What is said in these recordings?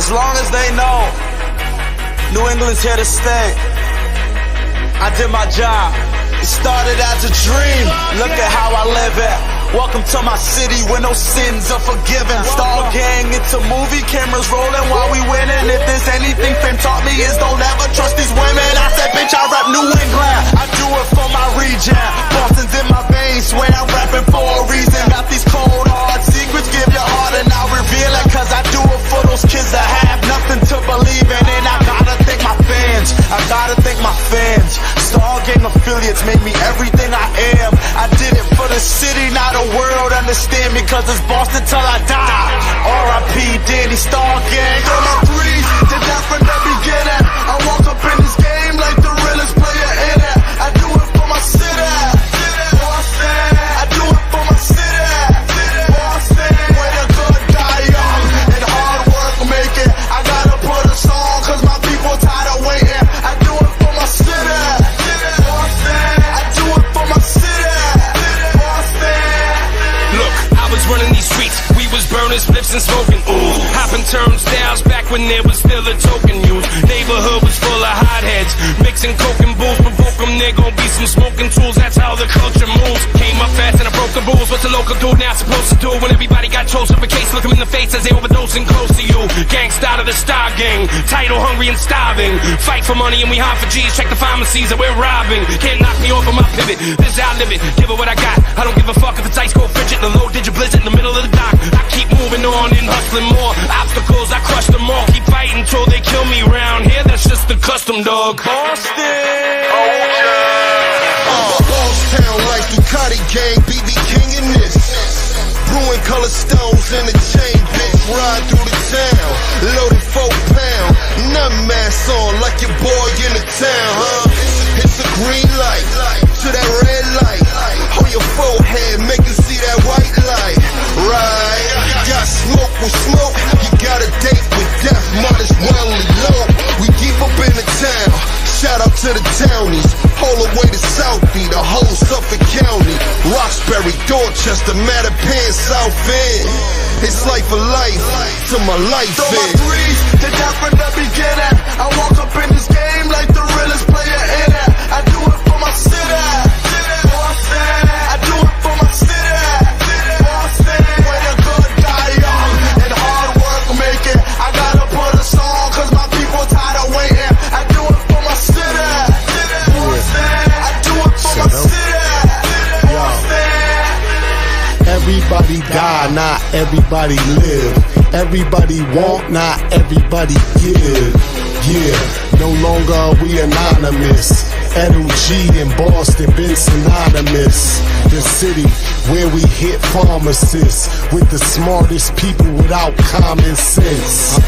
As long as they know New England's here to stay. I did my job. It started as a dream. Look at how I live it. Welcome to my city where no sins are forgiven. Star gang into movie cameras rolling while we winning. If there's anything fame taught me is don't ever trust these women. I said, bitch, I rap New England. I do it for my region. Boston's in my veins. Swear I'm rapping for a reason. Got these cold hard secrets. Give your heart and I'll reveal it. Cause I do it for those kids that have nothing to believe in. And I gotta thank my fans. I gotta thank my fans. Star gang affiliates made me everything I am. I did it for the city, not the world. Understand me, cause it's Boston till I die. R.I.P. Danny Star gang. On my threes, did that from the beginning. I walk up in this game like the realest player in it. I do it for my city. Boston. I do it for my city. Boston. Way to go, die young. And hard work make it. I gotta put a song cause my people tired of waiting. I do it for my city. Boston. I do it for my city. Look, I was running these streets, we was burning spliffs and smoking, ooh. Hopping turnstiles back when there was still a token used. Neighborhood was full of hotheads, mixing coke and booze. Provoke them, there gon' be some smoking tools, that's how the culture moves. Came up fast and I broke the rules, what's a local dude now supposed to do? When everybody got chose up a case, look them in the face as they overdosing close to you. Gangsta out of the Star Gang, title hungry and starving. Fight for money and we hunt for G's, check the pharmacies that we're robbing. Can't knock me off of my pivot, this is how I live it. Give it what I got, I don't give a fuck if it's ice cold fidget. The low digit blizzard in the middle of the dock. I keep moving on and hustling more. Obstacles, I crush them all. Keep fighting till they kill me round here. That's just the custom, dog. Boston. Bosstown like the Cuddy gang, BB King in this. Brewing color stones in the chain, bitch. Ride through the town, loaded 4 pound. Nut mask on like your boy in the town, huh? It's a green light to that red light. On your forehead, make you see that white light. Right, got smoke with smoke. You got a date with death, might as well elope. We deep up in the town. Shout out to the townies, all the way to Southie, the whole Suffolk County, Roxbury, Dorchester, Mattapan, South End. It's life for life, to my life So my threes, did that from the beginning. I walk up in this game like the realest player in it. I do it for my city. Boston. I do it for my city. Boston. Way to go, die young. And hard work make it. I gotta put a song cause my people tired of waiting. I do it for my city. Boston. I do it for my city. Boston. Everybody die, not everybody live. Everybody want, not everybody give. Yeah, no longer are we anonymous. Edo G in Boston been synonymous. The city where we hit pharmacists with the smartest people without common sense.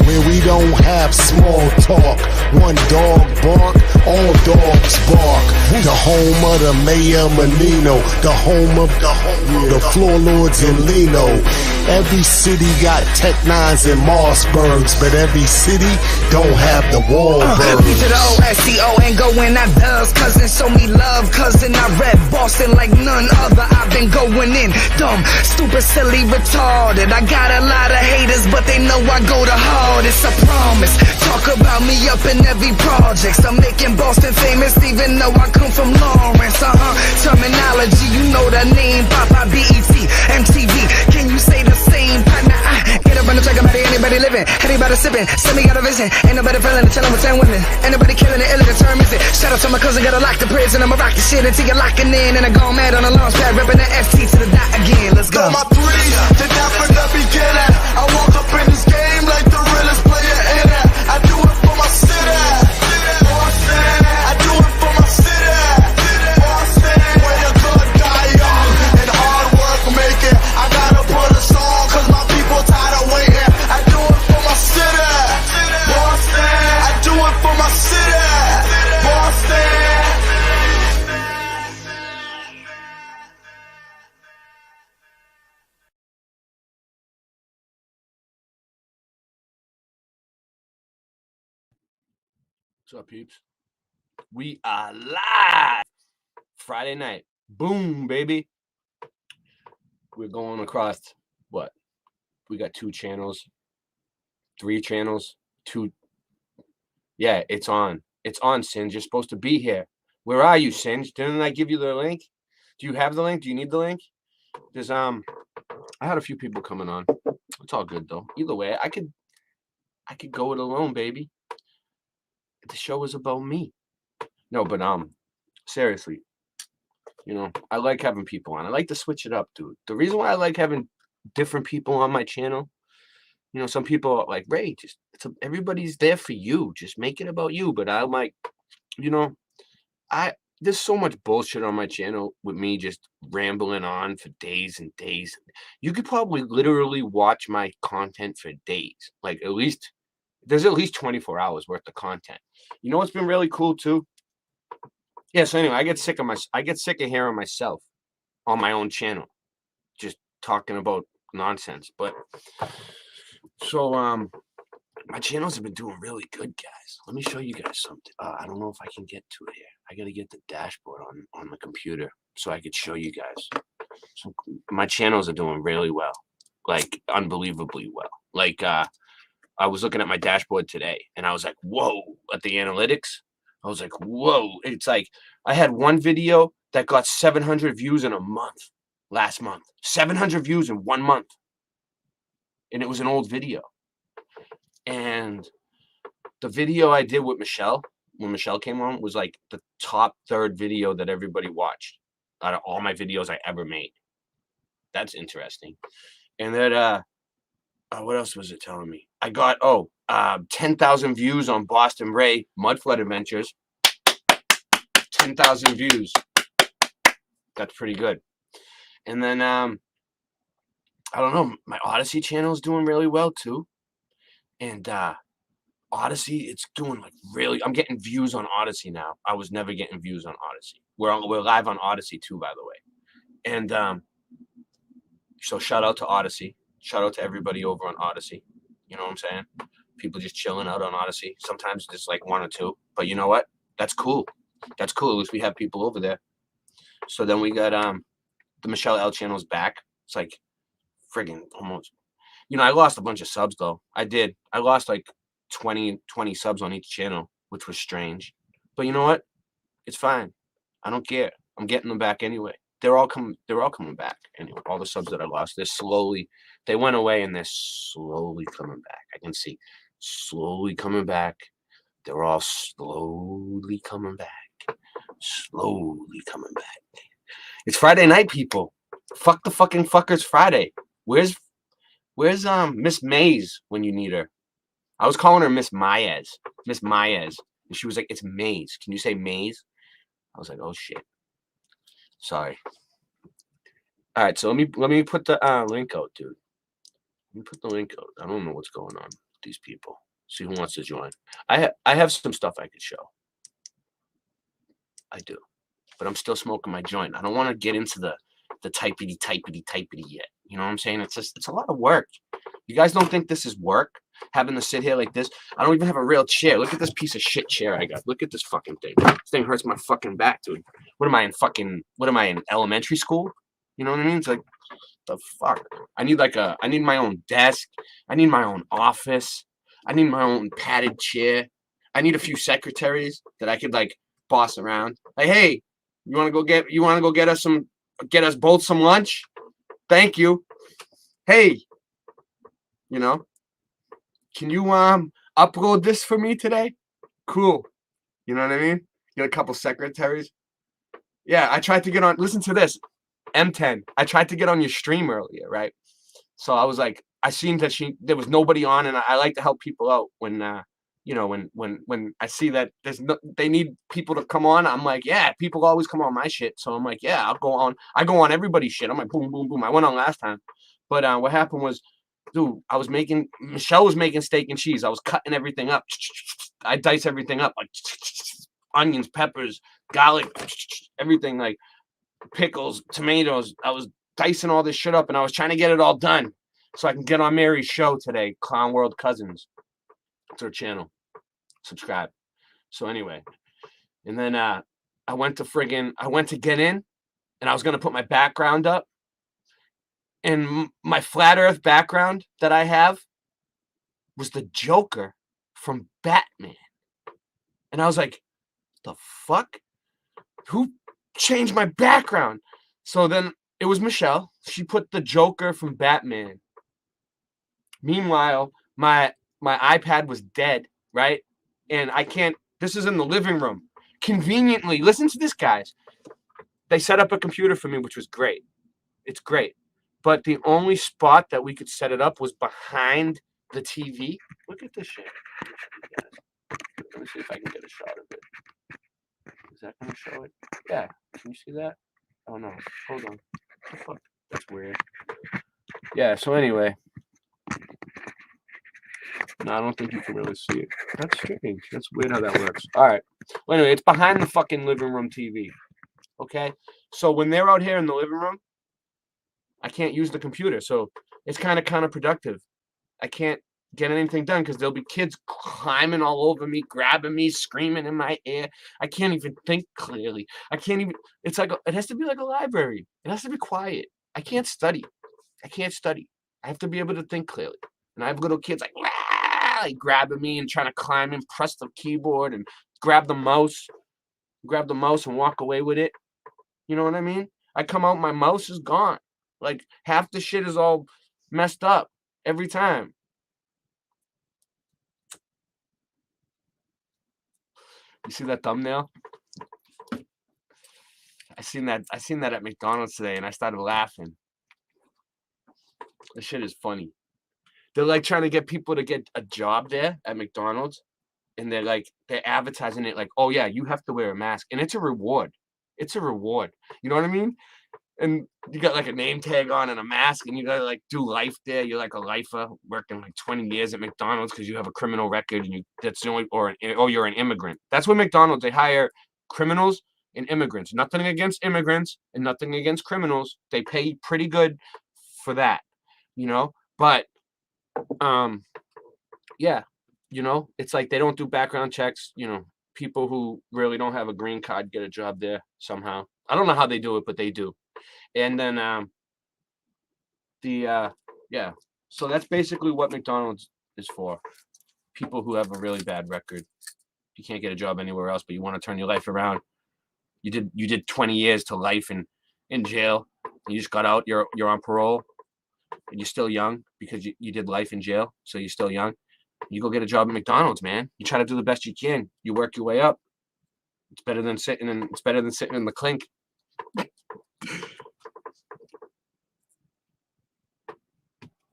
Where we don't have small talk. One dog bark, all dogs bark. The home of the Mayor Menino, the home of the floor lords in Leno. Every city got Tech Nines and Mossbergs, but every city don't have the Wahlbergs. B to the O-S-C-O and going out does. Cousin, show me love, cousin. I rep Boston like none other. I've been going in dumb, stupid, silly, retarded. I got a lot of haters, but they know I go the hardest. I promise. Talk about me up in every project. I'm making Boston famous, even though I come from Lawrence. Terminology, you know the name. Papa, BET, MTV. Can you say the same? Partner, get up on the track, I'm anybody living, anybody sipping. Send me got a vision, ain't nobody feeling it, chillin' with 10 women. Ain't nobody killing it, illa the term is it. Shout out to my cousin, gotta lock the prison. I'ma rock the shit until you're locking in. And I gone mad on the launch pad, ripping the FT to the dot again. Let's go. So my threes, did that from the beginning. I walk up in this game like the realest player in it. I do it for my city. Boston. I do it for my city. Boston. Way to go, die young. And hard work make it. I gotta put a song cause my people tired of waiting. I do it for my city. Boston. I do it for my city. Boston. What's up, peeps? We are live Friday night. Boom, baby. We're going across what? We got 2 channels. 3 channels, 2. Yeah, it's on. It's on, Singe. You're supposed to be here. Where are you, Singe? Didn't I give you the link? Do you have the link? Do you need the link? There's I had a few people coming on. It's all good though. Either way, I could go it alone, baby. The show is about me. No, but seriously, I like having people on. I like to switch it up, dude. The reason why I like having different people on my channel, some people are like, Ray, everybody's there for you. Just make it about you. But I'm like, there's so much bullshit on my channel with me just rambling on for days and days. You could probably literally watch my content for days. Like there's at least 24 hours worth of content. You know what's been really cool too? Yeah, so anyway, I get sick of hearing myself on my own channel, just talking about nonsense. But so my channels have been doing really good, guys. Let me show you guys something. I don't know if I can get to it here. I gotta get the dashboard on the computer so I could show you guys. So my channels are doing really well, like unbelievably well. Like I was looking at my dashboard today, and I was like, whoa! At the analytics, I was like, whoa! It's like I had one video that got 700 views in a month last month. 700 views in 1 month, and it was an old video. And the video I did with Michelle, when Michelle came on, was like the top 3rd video that everybody watched out of all my videos I ever made. That's interesting. And then, what else was it telling me? I got, 10,000 views on Boston Ray Mudflood Adventures. 10,000 views. That's pretty good. And then, I don't know, my Odyssey channel is doing really well too. And Odyssey, it's doing like really. I'm getting views on Odyssey now. I was never getting views on Odyssey. We're live on Odyssey too, by the way. And so shout out to Odyssey. Shout out to everybody over on Odyssey. You know what I'm saying? People just chilling out on Odyssey. Sometimes just like 1 or 2. But you know what? That's cool. That's cool. At least we have people over there. So then we got the Michelle L channel's back. It's like friggin' almost. I lost a bunch of subs though. I did. I lost like 20 subs on each channel, which was strange. But you know what? It's fine. I don't care. I'm getting them back anyway. They're all coming back anyway. All the subs that I lost, they went away and they're slowly coming back. I can see slowly coming back. They're all slowly coming back. Slowly coming back. It's Friday night, people. Fuck the fucking fuckers Friday. Where's Miss Mays when you need her? I was calling her Miss Maez. Miss Maez. And she was like, it's Mays. Can you say Mays? I was like, oh shit. Sorry. All right, so let me put the link out, dude. Let me put the link out. I don't know what's going on with these people. See who wants to join. I have some stuff I could show. I do. But I'm still smoking my joint. I don't want to get into the typity yet. You know what I'm saying? It's a lot of work. You guys don't think this is work? Having to sit here like this? I don't even have a real chair. Look at this piece of shit chair I got. Look at this fucking thing. This thing hurts my fucking back, dude. What am I in elementary school? You know what I mean? It's like, the fuck? I need my own desk. I need my own office. I need my own padded chair. I need a few secretaries that I could like boss around. Like, hey, you want to go get us both some lunch? Thank you. Hey, can you upload this for me today? Cool. You know what I mean? Get a couple secretaries. Yeah, I tried to get on. Listen to this. M10. I tried to get on your stream earlier, right? So I was like, I seen that there was nobody on, and I like to help people out when when I see that they need people to come on. I'm like, yeah, people always come on my shit. So I'm like, yeah, I'll go on. I go on everybody's shit. I'm like, boom, boom, boom. I went on last time. But what happened was, dude, Michelle was making steak and cheese. I was cutting everything up. I dice everything up, like onions, peppers, garlic, everything, like pickles, tomatoes. I was dicing all this shit up, and I was trying to get it all done so I can get on Mary's show today, Clown World Cousins. It's her channel. Subscribe. So anyway, and then I went to get in, and I was going to put my background up. And my flat earth background that I have, was the Joker from Batman. And I was like, the fuck? Who changed my background? So then it was Michelle. She put the Joker from Batman. Meanwhile, my iPad was dead, right? And I can't, this is in the living room. Conveniently, listen to this, guys. They set up a computer for me, which was great. It's great. But the only spot that we could set it up was behind the TV. Look at this shit. Let me see if I can get a shot of it. Is that going to show it? Yeah. Can you see that? Oh, no. Hold on. What the fuck? That's weird. Yeah, so anyway. No, I don't think you can really see it. That's strange. That's weird how that works. All right. Well, anyway, it's behind the fucking living room TV. Okay? So when they're out here in the living room, I can't use the computer. So it's kind of counterproductive. I can't get anything done because there'll be kids climbing all over me, grabbing me, screaming in my ear. I can't even think clearly. I can't even, it's like, it has to be like a library. It has to be quiet. I can't study. I can't study. I have to be able to think clearly. And I have little kids like grabbing me and trying to climb and press the keyboard and grab the mouse and walk away with it. You know what I mean? I come out, my mouse is gone. Like half the shit is all messed up every time. You see that thumbnail? I seen that at McDonald's today and I started laughing. This shit is funny. They're like trying to get people to get a job there at McDonald's. And they're advertising it like, oh yeah, you have to wear a mask. And it's a reward. It's a reward. You know what I mean? And you got like a name tag on and a mask and you gotta like do life there. You're like a lifer working like 20 years at McDonald's because you have a criminal record and that's the only, or you're an immigrant. That's what McDonald's, they hire criminals and immigrants. Nothing against immigrants and nothing against criminals. They pay pretty good for that, you know? But yeah, you know, it's like they don't do background checks, you know, people who really don't have a green card get a job there somehow. I don't know how they do it, but they do. And then yeah, so that's basically what McDonald's is for. People who have a really bad record. You can't get a job anywhere else, but you want to turn your life around. You did 20 years to life in jail. You just got out, you're on parole, and you're still young because you did life in jail, so you're still young. You go get a job at McDonald's, man. You try to do the best you can. You work your way up. It's better than sitting in the clink.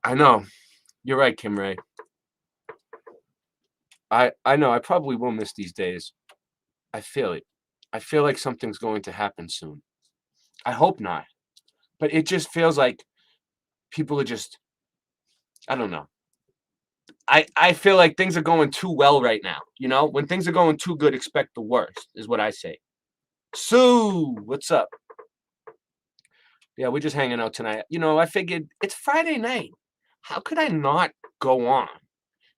I know. You're right, Kim Ray. I know. I probably will miss these days. I feel it. I feel like something's going to happen soon. I hope not. But it just feels like people are just, I don't know. I feel like things are going too well right now. You know, when things are going too good, expect the worst, is what I say. Sue, what's up? Yeah, we're just hanging out tonight. You know, I figured it's Friday night. How could I not go on?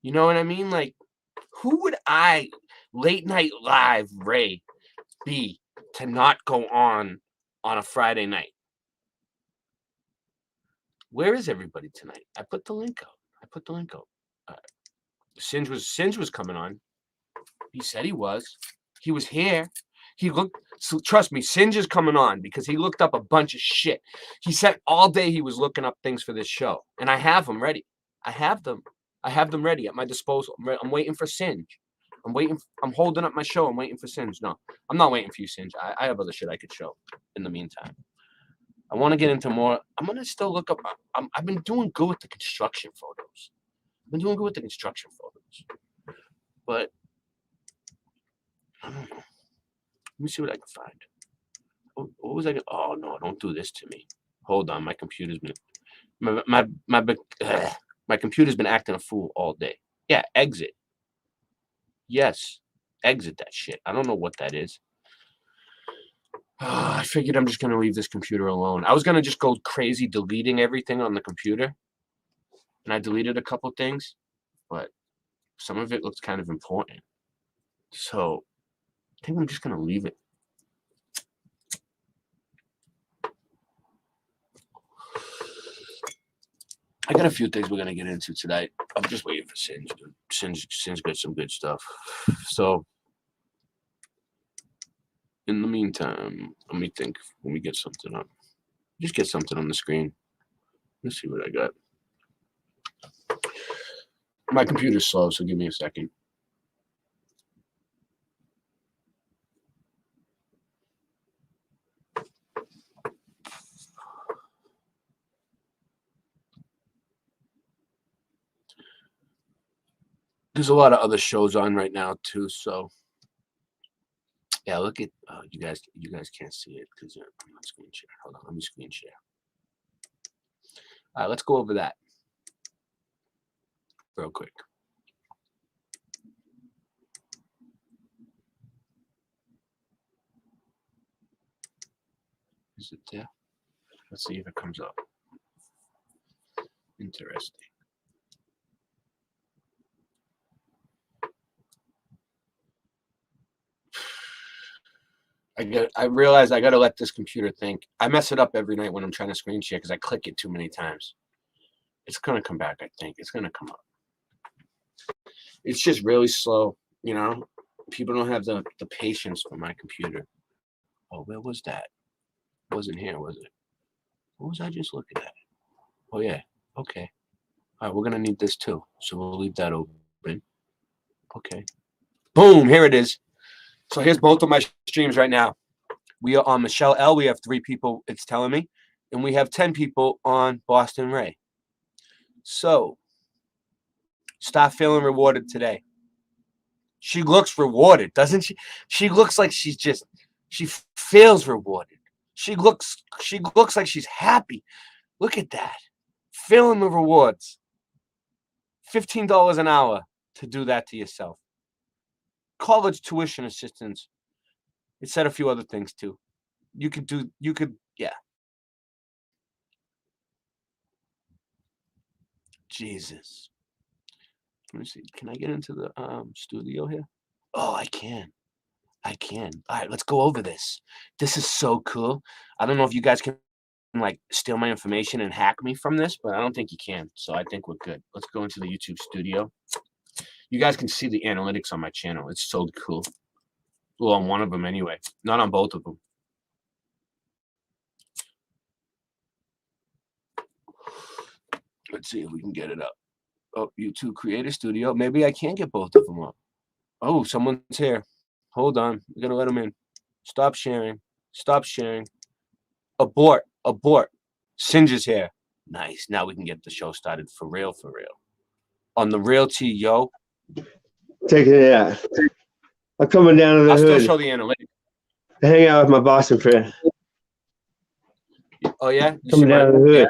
You know what I mean? Like, who would I, late night live Ray, be to not go on a Friday night? Where is everybody tonight? I put the link out. Singe was coming on. He said he was. He was here. He looked. So trust me, Singe is coming on because he looked up a bunch of shit. He said all day he was looking up things for this show, and I have them ready. I have them ready at my disposal. I'm waiting for Singe. I'm holding up my show. I'm waiting for Singe. No, I'm not waiting for you, Singe. I have other shit I could show in the meantime. I want to get into more. I'm gonna still look up. I've been doing good with the construction photos. But I don't know. Let me see what I can find. What was I? Oh no! Don't do this to me. Hold on, my computer's been my computer's been acting a fool all day. Yeah, exit. Yes, exit that shit. I don't know what that is. I figured I'm just gonna leave this computer alone. I was gonna just go crazy deleting everything on the computer, and I deleted a couple things, but some of it looks kind of important. So I think I'm just gonna leave it. I got a few things we're gonna get into tonight. I'm just waiting for Singe. Dude. Singe got some good stuff. So, in the meantime, let me think. When we get something up, just get something on the screen. Let's see what I got. My computer's slow, so give me a second. There's a lot of other shows on right now too, so yeah. Look at you guys can't see it because I'm on screen share. Hold on, let me screen share. All right, let's go over that real quick. Is it there? Let's see if it comes up. Interesting. I realize I gotta let this computer think. I mess it up every night when I'm trying to screen share because I click it too many times. It's gonna come back, I think. It's gonna come up. It's just really slow, you know. People don't have the patience for my computer. Oh, where was that? It wasn't here, was it? What was I just looking at? Oh yeah. Okay. All right, we're gonna need this too, so we'll leave that open. Okay. Boom! Here it is. So here's both of my streams right now. We are on Michelle L. We have 3 people, it's telling me. And we have 10 people on Boston Ray. So, stop feeling rewarded today. She looks rewarded, doesn't she? She looks like she feels rewarded. She looks like she's happy. Look at that. Feeling the rewards. $15 an hour to do that to yourself. College tuition assistance. It said a few other things too. Yeah. Jesus. Let me see. Can I get into the studio here? Oh, I can. All right, let's go over this. This is so cool. I don't know if you guys can like steal my information and hack me from this, but I don't think you can. So I think we're good. Let's go into the YouTube studio. You guys can see the analytics on my channel. It's so cool. Well, on one of them anyway. Not on both of them. Let's see if we can get it up. Oh, YouTube Creator Studio. Maybe I can get both of them up. Oh, someone's here. Hold on. We're going to let them in. Stop sharing. Stop sharing. Abort. Singe is here. Nice. Now we can get the show started for real. On the Real T, yo. Take it, yeah. I'm coming down to the I'll hood. still show the analytics. To hang out with my Boston friend. Oh, yeah? Coming down to the hood.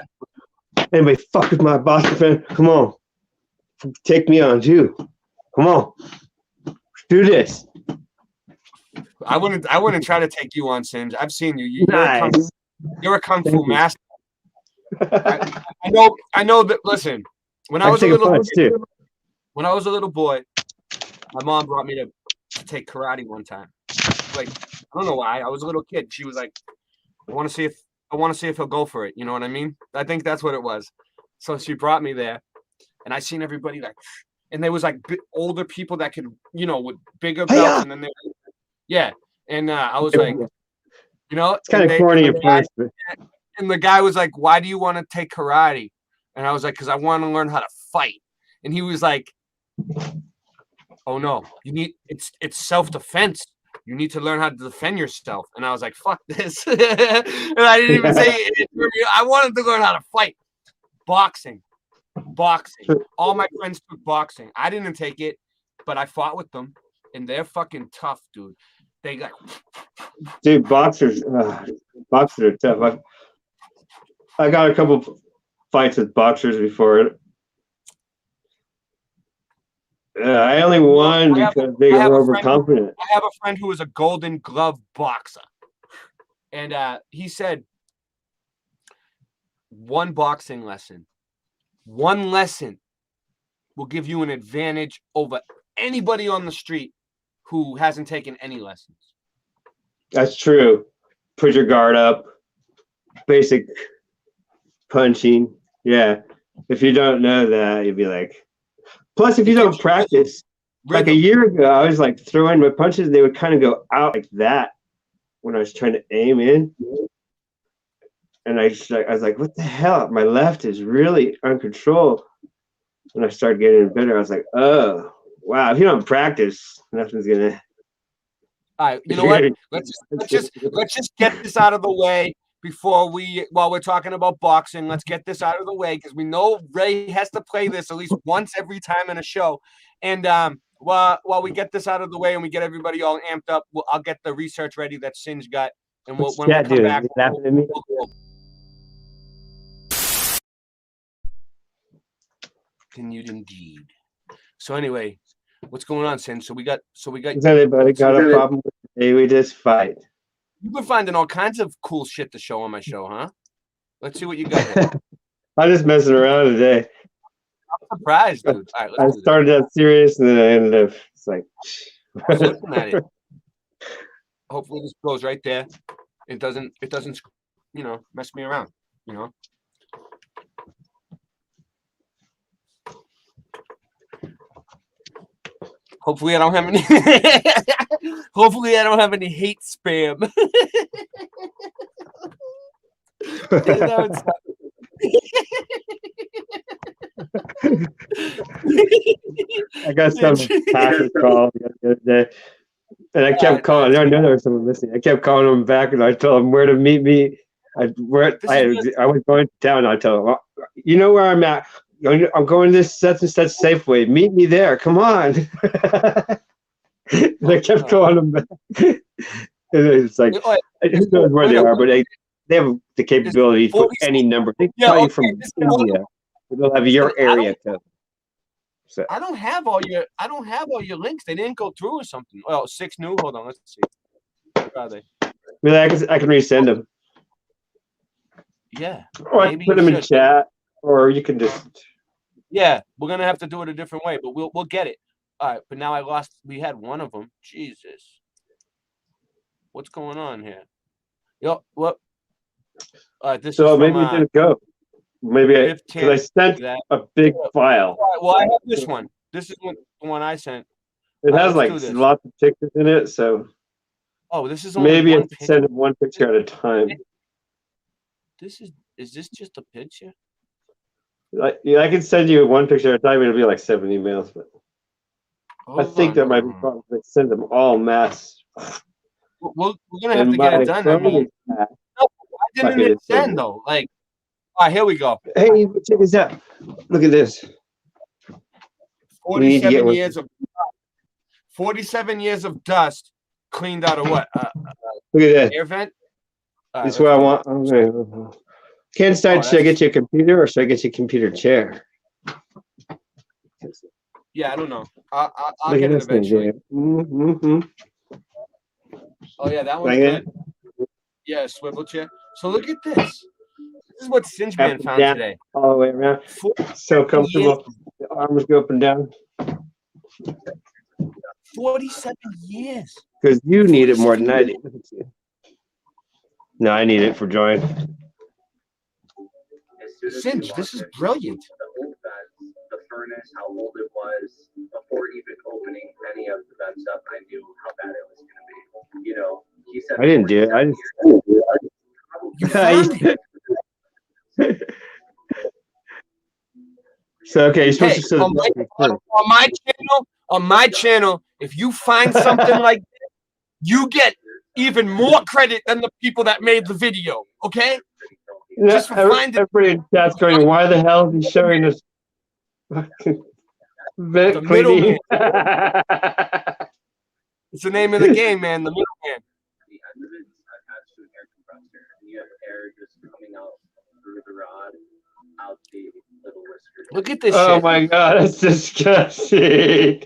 Yeah. Anybody fuck with my Boston friend? Come on. Take me on, too. Come on. Let's do this. I wouldn't try to take you on, Singe. I've seen you. You're a kung fu master. I know that. Listen, when I was a little boy, my mom brought me to take karate one time. Like, I don't know why. I was a little kid. She was like, I want to see if he'll go for it. You know what I mean? I think that's what it was. So she brought me there, and I seen everybody like, and there was like older people that could, with bigger belts, and then they, yeah. And I was like, it's kind of corny at first. And the guy was like, "Why do you want to take karate?" And I was like, "Because I want to learn how to fight." And he was like, "Oh no, it's self-defense. You need to learn how to defend yourself." And I was like, "Fuck this!" And I didn't even say it. I wanted to learn how to fight. Boxing. All my friends took boxing. I didn't take it, but I fought with them, and they're fucking tough, dude. They got. Dude, boxers are tough. I got a couple fights with boxers before. I only won because they were overconfident. I have a friend who is a Golden Glove boxer, and he said one lesson will give you an advantage over anybody on the street who hasn't taken any lessons. That's true. Put your guard up. Basic punching. Yeah. If you don't know that, you'd be like. Plus, if you don't practice, like a year ago, I was like throwing my punches. They would kind of go out like that when I was trying to aim in. And I was like, what the hell? My left is really uncontrolled. When I started getting better, I was like, oh, wow. If you don't practice, nothing's going to. All right, you know what? Let's just get this out of the way while we're talking about boxing. Let's get this out of the way because we know Ray has to play this at least once every time in a show. And while we get this out of the way and we get everybody all amped up, I'll get the research ready that Singe got, and when we come back, continued indeed. So anyway, what's going on, Singe? So we got. Has anybody got a problem with the day we just fight? You've been finding all kinds of cool shit to show on my show, huh? Let's see what you got here. I'm just messing around today. I'm surprised, dude. All right, I started out serious and then I ended up it's like looking at it. Hopefully this goes right there. It doesn't, mess me around, Hopefully I don't have any hopefully I don't have any hate spam. I got some passes call the other day. And I kept calling. I know there was someone listening. I kept calling them back and I told them where to meet me. I was going to town. I told them, well, you know where I'm at. I'm going to this such and such Safeway. Meet me there. Come on. I kept calling them back. And it's like, who knows where they are, but they have the capability to put any number. They can call you from India. They'll have your area code. So. I don't have all your links. They didn't go through or something. Well, 6 new. Hold on, let's see. Where are they? Really, I can resend them. Yeah. Or I can put them in chat, or you can just. Yeah, we're gonna have to do it a different way, but we'll get it. All right, but now I lost. We had one of them. Jesus, what's going on here? Yo, what? This. So maybe it didn't go. Maybe because I sent a big file. Well, I have this one. This is the one I sent. It has like lots of pictures in it, so. Oh, this is only maybe I send them one picture at a time. Is this just a picture? Yeah, I can send you one picture at a time. It'll be like 7 emails, but I think that might be problem. They send them all mass. We're gonna have to get it done. I didn't hit send though. Like, all right, here we go. Hey, check this out. Look at this. 47 years of dust cleaned out of what? Look at that. Air vent. This is what I want. Okay. Ken Stein, should I get you a computer or should I get you a computer chair? Yeah, I don't know. I'll get it eventually. Oh yeah, that one's good. Yeah, swivel chair. So look at this. This is what Singe Man found today. All the way around. So comfortable. The arms go up and down. 47 years. Because you need it more than I do. No, I need it for join. Singe, this is brilliant. The furnace, how old it was, before even opening any of the vents up, I knew how bad it was going to be. You know, he said. I didn't do it. So okay, you're supposed to on my channel, if you find something like that, you get even more credit than the people that made the video. Okay? Just find everybody in chat's going, why the hell is he showing us vent cleaning? It's the name of the game, man. The middleman. The end of it is attached to an air compressor, and you have air just coming out through the rod, out the little whisker. Look at this oh shit. My god, that's disgusting.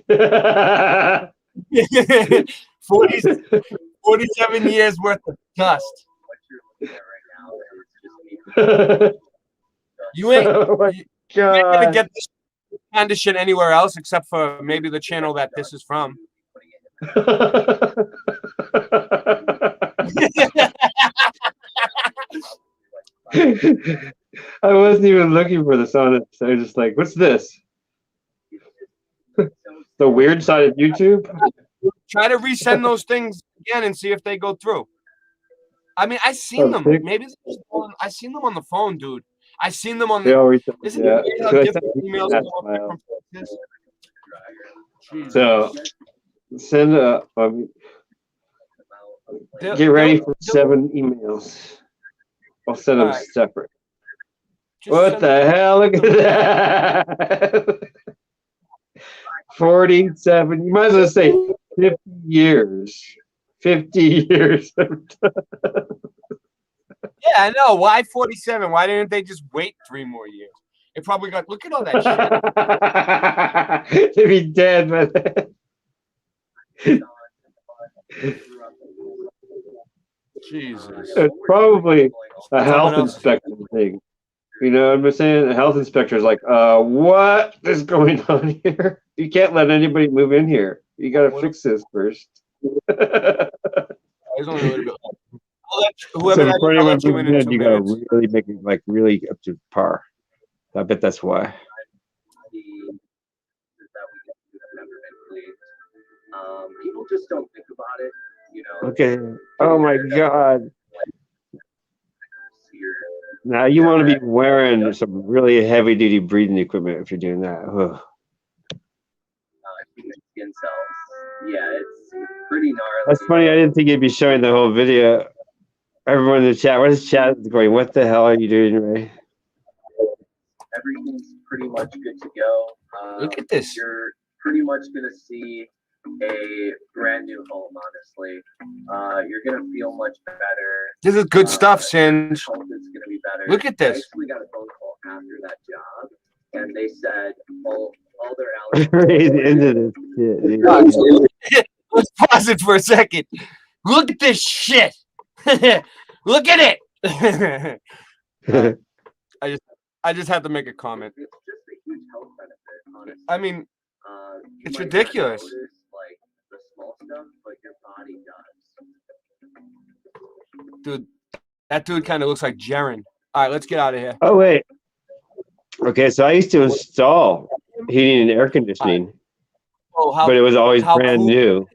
47 years worth of dust. What you're looking at right now is just you ain't gonna get this kind of shit anywhere else except for maybe the channel that this is from. I wasn't even looking for the song. I was just like, what's this? The weird side of YouTube? Try to resend those things again and see if they go through. I mean, I seen them. sick. Maybe I seen them on the phone, dude. I seen them on They the. always, Isn't yeah. it weird how 'Cause I different sent emails that go file. from places? Jesus. So send They'll- get ready they'll- for they'll- 7 emails. I'll send them Alright. separate. just What send- the hell? Look at that. 47. You might as well say 50 years. 50 years. Yeah, I know. Why 47? Why didn't they just wait 3 more years? It probably got. Look at all that shit. They'd be dead by then. Jesus. It's probably a health else. inspector thing. You know what I'm saying? The health inspector is like, what is going on here? You can't let anybody move in here. You got to fix this first. There's only a little bit. Whoever So that is, before I'll anyone let you in moves in, 2 you got to minutes. really make it like really up to par. I bet that's why. People just don't think about it, you know. Okay. Oh my God. Now you want to be wearing some really heavy duty breathing equipment if you're doing that. Ugh. Human skin cells. Yeah, it's pretty gnarly. That's funny. I didn't think you'd be showing the whole video. Everyone in the chat, what is chat going? What the hell are you doing, Ray? Everything's pretty much good to go. Look at this. You're pretty much gonna see a brand new home. Honestly, you're gonna feel much better. This is good stuff, Singe. Health is gonna be better. Look at I this. actually got a phone call after that job, and they said all their Ray's allergies. into this shit, dude. Let's pause it for a second. Look at this shit. Look at it. I just had to make a comment. It's just a huge health benefit, honestly. I mean, You it's might not ridiculous. notice, like the small stuff, but your body does. dude, that dude kind of looks like Jaren. All right, let's get out of here. Oh, wait. Okay, so I used to install heating and air conditioning, Oh, how, but it was always how brand cool- new.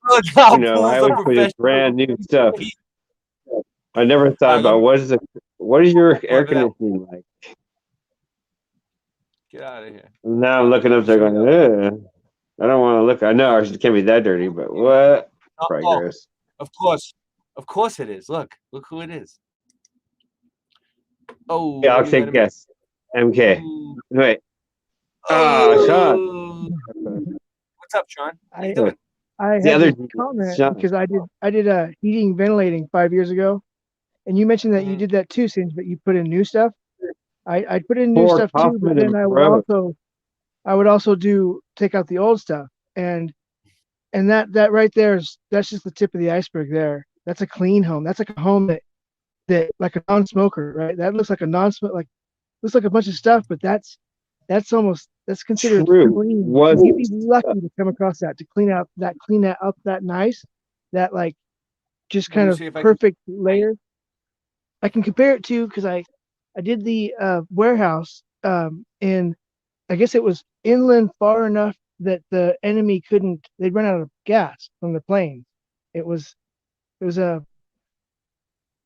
look how You know, cool I the would put in professional- brand new stuff. I never thought about what is your air conditioning like? Get out of here. Now I'm looking up there going, ugh. I don't want to look. I know it can't be that dirty, but what? Probably Oh, gross. of course it is. Look who it is. Oh, Yeah, I'll let me- take let me- guess. MK. Ooh. Wait. Oh, Sean. What's up, Sean? How you I doing? I The had other to comment Sean. because I did heating ventilating 5 years ago, and you mentioned that you Mhm. did that too, Singe, but you put in new stuff. I put in new Poor stuff too, Kaufman but then and I would also take out the old stuff, and that right there that's just the tip of the iceberg. There, that's a clean home. That's like a home that like a non-smoker, right? That looks like a non-smoker, like looks like a bunch of stuff, but that's considered True. clean. Was You'd be lucky to come across that, to clean that up that nice, that like just Let kind me of see if I can- perfect layer. I can compare it to, because I did the warehouse in, I guess it was inland far enough that the enemy they'd run out of gas from the planes. It was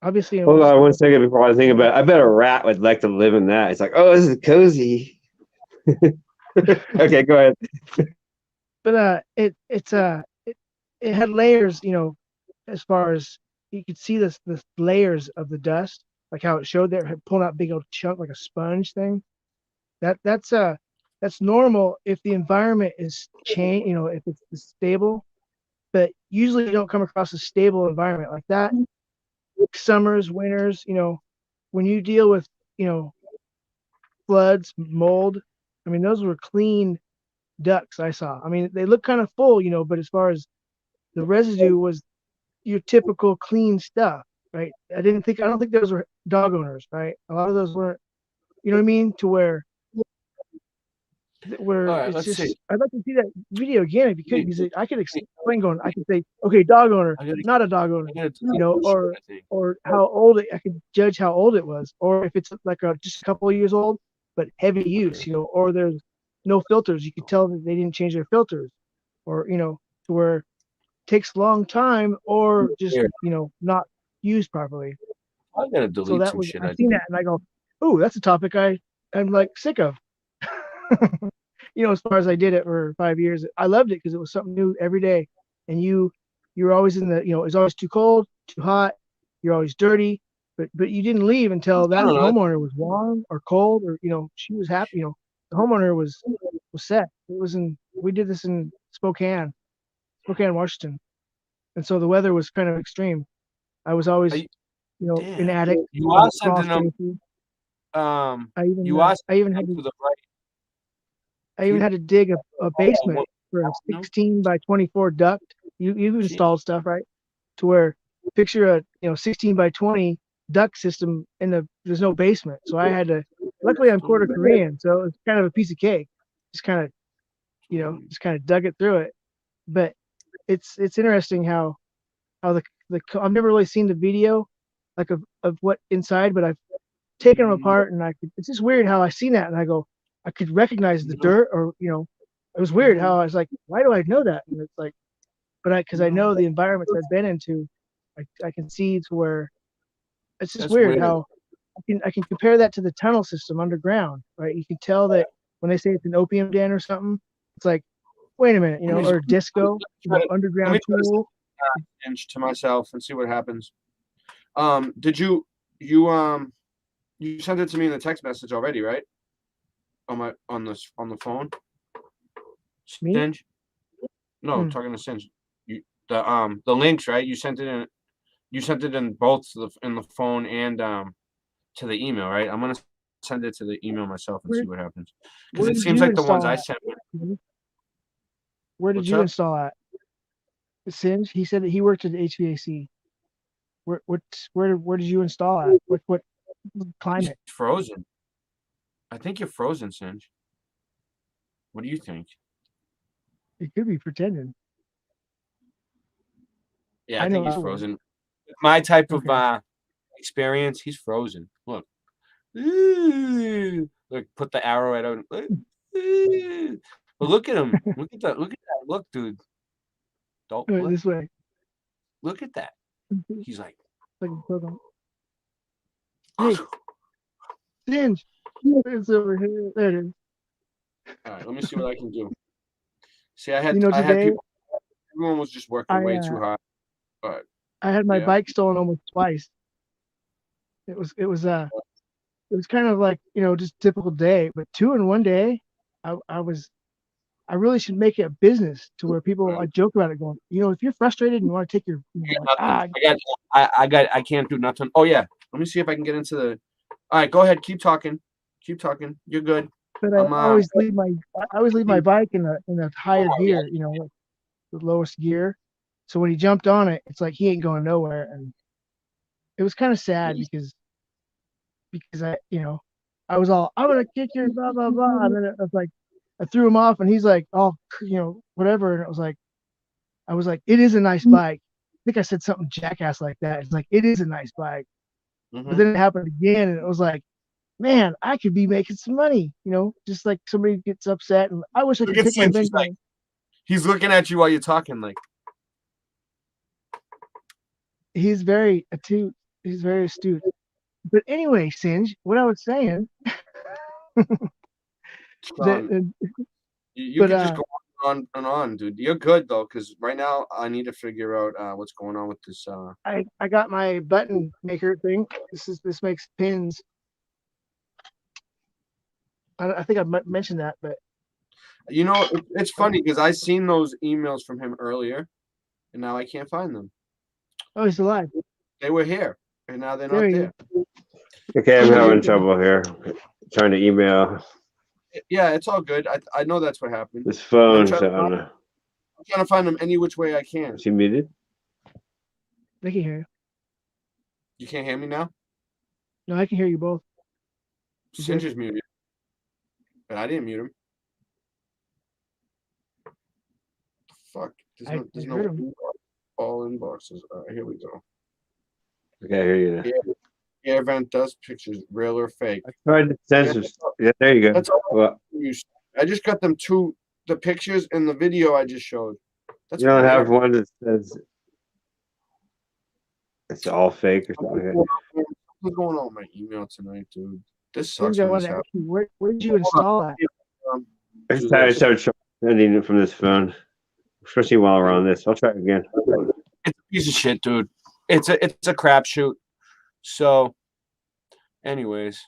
obviously. Hold on 1 second before I think about it. I bet a rat would like to live in that. It's like, oh, this is cozy. Okay, go ahead. But it had layers, as far as you could see the layers of the dust, like how it showed there, pulling out big old chunk like a sponge thing. That's normal if the environment is change, if it's stable. But usually you don't come across a stable environment like that. Summers, winters, when you deal with, floods, mold. I mean, those were clean ducts I saw. I mean, they look kind of full, but as far as the residue was your typical clean stuff, right? I don't think those were dog owners, right? A lot of those weren't, you know what I mean? To where where All right, it's let's just see. I'd like to see that video again because I could explain going. I could say, okay, dog owner, I gotta, not a dog owner, I gotta do you know, that shit, I think. or how old I could judge how old it was, or if it's like just a couple of years old but heavy use, you know, or there's no filters. You could tell that they didn't change their filters, or you know, to where it takes a long time, or just Here, you know not used properly. I gotta So delete that some was shit. I've seen that and I go, oh, that's a topic I'm like sick of. You know, as far as I did it for 5 years, I loved it because it was something new every day, and you're always in the you know it's always too cold, too hot, you're always dirty, but you didn't leave until I that don't know. homeowner was warm or cold or you know she was happy. You know, the homeowner was set. It was in we did this in Spokane, Washington, and so the weather was kind of extreme. I was always Are you- you know an Damn. attic. You are small sending them. spaces. You are I even sending had them to to the right. I even had to dig a basement for a No? 16 by 24 duct. You've installed stuff, right? To where picture a 16 by 20 duct system there's no basement. So I had to luckily I'm quarter Korean, so it's kind of a piece of cake. Just kind of just kind of dug it through it. But it's interesting how I've never really seen the video like of what inside, but I've taken them apart and it's just weird how I seen that and I go I could recognize the dirt or it was weird how I was like why do I know that and it's like but because I know the environments I've been into I can see to where it's just That's weird weird. how I can compare that to the tunnel system underground, right? You can tell that when they say it's an opium den or something, it's like wait a minute, or disco, underground pool. Inch to myself and see what happens. Did you sent it to me in the text message already, right? On the phone. Me? Singe? No, I'm talking to Singe. The links, right? You sent it in both in the phone and to the email, right? I'm gonna send it to the email myself and see what happens. Because it seems like the ones I sent. Where did What's you up? install at? Singe? He said that he worked at the HVAC. Where did you install at? What climate? It's frozen. I think you're frozen, Singe. What do you think? It could be pretending. Yeah, I think he's frozen. My type of experience, he's frozen. Look. Look, put the arrow at him. But look at him. Look at that. Look at that. Look, dude. Don't look. This way. Look at that. He's like Hey, Singe. It's over here. There it is. all right, let me see what I can do. See, I had today, people. Everyone was just working way too hard. But I had my bike stolen almost twice. It was kind of like just a typical day, but 2 in one day, I really should make it a business to where people I joke about it, going, if you're frustrated and you want to take your, I can't do nothing. Oh yeah, let me see if I can get into the. All right, go ahead, keep talking. You're good. But I always leave my bike in a higher gear, the lowest gear. So when he jumped on it, it's like he ain't going nowhere, and it was kind of sad because I was all I'm gonna kick your blah blah blah, and then it was like I threw him off, and he's like whatever, and I was like it is a nice bike. I think I said something jackass like that. It's like it is a nice bike, but then it happened again, and it was like, man, I could be making some money, just like somebody gets upset, and I wish I could pick my thing. Like, he's looking at you while you're talking, like. He's very astute. He's very astute. But anyway, Singe, what I was saying. You can just go on and on, dude. You're good though, because right now I need to figure out what's going on with this. I got my button maker thing. This makes pins. I think I mentioned that, but it's funny because I seen those emails from him earlier, and now I can't find them. Oh, he's alive. They were here, and now they're not there. Okay, I'm having trouble here. Trying to email. Yeah, it's all good. I know that's what happened. This phone. I'm trying to find them any which way I can. Is he muted? I can hear you. You can't hear me now? No, I can hear you both. Singe is muted. But I didn't mute him. Fuck. I There's heard no 'em. all inboxes. All right, here we go. Okay, I hear you now. Air vent dust pictures, real or fake. I tried the sensors. Yeah, there you go. That's all Well, I just got them the pictures and the video I just showed. That's you don't weird. have one that says it's all fake or something like that. What's going on with my email tonight, dude? This James, sucks I when want this to ask happens. you, where did you install that? Every time I start sending it from this phone, especially while we're on this. I'll try it again. It's a piece of shit, dude. It's a crapshoot. So, anyways,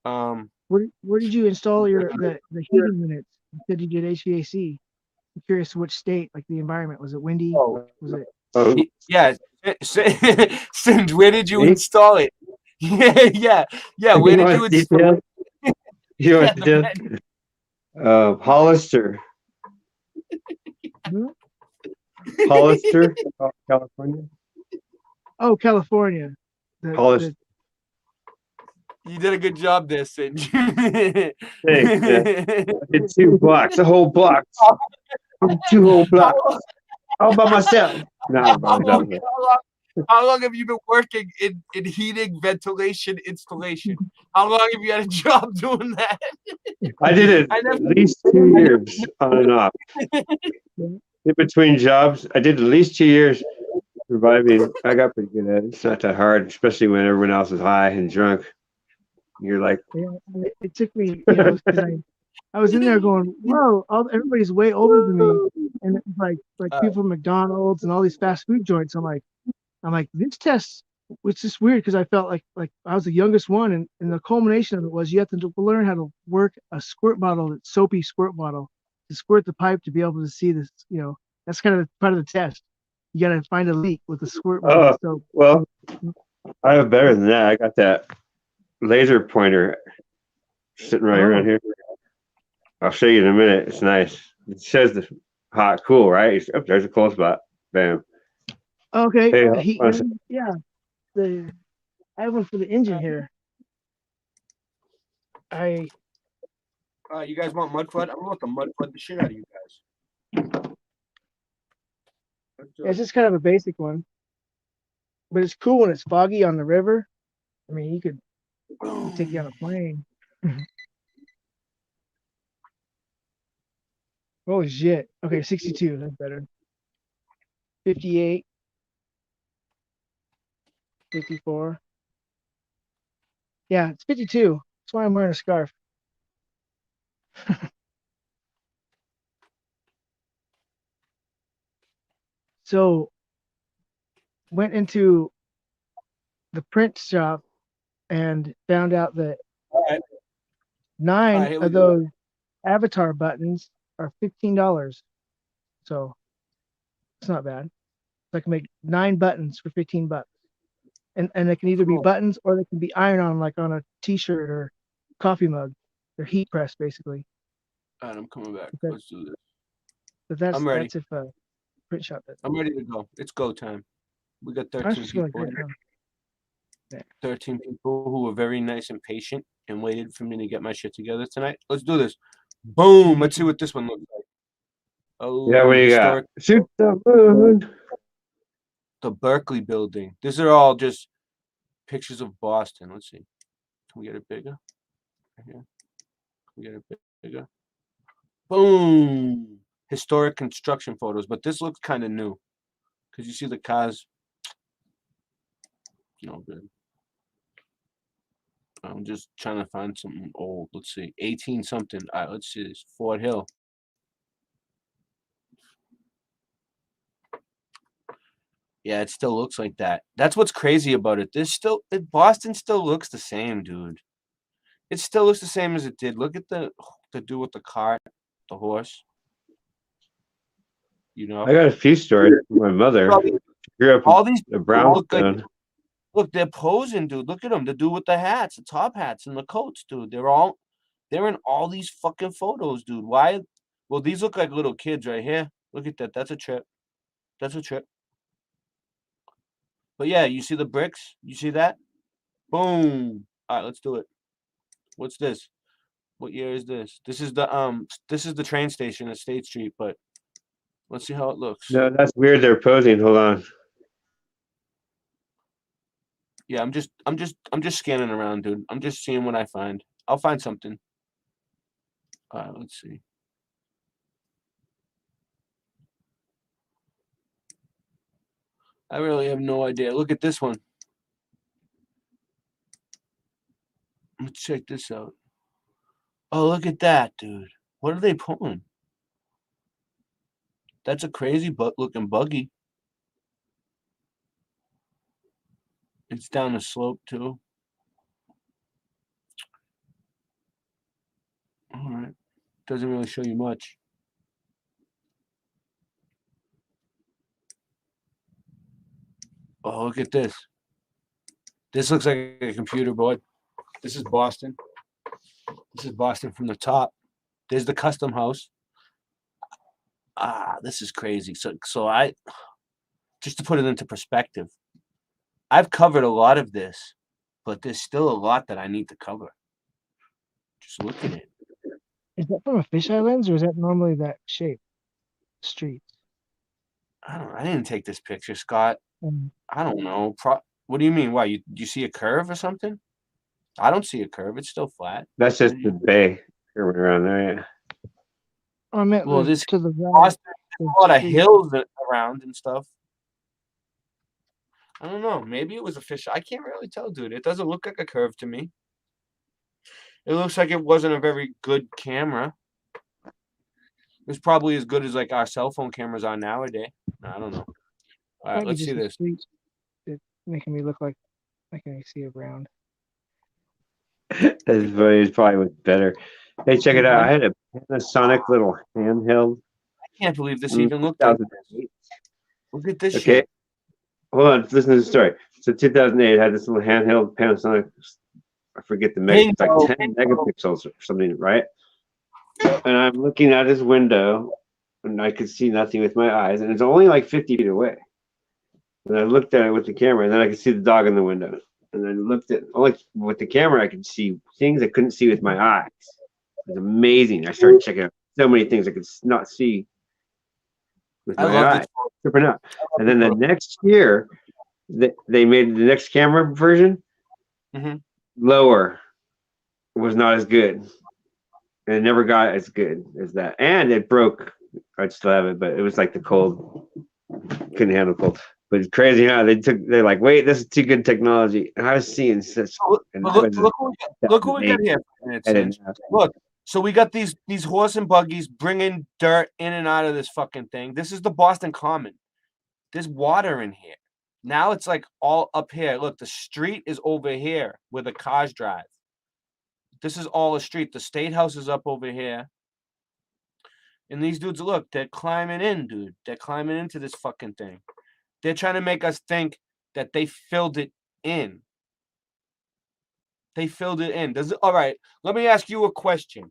Where did you install the heating units? You said you did HVAC. I'm curious which state, like the environment. Was it windy? Oh. Was it? Oh, yeah. Since where did you Me? install it? Yeah. Where did you install it? You want Yeah, details? Hollister. Hmm? Hollister, California. Oh, California. Hollister. You did a good job there, Singe. Thanks. I did 2 blocks, a whole block. 2 whole blocks. All by myself. No, How long have you been working in heating, ventilation, installation? How long have you had a job doing that? I did it at least 2 years on and off. In between jobs, I did at least 2 years surviving. I got pretty good at it. It's not that hard, especially when everyone else is high and drunk. You're like, Yeah, it took me, 'cause I was in there going, whoa, everybody's way older than me, and it was like people from McDonald's and all these fast food joints. I'm like, this test was just weird because I felt like I was the youngest one, and the culmination of it was you have to learn how to work a squirt bottle, that soapy squirt bottle, to squirt the pipe to be able to see this. That's kind of part of the test. You got to find a leak with the squirt bottle. So, well, I have better than that. I got that laser pointer sitting right around here. I'll show you in a minute. It's nice. It says the hot, cool, right? Oh, there's a cold spot. Bam. okay, Hey, yeah. I have one for the engine here. You guys want mud flood? I'm gonna let the mud flood the shit out of you guys. It's just kind of a basic one, but it's cool when it's foggy on the river. I mean, you could take you on a plane. Holy shit. Okay, 62. That's better. 58. 54. Yeah, it's 52. That's why I'm wearing a scarf. So, went into the print shop and found out that Alright. 9 here we of go. those avatar buttons are $15. So it's not bad. So I can make 9 buttons for $15. And they can either be buttons or they can be iron-on, like on a t-shirt or coffee mug. They're heat pressed basically. Alright, I'm coming back. Okay. Let's do this. But that's I'm ready. that's if print shop does. I'm ready to go. It's go time. We got I 13 just feel like people. right now. 13 people who were very nice and patient and waited for me to get my shit together tonight. Let's do this. Boom. Let's see what this one looks like. Oh, yeah, what do you got? Shoot the moon. The Berkeley building. These are all just pictures of Boston. Let's see. Can we get it bigger? Right here. Can we get it bigger? Boom. Historic construction photos. But this looks kind of new. Because you see the cars. No good. I'm just trying to find something old. Let's see. 18 something. All right, let's see this. Fort Hill. Yeah, it still looks like that. That's what's crazy about it. Boston still looks the same, dude. It still looks the same as it did. Look at the dude with the cart, the horse. You know. I got a few stories from my mother. She grew up all these in Brownstone. Look, they're posing, dude. Look at them. The dude with the hats, the top hats, and the coats, dude. They're in all these fucking photos, dude. Why? Well, these look like little kids right here. Look at that. That's a trip. That's a trip. But yeah, you see the bricks? You see that? Boom. All right, let's do it. What's this? What year is this? This is the train station at State Street, but Let's see how it looks. No, that's weird. They're posing. Hold on. Yeah, I'm just scanning around, dude. I'm just seeing what I find. I'll find something. All right, let's see. I really have no idea. Look at this one. Let's check this out. Oh, look at that, dude. What are they pulling? That's a crazy looking buggy. It's down the slope too. All right. Doesn't really show you much. Oh, look at this. This looks like a computer board. This is Boston. This is Boston from the top. There's the custom house. This is crazy. So I, just to put it into perspective, I've covered a lot of this, but there's still a lot that I need to cover. Just look at it. Is that from a fisheye lens, or is that normally that shape? Street. I didn't take this picture, Scott. Mm. I don't know. What do you mean? Why? You see a curve or something? I don't see a curve. It's still flat. That's just the bay curving around there. Yeah. I meant Well, this to the right. Boston, there's a lot of hills around and stuff. I don't know. Maybe it was a fish. I can't really tell, dude. It doesn't look like a curve to me. It looks like it wasn't a very good camera. It was probably as good as like our cell phone cameras are nowadays. I don't know. All right, let's see this. It's making me look like making me see it round. That's funny. It's probably was better. Hey, check it out. I had a Panasonic little handheld. I can't believe this even looked like this. Look at this shit. Hold on. Listen to the story. So 2008, I had this little handheld Panasonic. I forget the meg. It's like 10 megapixels or something, right? And I'm looking out his window, and I could see nothing with my eyes, and it's only like 50 feet away. And I looked at it with the camera, and then I could see the dog in the window. And I looked at only with the camera, I could see things I couldn't see with my eyes. It was amazing. I started checking out so many things I could not see with my eyes. Tripping out. And then the next year, they made the next camera version lower. It was not as good. And it never got as good as that. And it broke. I'd still have it, but it was like the cold. Couldn't handle cold. But it's crazy how they're like, wait, this is too good technology. And I was seeing such. Look what we got here. Look, so we got these horse and buggies bringing dirt in and out of this fucking thing. This is the Boston Common. There's water in here. Now it's like all up here. Look, the street is over here where the cars drive. This is all a street. The State House is up over here. And these dudes, look, they're climbing in, dude. They're climbing into this fucking thing. They're trying to make us think that they filled it in. They filled it in. All right, let me ask you a question.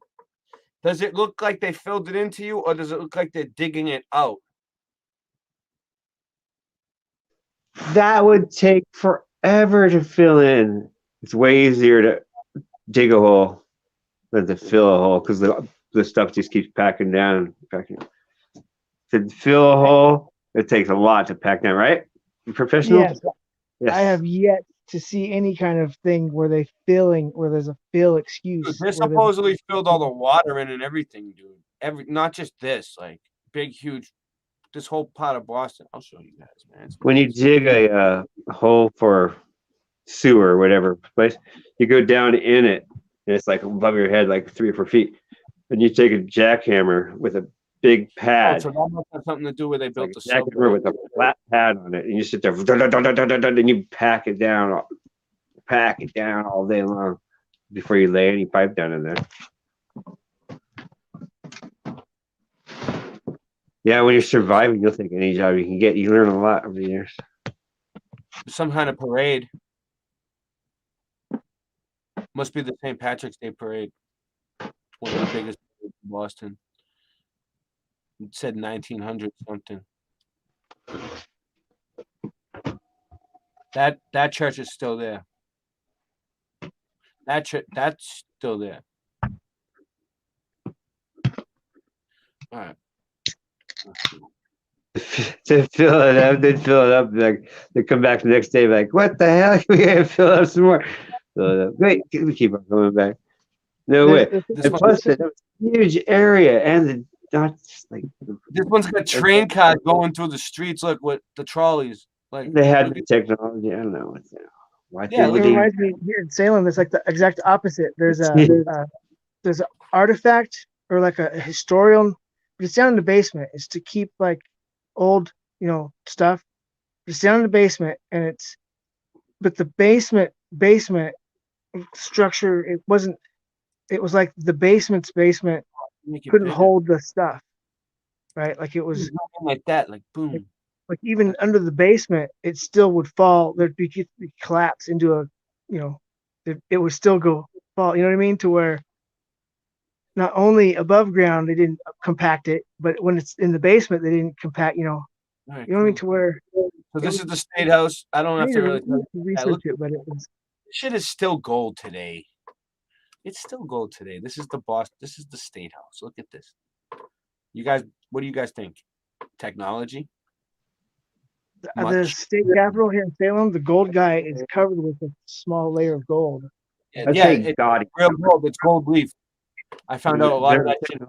Does it look like they filled it into you, or does it look like they're digging it out? That would take forever to fill in. It's way easier to dig a hole than to fill a hole because the stuff just keeps packing down. To fill a hole, it takes a lot to pack down, right? You professional? Yes. I have yet to see any kind of thing where there's a fill excuse. They supposedly filled all the water in and everything, dude. Not just this, like big, huge, this whole part of Boston. I'll show you guys, man. When you dig a hole for sewer or whatever place, you go down in it, and it's like above your head, like 3 or 4 feet. And you take a jackhammer with a big pad. So that must have something to do where they built the jackhammer with a flat pad on it, and you sit there, and you pack it down all day long before you lay any pipe down in there. Yeah, when you're surviving, you'll take any job you can get. You learn a lot over the years. Some kind of parade. Must be the St. Patrick's Day parade. One of the biggest parades in Boston. It said 1900 something. That church is still there. That's still there. All right. to fill it up. They'd fill it up. Like they come back the next day, like, what the hell? We gotta fill up some more. Fill it up. Wait, we keep on going back. No way. And plus, that was a huge area, and the not like This one's got train cars going through the streets. Look, with the trolleys. Like they had the technology. I don't know what. Why Yeah, it would reminds me here in Salem. It's like the exact opposite. There's an artifact or like a historical, but it's down in the basement. It's to keep like old, stuff. It's down in the basement, and but the basement structure. It wasn't. It was like the basement's basement couldn't hold the stuff, right? Like it was like that, like boom. Like even under the basement, it still would fall. There'd be collapse into a, it would still fall. You know what I mean? To where not only above ground they didn't compact it, but when it's in the basement they didn't compact. You know what I mean? To where. So this is the State House. I don't have to really research it, but it was. Shit is still gold today. It's still gold today. This is the Boston. This is the State House. Look at this. You guys, what do you guys think? Technology. The state capitol here in Salem, the gold guy is covered with a small layer of gold. It's real gold. It's gold leaf. I found out a lot of that shit.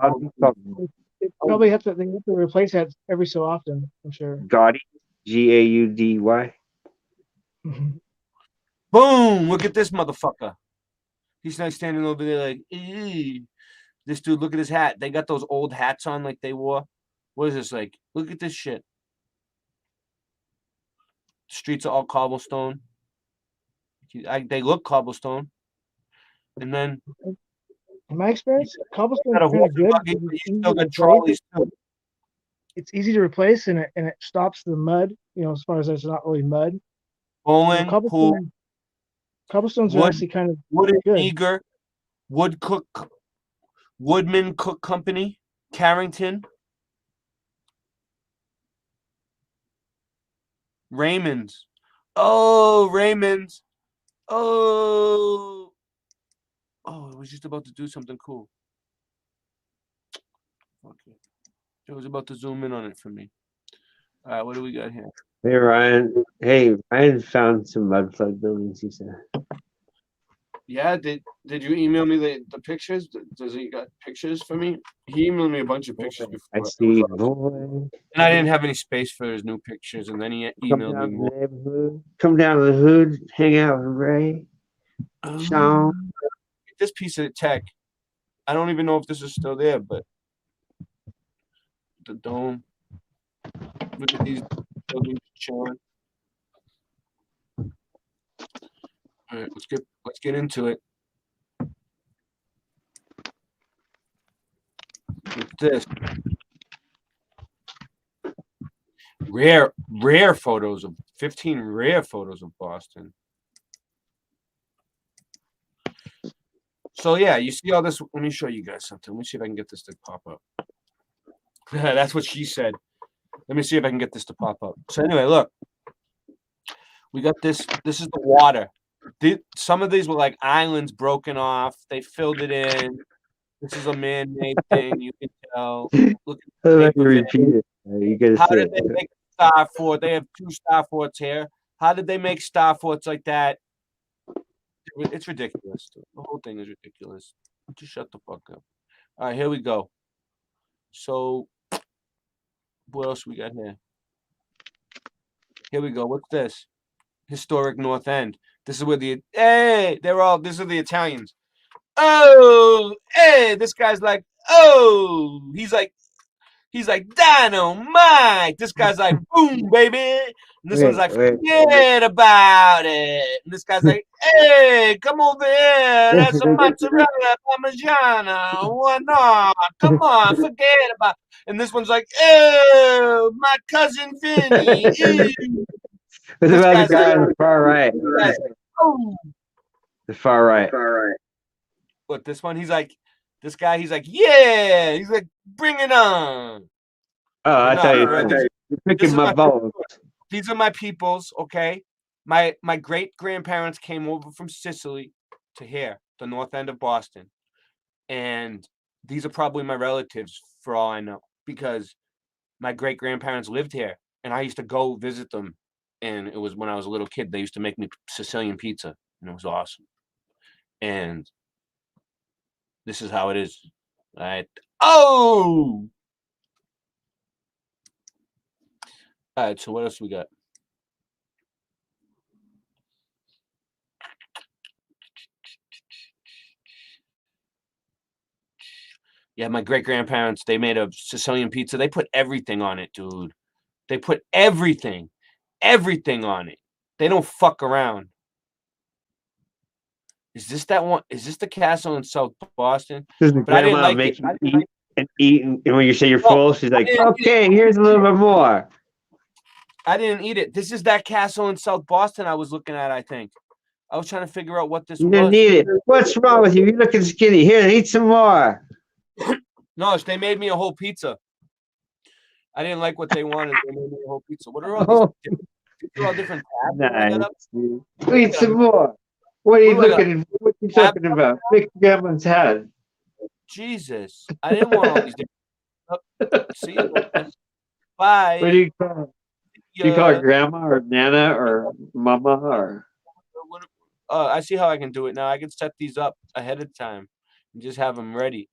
They probably have to replace that every so often, I'm sure. Gaudy, Gaudy. Boom! Look at this motherfucker. He's not standing over there like, eee. This dude, look at his hat. They got those old hats on like they wore. What is this like? Look at this shit. Streets are all cobblestone. They look cobblestone. And then, in my experience, cobblestone is kind of good. Still got trolleys too. It's easy to replace, and it stops the mud. As far as there's not really mud. Bowling, pool. Cobblestones are actually kind of Woodman good. Eager, Woodman Cook Company, Carrington. Raymond's. Oh, Raymond's. Oh, I was just about to do something cool. Okay. It was about to zoom in on it for me. All right, what do we got here? Hey, Ryan. Hey, Ryan found some mud flood buildings, he said. Yeah, did you email me the pictures? Does he got pictures for me? He emailed me a bunch of pictures before. I see. And I didn't have any space for his new pictures, and then he emailed me more. Come down to the hood, hang out with Ray. Sean. This piece of tech, I don't even know if this is still there, but the dome. Look at these buildings chilling. All right, let's get into it. With this rare photos of 15 rare photos of Boston. So yeah, you see all this. Let me show you guys something. Let me see if I can get this to pop up. That's what she said. Let me see if I can get this to pop up. So anyway, look, we got this. This is the water. Some of these were like islands broken off. They filled it in. This is a man-made thing. You can tell. Look at how did they make a star fort? They have 2 star forts here. How did they make star forts like that? It's ridiculous. The whole thing is ridiculous. Just shut the fuck up. All right, here we go. So, what else we got here? Here we go. What's this? Historic North End. This is where this are the Italians. Oh, hey, this guy's like, oh, he's like dynamite. This guy's like, boom, baby. And this one's like, forget about it. And this guy's like, hey, come over here. That's some mozzarella parmigiana. Why not? Come on, forget about it. And this one's like, oh, my cousin Vinny. This guy's guy on the far right. Like, oh. The far right. But this one, he's like, yeah. He's like, bring it on. Oh, I tell you, you're picking my balls. These are my peoples, okay? My great grandparents came over from Sicily to here, the north end of Boston. And these are probably my relatives for all I know, because my great grandparents lived here, and I used to go visit them. And it was when I was a little kid. They used to make me Sicilian pizza, and it was awesome. And this is how it is. All right. Oh. All right. So what else we got? Yeah, my great grandparents, they made a Sicilian pizza. They put everything on it, dude. They put everything on it. They don't fuck around. Is this that one? Is this the castle in South Boston? Does the grandma make you eat and eat, and when you say you're full, she's like, "Okay, here's a little bit more." I didn't eat it. This is that castle in South Boston I was looking at, I think. I was trying to figure out what this You was. didn't eat it. What's wrong with you? You're looking skinny. Here, eat some more. No, they made me a whole pizza. I didn't like what they wanted. They made me a whole pizza. What are all these? These are all different tabs. Nice. Eat some more. What are you looking? What are you talking about? Big grandma's head. Jesus, I didn't want all these different. See you. Bye. What do you call it? Do you call her grandma or nana or mama or? I see how I can do it now. I can set these up ahead of time and just have them ready.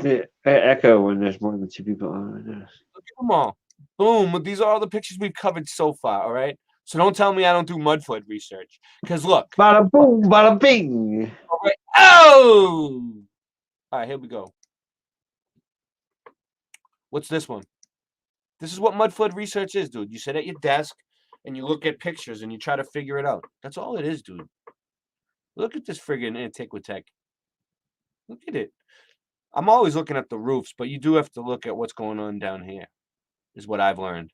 Yeah, echo when there's more than two people on it. Look at them all. Boom. These are all the pictures we've covered so far. All right. So don't tell me I don't do Mudfoot research. Because look. Bada boom, bada bing. All right. Oh. All right. Here we go. What's this one? This is what Mudfoot research is, dude. You sit at your desk and you look at pictures and you try to figure it out. That's all it is, dude. Look at this friggin' Antiquitech. Look at it. I'm always looking at the roofs, but you do have to look at what's going on down here, is what I've learned.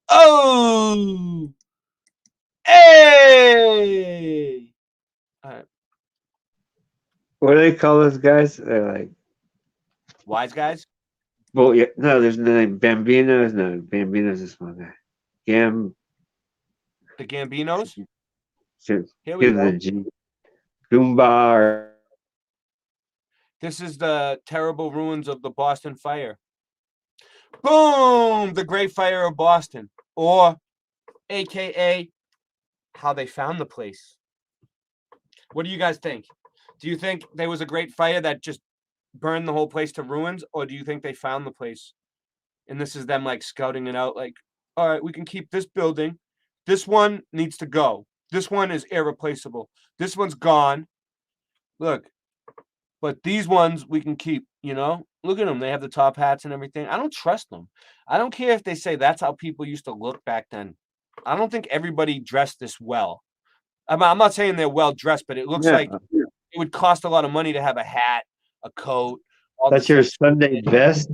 Oh! Hey! All right. What do they call those guys? They're like wise guys? Well, yeah, no, there's no name. Bambinos. No, Bambinos is one guy. The Gambinos? Here we go. The G. Goomba. Or... This is the terrible ruins of the Boston Fire. Boom! The Great Fire of Boston. Or, AKA, how they found the place. What do you guys think? Do you think there was a great fire that just burned the whole place to ruins? Or do you think they found the place? And this is them like scouting it out like, all right, we can keep this building. This one needs to go. This one is irreplaceable. This one's gone. Look. But these ones we can keep, you know? Look at them. They have the top hats and everything. I don't trust them. I don't care if they say that's how people used to look back then. I don't think everybody dressed this well. I'm not saying they're well dressed, but it looks like it would cost a lot of money to have a hat, a coat. That's your Sunday best?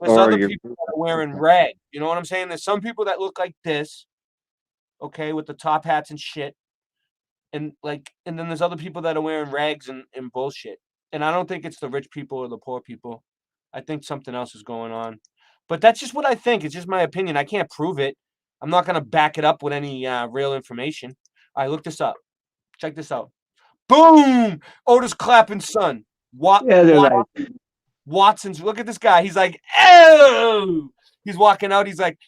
There's other people that are wearing red. You know what I'm saying? There's some people that look like this, okay, with the top hats and shit. And then there's other people that are wearing rags and bullshit. And I don't think it's the rich people or the poor people. I think something else is going on. But that's just what I think. It's just my opinion. I can't prove it. I'm not going to back it up with any real information. All right, look this up. Check this out. Boom! Otis Clapton's son. Watson's. Look at this guy. He's like, oh! He's walking out. He's like,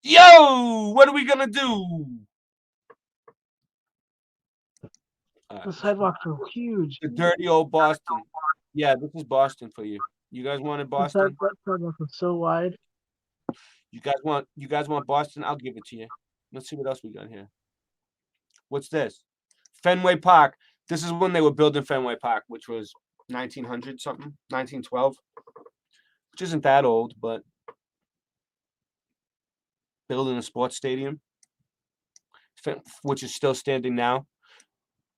yo, what are we going to do? The sidewalks are huge. The dirty old Boston. Yeah, this is Boston for you. You guys wanted Boston? That sidewalk is so wide. You guys want Boston? I'll give it to you. Let's see what else we got here. What's this? Fenway Park. This is when they were building Fenway Park, which was 1900 something, 1912, which isn't that old, but building a sports stadium, which is still standing now.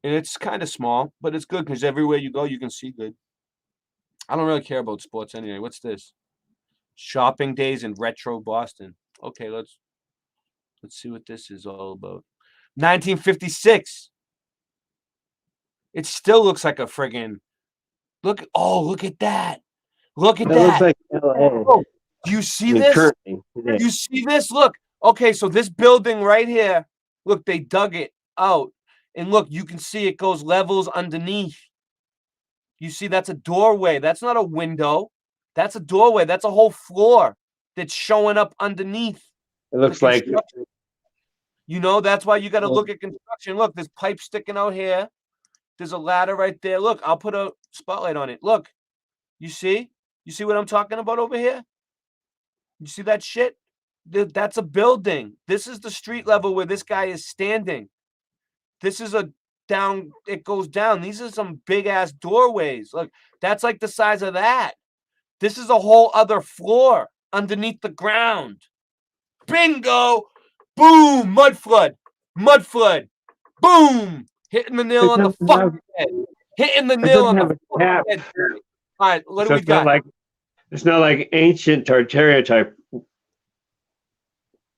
And it's kind of small, but it's good because everywhere you go, you can see good. I don't really care about sports anyway. What's this? Shopping days in retro Boston. Okay, let's see what this is all about. 1956. It still looks like a friggin' look at that. Look at that. Looks like LA. Oh, do you see this? You see this? Look. Okay, so this building right here, look, they dug it out. And look, you can see it goes levels underneath. You see, that's a doorway. That's not a window. That's a doorway. That's a whole floor. that's showing up underneath. It looks like You know, that's why you got to look at construction. Look, there's pipe sticking out here. There's a ladder right there. Look, I'll put a spotlight on it. Look, you see? You see what I'm talking about over here? You see that shit? That's a building. This is the street level where this guy is standing. This is a down, it goes down. These are some big ass doorways. Look, that's like the size of that. This is a whole other floor underneath the ground. Bingo! Boom! Mud flood. Mud flood. Boom! Hitting the nail on the fucking head. Hitting the nail on the fucking head. All right, what do we got? It's not like ancient Tartaria type.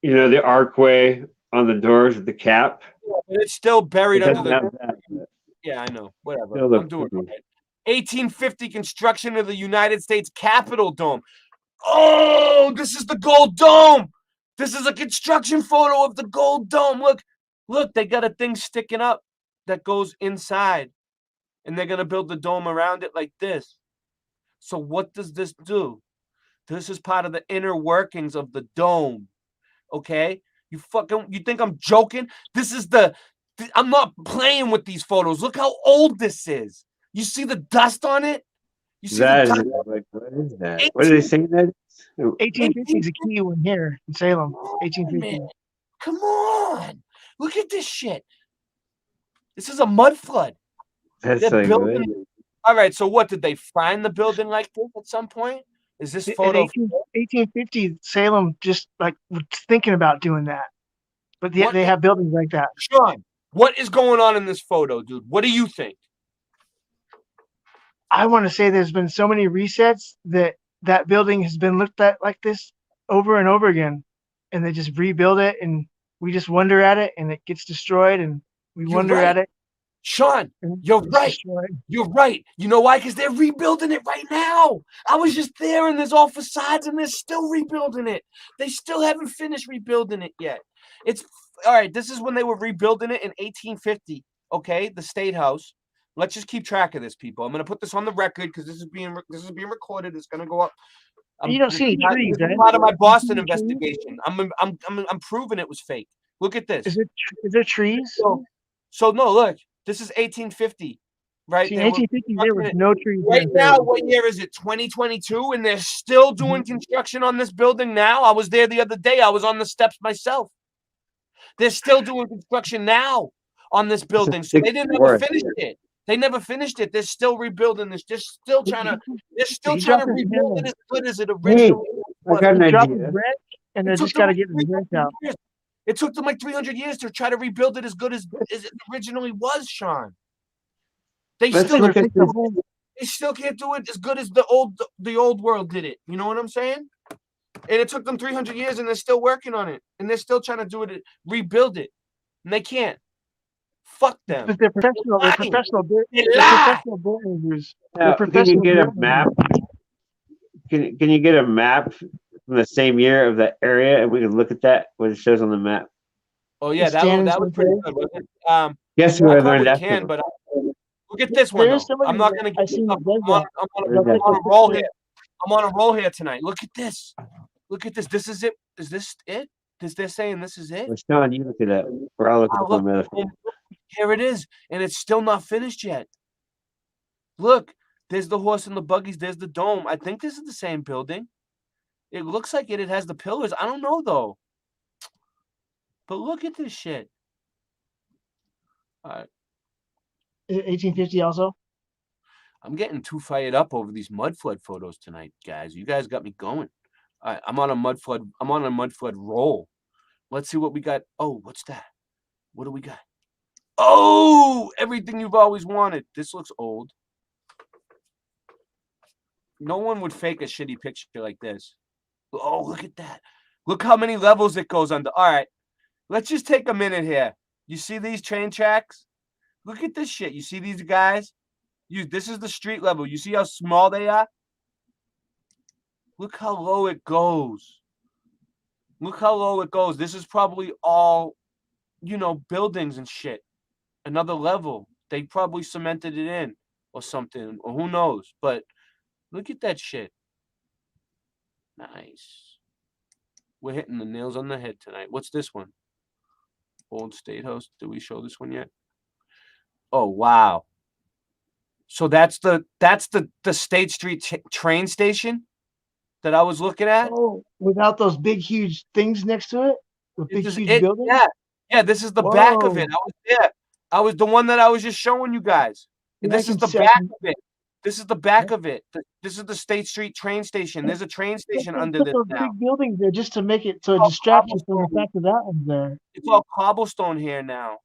You know, the archway on the doors with the cap. Yeah, but it's still buried under the. That. Yeah, I know. Whatever. I'm doing it. 1850 construction of the United States Capitol Dome. Oh, this is the Gold Dome. This is a construction photo of the Gold Dome. Look, they got a thing sticking up that goes inside, and they're gonna build the dome around it like this. So what does this do? This is part of the inner workings of the dome. Okay? You think I'm joking? This is I'm not playing with these photos. Look how old this is. You see the dust on it? You see that is like, what is that? What did they say that? 1850 is a key one here in Salem. 1850. Man, come on. Look at this shit. This is a mud flood. That's like building. All right, so what, did they find the building like this at some point? Is this photo? 1850, Salem just like was thinking about doing that. But they have buildings like that. Sean, what is going on in this photo, dude? What do you think? I want to say there's been so many resets that building has been looked at like this over and over again. And they just rebuild it and we just wonder at it and it gets destroyed and we wonder at it. Sean, you're right. You're right. You know why? Because they're rebuilding it right now. I was just there and there's all facades and they're still rebuilding it. They still haven't finished rebuilding it yet. It's all right. This is when they were rebuilding it in 1850. Okay, the State House. Let's just keep track of this, people. I'm going to put this on the record because this is being recorded. It's going to go up. You don't see any trees, right? Part of my Boston investigation. I'm proving it was fake. Look at this. Is there trees? So no, look. This is 1850, right? See, 1850, there was no trees. Right now, what year is it? 2022, and they're still doing construction on this building now. I was there the other day. I was on the steps myself. They're still doing construction now on this building. So they didn't ever finish it. They never finished it. They're still rebuilding this. They're still trying to rebuild it as good as it originally was. I got an idea. And they just got to get the rent out. It took them like 300 years to try to rebuild it as good as it originally was, Sean. They still can't do it as good as the old world did it. You know what I'm saying? And it took them 300 years, and they're still working on it, and they're still trying to do it, rebuild it, and they can't. Fuck them. But they're professional. They're professional builders. Can you get a map? Can you get a map from the same year of that area, and we can look at that what it shows on the map? Oh yeah, that was pretty good, wasn't it? Yes, we learned that. But look at this one. I'm not going to get. I'm on a roll here. I'm on a roll here tonight. Look at this. Look at this. This is it. Is this it? They're saying this is it? Well, Sean, you look at that. We're all looking at it. Here it is, and it's still not finished yet. Look, there's the horse and the buggies. There's the dome. I think this is the same building. It looks like it. It has the pillars. I don't know though. But look at this shit. All right. 1850 also. I'm getting too fired up over these mud flood photos tonight, guys. You guys got me going. All right, I'm on a mud flood roll. Let's see what we got. Oh, what's that? What do we got? Oh, everything you've always wanted. This looks old. No one would fake a shitty picture like this. Oh, look at that. Look how many levels it goes under. All right, let's just take a minute here. You see these train tracks? Look at this shit. You see these guys? This is the street level. You see how small they are? Look how low it goes. Look how low it goes. This is probably all, buildings and shit. Another level. They probably cemented it in or something, or who knows. But look at that shit. Nice. We're hitting the nails on the head tonight. What's this one? Old State House. Did we show this one yet? Oh wow. So that's the State Street train station that I was looking at. Oh, without those big, huge things next to it, the big, huge building. Yeah. This is the back of it. I was there. I was the one that I was just showing you guys. Yeah, This is the back of it. This is the back of it. This is the State Street train station. There's a train station under this those now. big buildings there just to make it so it distracts you from the fact that that one's there. It's all cobblestone here now.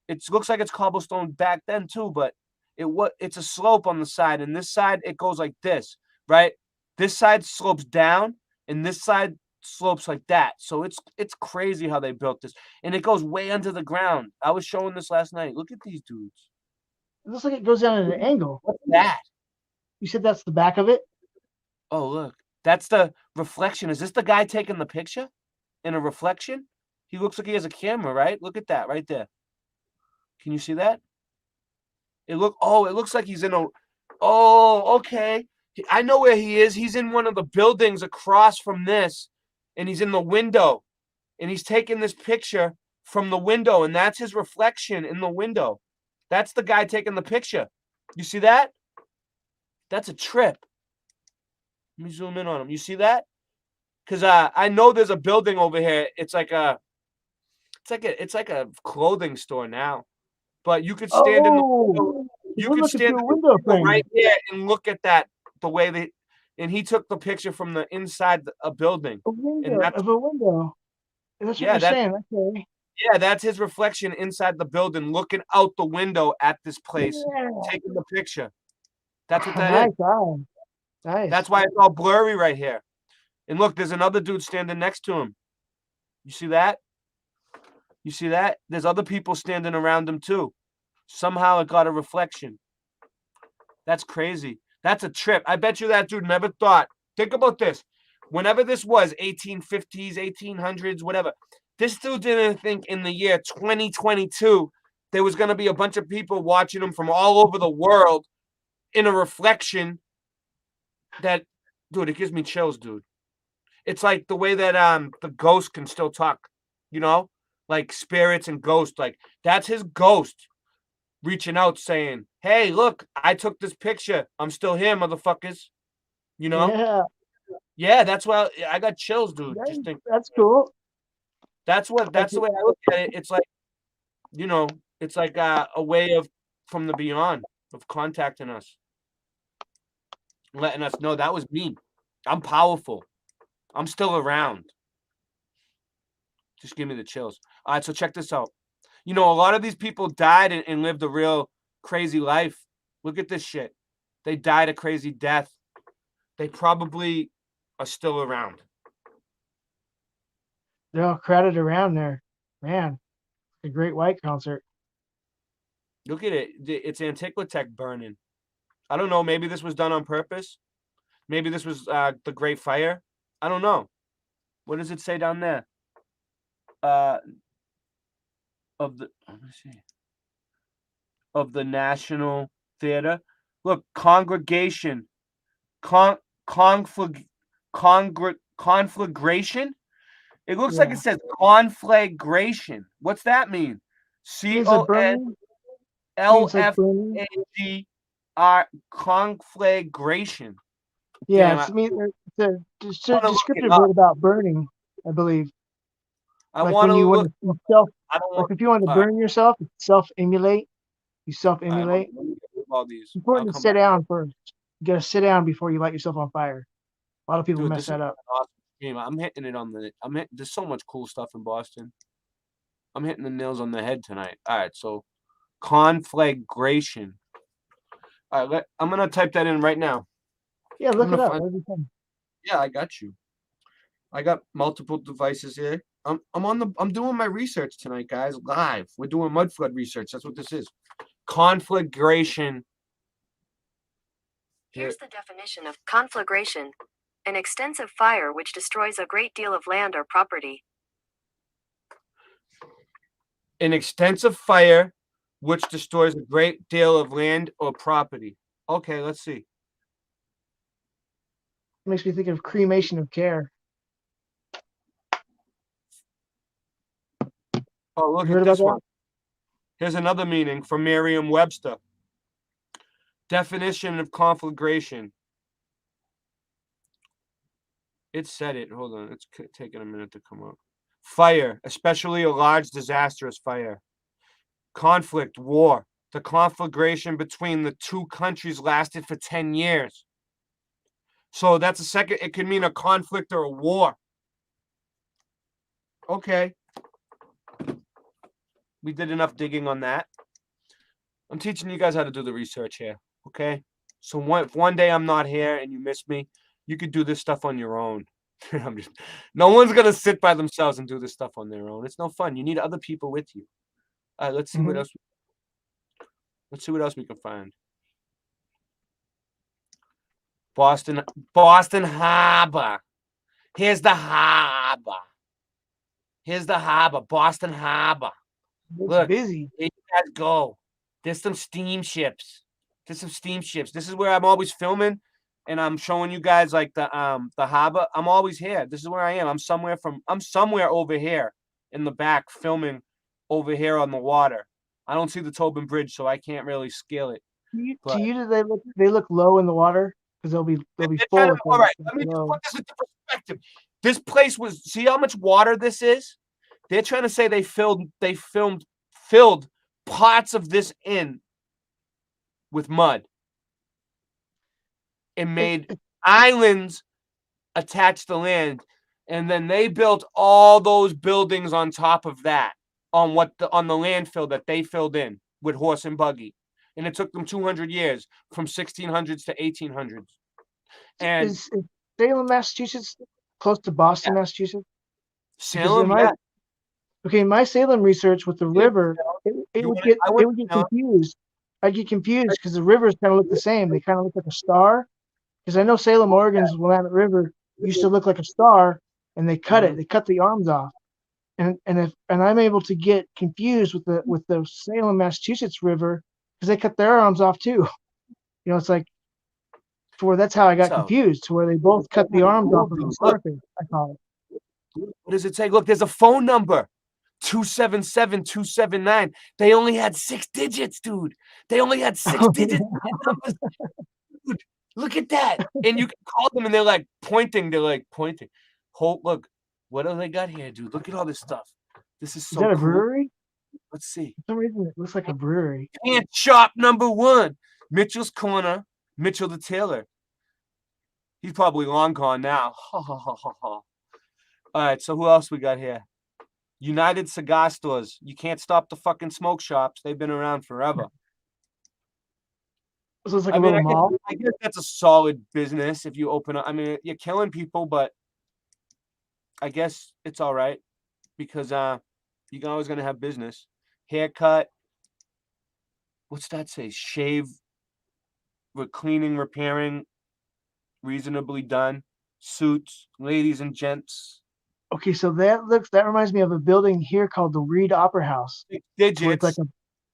It looks like it's cobblestone back then too, but it's a slope on the side, and this side it goes like this, right? This side slopes down, and this side slopes like that. So it's crazy how they built this, and it goes way under the ground. I was showing this last night. Look at these dudes. It looks like it goes down at an angle. What's that? You said that's the back of it? Oh, look. That's the reflection. Is this the guy taking the picture in a reflection? He looks like he has a camera, right? Look at that right there. Can you see that? It looks like he's in a. Oh, okay. I know where he is. He's in one of the buildings across from this, and he's in the window, and he's taking this picture from the window, and that's his reflection in the window. That's the guy taking the picture. You see that? That's a trip. Let me zoom in on him. You see that? Because I know there's a building over here. It's like a clothing store now. But you could stand in the window. You could stand in the window right there and look at that the way they. And he took the picture from the inside a building. A window of a window. That's what you're saying. Okay. Yeah, that's his reflection inside the building, looking out the window at this place, taking the picture. That's what that is. Nice. That's why it's all blurry right here. And look, there's another dude standing next to him. You see that? You see that? There's other people standing around him too. Somehow it got a reflection. That's crazy. That's a trip. I bet you that dude never thought. Think about this. Whenever this was, 1850s, 1800s, whatever, this dude didn't think in the year 2022 there was going to be a bunch of people watching him from all over the world in a reflection that, dude, it gives me chills, dude. It's like the way that the ghost can still talk, you know, like spirits and ghosts. Like that's his ghost reaching out saying, hey, look, I took this picture. I'm still here, motherfuckers. You know? Yeah, that's why I got chills, dude. Just think that's cool. That's the way I look at it. It's like, you know, it's like a way of from the beyond of contacting us, letting us know that was me. I'm powerful. I'm still around. Just give me the chills. All right, so check this out. You know, a lot of these people died and lived a real crazy life. Look at this shit. They died a crazy death. They probably are still around. They're all crowded around there. Man, a Great White concert. Look at it. It's Antiquitech burning. I don't know. Maybe this was done on purpose. Maybe this was the Great Fire. I don't know. What does it say down there? Let me see. Of the National Theater. Look, congregation. Conflagration? It looks like it says conflagration. What's that mean? CONFLAGR conflagration. Yeah, it's a descriptive word about burning, I believe. I want to look. If you want to burn yourself, self-immolate. You self-immolate. It's important to sit down first. You gotta sit down before you light yourself on fire. A lot of people mess that up. I'm hitting it on there's so much cool stuff in Boston. I'm hitting the nails on the head tonight. All right, so conflagration. All right, I'm gonna type that in right now. Yeah, look it up. Yeah, I got you. I got multiple devices here. I'm doing my research tonight, guys, live. We're doing mud flood research. That's what this is. Conflagration. Here's the definition of conflagration. An extensive fire which destroys a great deal of land or property. An extensive fire which destroys a great deal of land or property. Okay, let's see. Makes me think of cremation of care. Oh, look You heard at about this that? one. Here's another meaning from Merriam-Webster. Definition of conflagration. It said it. Hold on. It's taking a minute to come up. Fire, especially a large disastrous fire. Conflict, war. The conflagration between the two countries lasted for 10 years. So that's a second. It could mean a conflict or a war. Okay. We did enough digging on that. I'm teaching you guys how to do the research here. Okay. So if one day I'm not here and you miss me, you could do this stuff on your own. No one's going to sit by themselves and do this stuff on their own. It's no fun. You need other people with you. All right, let's see what else. Let's see what else we can find. Boston Harbor. Here's the harbor. Here's the harbor, Boston Harbor. Look, busy. There you guys go. There's some steamships. This is where I'm always filming, and I'm showing you guys like the harbor. I'm always here. This is where I am. I'm somewhere over here in the back filming over here on the water. I don't see the Tobin Bridge, so I can't really scale it. To you, do they look low in the water? Because they'll be full. All right, let me just put this into perspective. This place was, see how much water this is? They're trying to say they filled parts of this in with mud and made islands attached to land, and then they built all those buildings on top of that on the landfill that they filled in with horse and buggy, and it took them 200 years from 1600s to 1800s. And is Salem, Massachusetts, close to Boston, Massachusetts? Salem, Okay, my Salem research with the river, it would get confused. I'd get confused because the rivers kind of look the same. They kind of look like a star. Because I know Salem, Oregon's Willamette River used to look like a star, and they cut it. They cut the arms off, and I'm able to get confused with the Salem, Massachusetts river because they cut their arms off too. You know, it's like that's how I got confused, to where they both cut the arms off of the starfish. I call it. What does it say? Look, there's a phone number. 277-279. They only had 6 digits, dude. They only had 6 digits. Dude, look at that. And you can call them and they're like pointing. Hold, look, what do they got here, dude? Look at all this stuff. This is so Is that a cool. brewery? Let's see. For some reason, it looks like a brewery. And shop number 1. Mitchell's Corner. Mitchell the Tailor. He's probably long gone now. All right, so who else we got here? United Cigar Stores. You can't stop the fucking smoke shops. They've been around forever. So it's like a little mall. I guess that's a solid business if you open up. I mean, you're killing people, but I guess it's all right because you're always gonna have business. Haircut. What's that say? Shave. Cleaning, repairing, reasonably done. Suits, ladies and gents. Okay, so that reminds me of a building here called the Reed Opera House. Digits. Where it's like a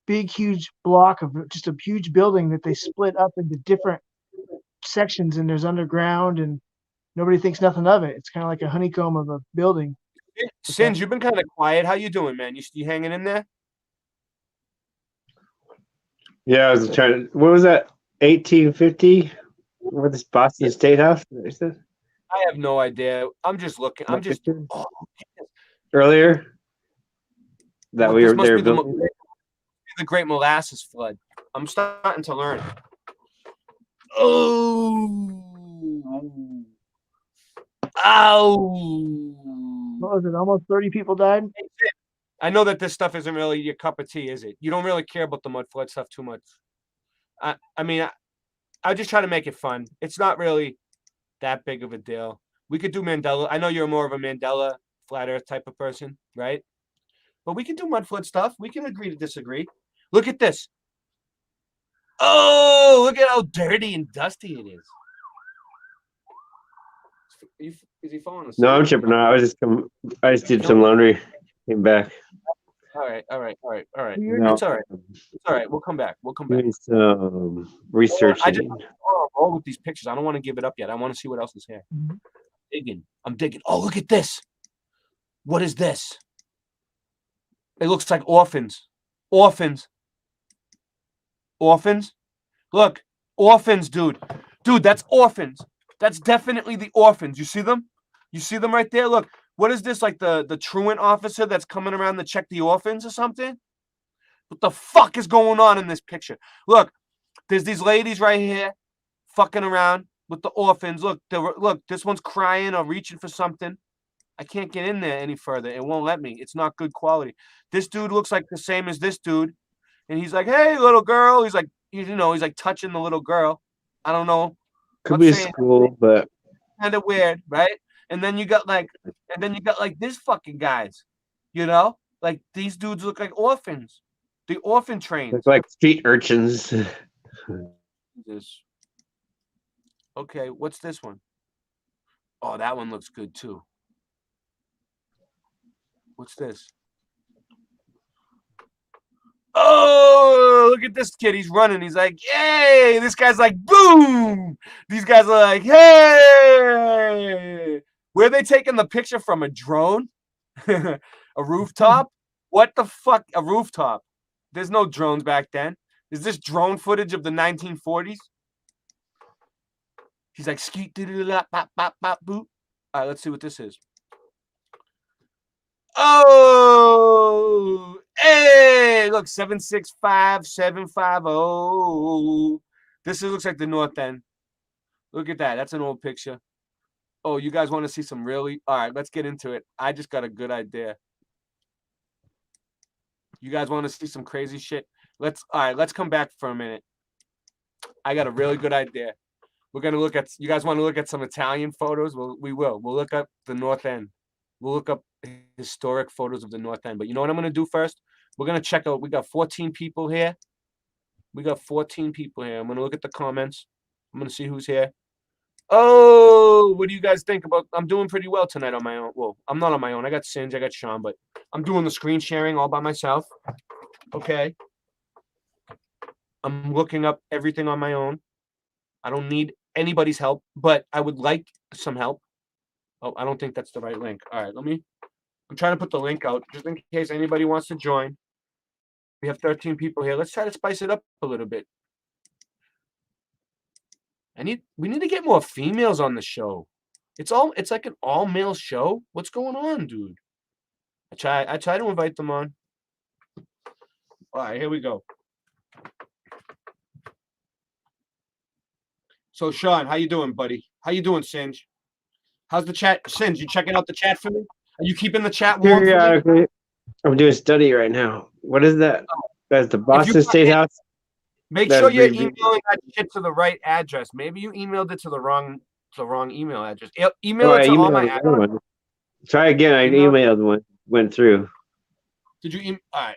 big, huge block of just a huge building that they split up into different sections, and there's underground, and nobody thinks nothing of it. It's kind of like a honeycomb of a building. Sins, you've been kind of quiet. How you doing, man? You hanging in there? Yeah, I was trying to. What was that? 1850? Where this Boston State House? I have no idea. I'm just looking. I'm just earlier that we were there building the Great Molasses Flood. I'm starting to learn. Oh, ow! What was it? Almost 30 people died. I know that this stuff isn't really your cup of tea, is it? You don't really care about the mud flood stuff too much. I mean, I just try to make it fun. It's not really that big of a deal. We could do Mandela. I know you're more of a Mandela flat earth type of person, right? But we can do mud flood stuff. We can agree to disagree. Look at this. Oh, look at how dirty and dusty it is. Is he falling asleep? No, I'm tripping out. I just did some laundry. Came back. All right. No. It's all right. It's all right. We'll come back. Doing some research. I just roll with these pictures. I don't want to give it up yet. I want to see what else is here. I'm digging. Oh, look at this. What is this? It looks like orphans. Orphans. Orphans? Look, orphans, dude. Dude, that's orphans. That's definitely the orphans. You see them? You see them right there? Look, what is this? Like the truant officer that's coming around to check the orphans or something? What the fuck is going on in this picture? Look, there's these ladies right here fucking around with the orphans. Look, look, this one's crying or reaching for something. I can't get in there any further. It won't let me. It's not good quality. This dude looks like the same as this dude. And he's like, hey, little girl. He's like, you know, he's like touching the little girl. I don't know. Could be a school, but kind of weird, right? And then you got like this fucking guys, you know? Like these dudes look like orphans. The orphan trains. It's like street urchins. Okay, what's this one? Oh, that one looks good too. What's this? Oh, look at this kid. He's running. He's like, yay. This guy's like, boom. These guys are like, hey. Where are they taking the picture from? A drone? A rooftop? What the fuck? A rooftop? There's no drones back then. Is this drone footage of the 1940s? He's like, skeet, bop, bop, bop, boop. All right, let's see what this is. Oh, hey, look, 765-750. This looks like the North End. Look at that. That's an old picture. Oh, you guys want to see some really? All right, let's get into it. I just got a good idea. You guys want to see some crazy shit? All right, let's come back for a minute. I got a really good idea. We're going to look at, you guys want to look at some Italian photos? We will. We'll look up the North End. We'll look up historic photos of the North End. But you know what I'm going to do first? We're going to check out, we got 14 people here. I'm going to look at the comments. I'm going to see who's here. Oh, what do you guys think about? I'm doing pretty well tonight on my own. Well, I'm not on my own. I got Sinj, I got Sean, but I'm doing the screen sharing all by myself. Okay. I'm looking up everything on my own. I don't need anybody's help, but I would like some help. Oh, I don't think that's the right link. All right, I'm trying to put the link out just in case anybody wants to join. We have 13 people here. Let's try to spice it up a little bit. We need to get more females on the show. It's like an all male show. What's going on, dude? I try to invite them on. All right, here we go. So Sean, how you doing, buddy? How you doing, Sinj? How's the chat? Sinj, you checking out the chat for me? Are you keeping the chat warm? Yeah, I'm doing study right now. What is that? That's the Boston State House. Make sure you're emailing that shit to the right address. Maybe you emailed it to the wrong email address. Email it to all my address. Try again. I emailed one. Went through. Did you? All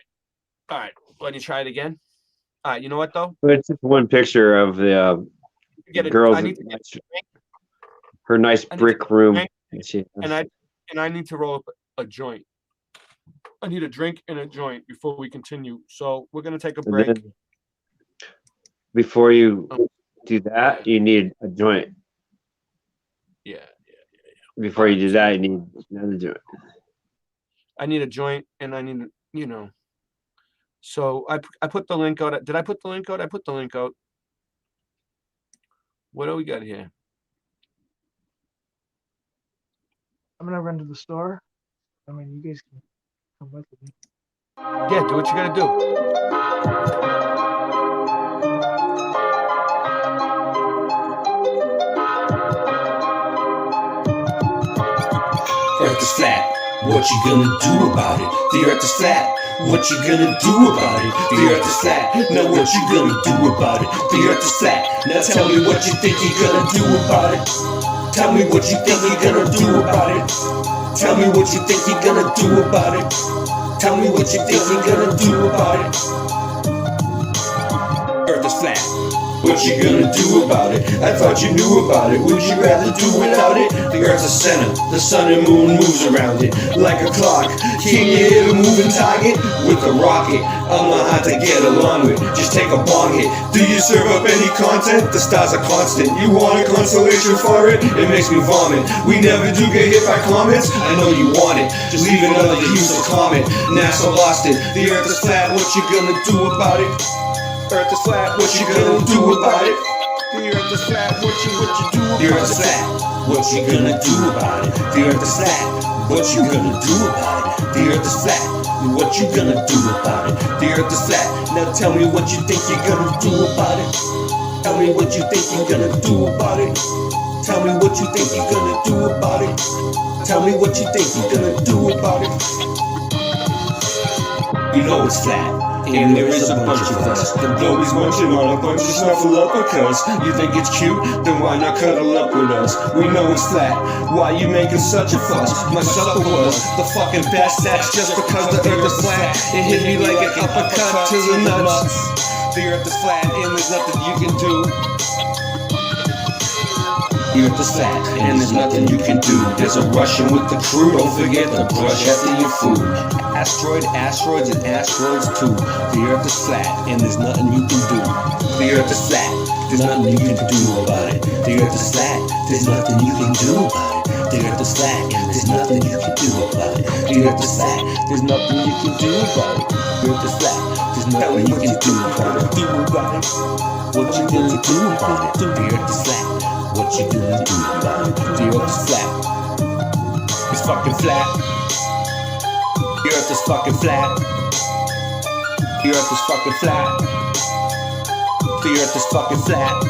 right. Let me try it again. All right. You know what though? It's just one picture of the girls. Her nice brick room. And I need to roll up a joint. I need a drink and a joint before we continue. So we're gonna take a break. Before you do that, you need a joint. Yeah. Before you do that, you need another joint. I need a joint, and I need, So I put the link out. Did I put the link out? I put the link out. What do we got here? I'm gonna run to the store. I mean, you guys can come with me. Yeah, do what you gotta do. Earth is flat, what you gonna do about it? The earth is flat, what you gonna do about it? The earth is flat, now what you gonna do about it? The earth is flat, now tell me what you think you're gonna do about it. Tell me what you think you're gonna do about it. Tell me what you think you're gonna do about it. Tell me what you think you're gonna do about it. Earth is flat, What you gonna do about it? I thought you knew about it. Would you rather do without it? The earth's a center, the sun and moon moves around it like a clock. Can you hit a moving target with a rocket? I'm not hard to get along with, just take a bong hit. Do you serve up any content? The stars are constant. You want a consolation for it? It makes me vomit. We never do get hit by comments. I know you want it, just leave another useless comment. NASA lost it. The earth is flat, what you gonna do about it? Earth is flat, what you gonna do about it? The earth is flat, what you do about it? The earth is flat, what you gonna do about it? The earth is flat, what you gonna do about it? The earth is flat, what you gonna do about it? The earth is flat, now tell me what you think you're gonna do about it. Tell me what you think you're gonna do about it. Tell me what you think you're gonna do about it. Tell me what you think you're gonna do about it. You know it's flat. And there is a bunch of us. The globe is munching on a bunch of snuffleupagus. You think it's cute? Then why not cuddle up with us? We know it's flat. Why you making such a fuss? My supper was the fucking best. That's just because the earth is flat. It hit me like an uppercut to the nuts. The earth is flat and there's nothing you can do. The earth is flat and there's nothing you can do. There's a Russian with the crew. Don't forget to brush after your food. Asteroids and asteroids too. The earth is flat and there's nothing you can do. The earth is flat, there's nothing you can do about it. The earth is flat, there's nothing you can do about it. The earth is flat and there's nothing you can do about it. The earth is flat, there's nothing you can do about it. The earth is flat, there's nothing you can do about it. What you gonna do about it? The earth is flat. What you gonna do about it? The earth is flat. It's fucking flat. The earth is fucking flat. The earth is fucking flat. The earth is fucking flat.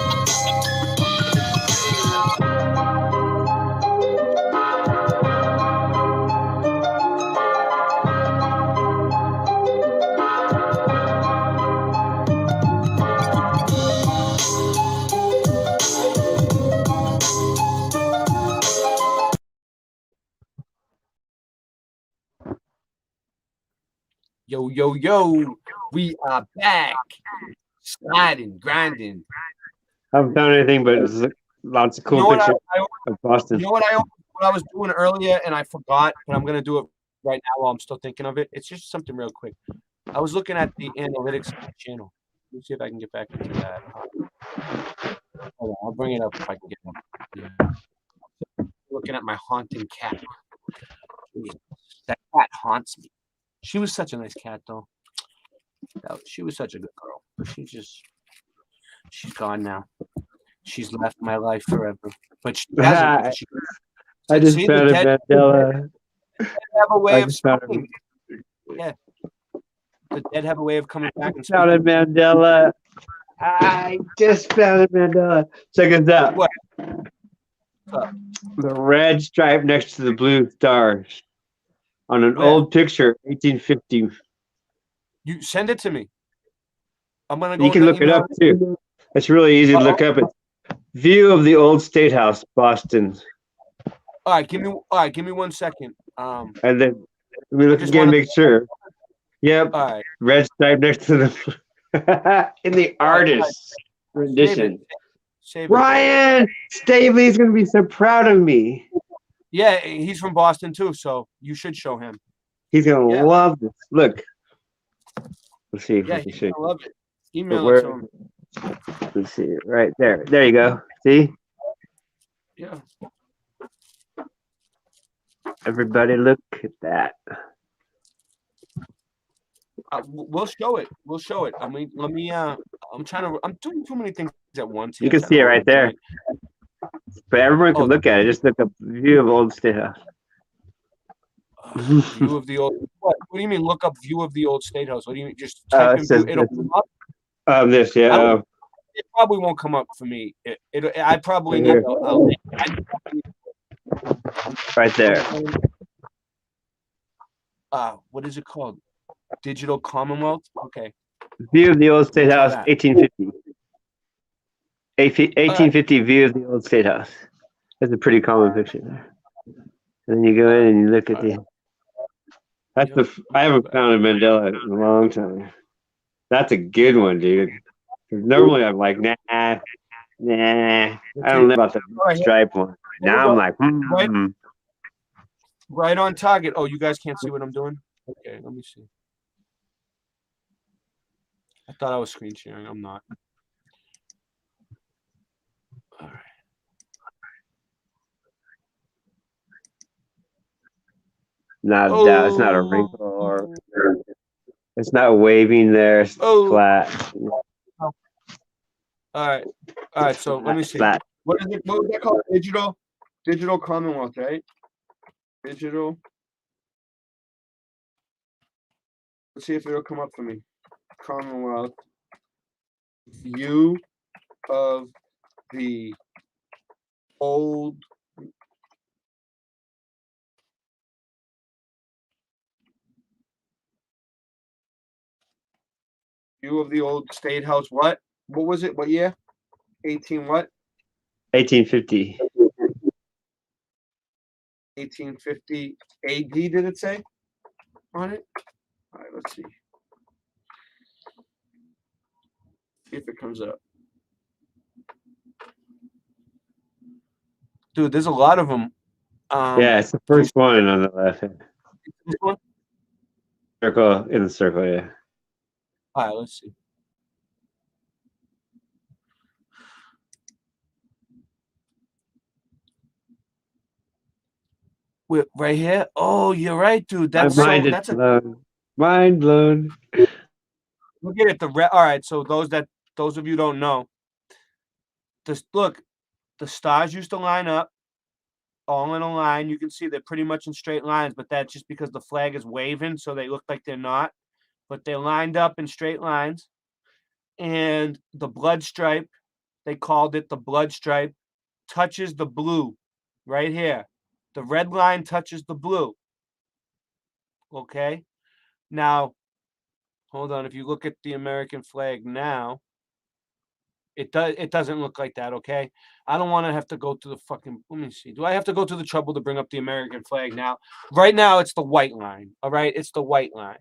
Yo, yo, yo, we are back. Sliding, grinding. I haven't found anything, but it's lots of cool pictures of Boston. You know what I was doing earlier and I forgot, but I'm gonna do it right now while I'm still thinking of it. It's just something real quick. I was looking at the analytics of the channel. Let me see if I can get back into that. Hold on, I'll bring it up if I can get it. Yeah. Looking at my haunting cat. That cat haunts me. She was such a nice cat, though. She was such a good girl. But she's gone now. She's left my life forever. But she hasn't. I just found a Mandela. Have a way of speaking. Yeah. The dead have a way of coming back and found a Mandela. I just found a Mandela. Check this out. What? The red stripe next to the blue stars. On an old picture, 1850. You send it to me. I'm gonna go. You can look it up too. It's really easy to look up. It's view of the old State House, Boston. All right, give me 1 second. And then we look again, make sure. Yep. All right. Red stripe next to the in the artist rendition. Save it. Ryan Stavely's gonna be so proud of me. Yeah, he's from Boston too, so you should show him. He's gonna love this. Look. Let's see if we can show you. Love it. Email it to him. Let's see. Right there. There you go. See? Yeah. Everybody look at that. We'll show it. We'll show it. I mean, let me I'm doing too many things at once. You can see it right there. But everyone can look at it. Just look up view of old State House. View of the old. What do you mean? Look up view of the old State House. What do you mean? Just type in view. It'll come up. This, yeah. It probably won't come up for me. I probably need. Right there. What is it called? Digital Commonwealth. Okay. View of the old State House, 1850. 1850 view of the old State House. That's a pretty common picture there. And then you go in and you look at the. I haven't found a Mandela in a long time. That's a good one, dude. 'Cause normally I'm like, nah. I don't know about the stripe one. Now I'm like, Right on target. Oh, you guys can't see what I'm doing? Okay, let me see. I thought I was screen sharing. I'm not. All right. That's not a wrinkle or it's not waving there. It's flat. All right. So let me see. Flat. What is it? What was that called? Digital Commonwealth, right? Digital. Let's see if it'll come up for me. Commonwealth. View of the old. View of the old State House. What? What was it? What year? 18 what? 1850. 1850 AD, did it say on it? All right, let's see. See if it comes up. Dude, there's a lot of them. Yeah, it's the first one on the left. This one? Circle in the circle, yeah. All right, let's see. Right here. Oh, you're right, dude. That's that's mind blown. Look at it. All right. So those of you don't know, look, the stars used to line up, all in a line. You can see they're pretty much in straight lines, but that's just because the flag is waving, so they look like they're not. But they're lined up in straight lines, and the blood stripe, they called it the blood stripe, touches the blue, right here. The red line touches the blue. Okay. Now, hold on. If you look at the American flag now, it doesn't look like that. Okay. I don't want to have to go to the fucking. Let me see. Do I have to go to the trouble to bring up the American flag now? Right now, it's the white line. All right. It's the white line.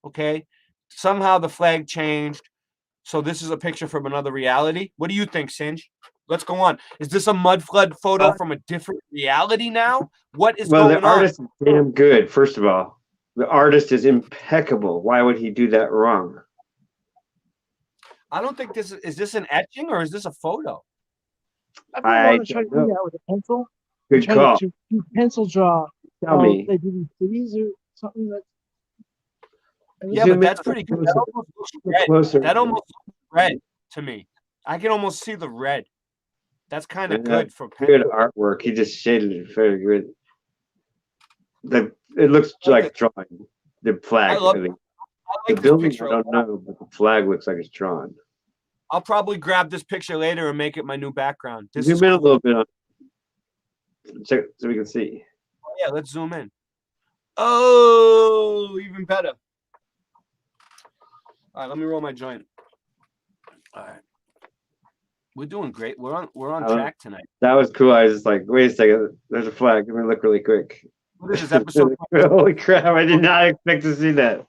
Okay. Somehow the flag changed. So this is a picture from another reality. What do you think, Singe? Let's go on. Is this a mud flood photo from a different reality now? What is going on? Well, the artist is damn good, first of all. The artist is impeccable. Why would he do that wrong? I don't think this is this an etching or is this a photo? I want to try to do that with a pencil. Good call. To pencil draw. Tell me. They do these cities or something that. Yeah, but that's pretty good. That almost looks red. That almost looks red to me. I can almost see the red. That's kind of good for good artwork. He just shaded it very good. It looks like drawing. The flag. The building, I don't know, but the flag looks like it's drawn. I'll probably grab this picture later and make it my new background. Zoom in a little bit on check so we can see. Yeah, let's zoom in. Oh, even better. All right, let me roll my joint. All right. We're doing great. We're on track tonight. That was cool. I was just like, wait a second. There's a flag. Let me look really quick. What is this episode? Holy crap! I did not expect to see that.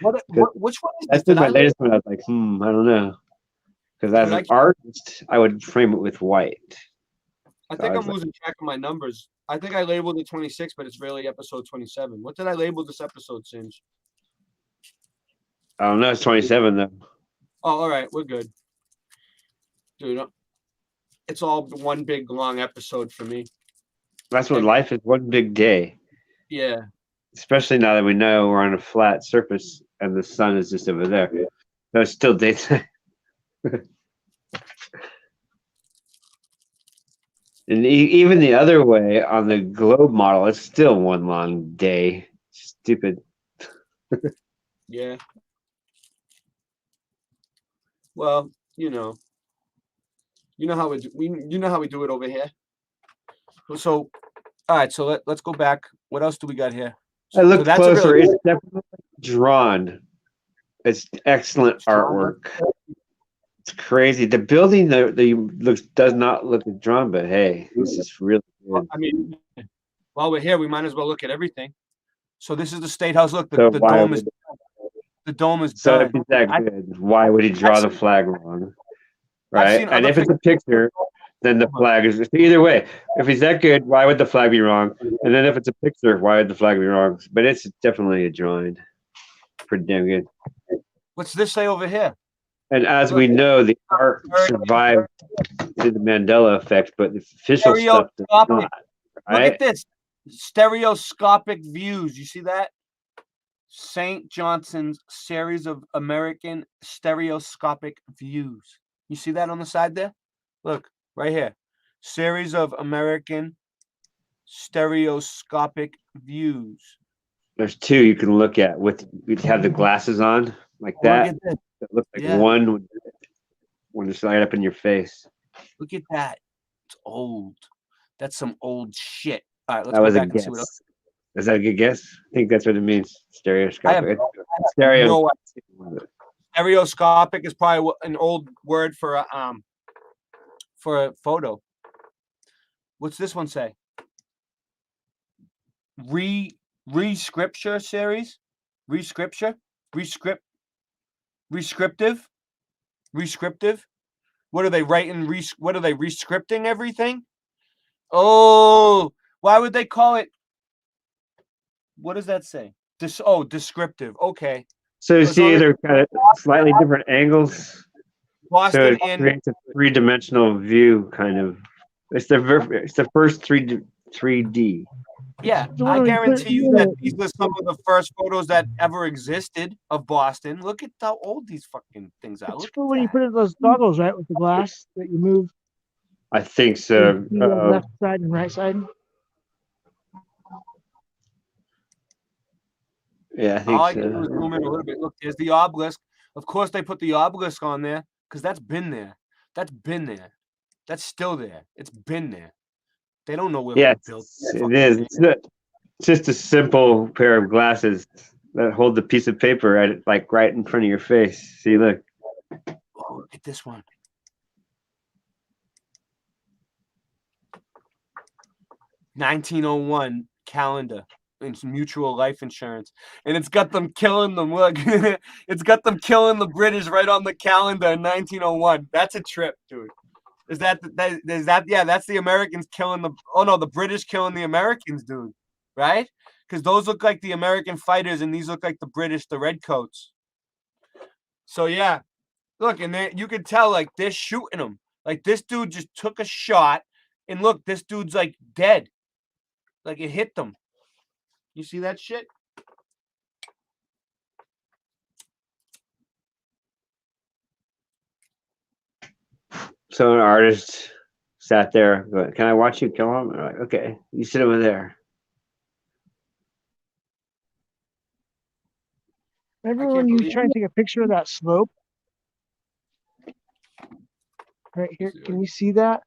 Which one is this? That's my latest one. I was like, I don't know. Because as an artist, I would frame it with white. I think I'm losing track of my numbers. I think I labeled it 26, but it's really episode 27. What did I label this episode, Singe? I don't know. It's 27 though. Oh, all right. We're good. Dude, it's all one big long episode for me. That's what life is, one big day. Yeah. Especially now that we know we're on a flat surface and the sun is just over there. No, it's still daytime. And even the other way on the globe model, it's still one long day. Stupid. Yeah. Well, you know how we do it over here. So, all right. So let's go back. What else do we got here? I looked closer. It's definitely drawn. It's excellent artwork. It's crazy. The building does not look drawn, but hey, this is really good. I mean, while we're here, we might as well look at everything. So this is the State House. Look, the The dome is So done. if he's that good, why would he draw the flag wrong? Right? seen And other if it's a picture, then the flag is either way. If he's that good, why would the flag be wrong? And then if it's a picture, why would the flag be wrong? But it's definitely a drawing. Pretty damn good. What's this say over here? And as we know, the art survived the Mandela effect, but the official stuff does Stereoscopic. not. Look Right? at this. Stereoscopic views. You see that? St. Johnson's series of American stereoscopic views. You see that on the side there? Look, right here. Series of American stereoscopic views. There's two you can look at with you'd have the glasses on like that. Look at this. It looks like Yeah. one just right up in your face. Look at that. It's old. That's some old shit. All right, let's That go was a back and guess. see what else. Is that a good guess? I think that's what it means. Stereoscopic. no Stereo. Stereoscopic is probably an old word for a photo. What's this one say? Rescripture series? Rescripture? Rescriptive? What are they writing? What are they rescripting everything? Oh, why would they call it? What does that say? Descriptive. Okay. So you As see long as- they're kind of slightly different angles. Boston So it and creates a three-dimensional view, kind of. It's the first 3D. yeah, So I when we guarantee put- you that these are some of the first photos that ever existed of Boston. Look at how old these fucking things are. It's Look for at when you that. put in those goggles, right, with the glass that you move I think to so. see the left side and right side. Yeah, I think All I can do is so. zoom in a little bit. Look, there's the obelisk. Of course, they put the obelisk on there because that's been there. That's been there. That's still there. It's been there. They don't know where Yeah, we built it is. It's just a simple pair of glasses that hold the piece of paper right in front of your face. See, look. Oh, look at this one. $1901 calendar. It's mutual life insurance, and it's got them killing them. Look, it's got them killing the British right on the calendar in 1901. That's a trip, dude. Is that yeah? That's the Americans killing the. Oh no, the British killing the Americans, dude. Right? Because those look like the American fighters, and these look like the British, the redcoats. So yeah, look, and you can tell like they're shooting them. Like this dude just took a shot, and look, this dude's like dead. Like it hit them. You see that shit? So an artist sat there. Going, can I watch you kill him? I'm like, okay, you sit over there. Remember when you try and take a picture of that slope? Right here, can you see that?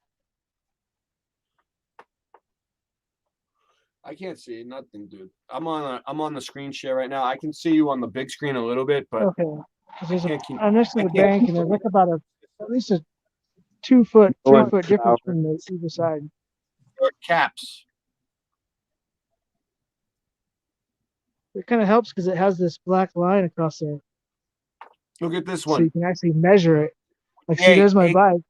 I can't see nothing, dude. I'm on the screen share right now. I can see you on the big screen a little bit, but Okay. 'Cause there's can't next to I the can't bank, keep and there's it. like about at least a 2 foot, Oh, 3 foot difference wow. from the either side. Short caps. It kind of helps because it has this black line across there, Look at this so you one. can actually measure it. Like, see, Hey, there's my hey. bike.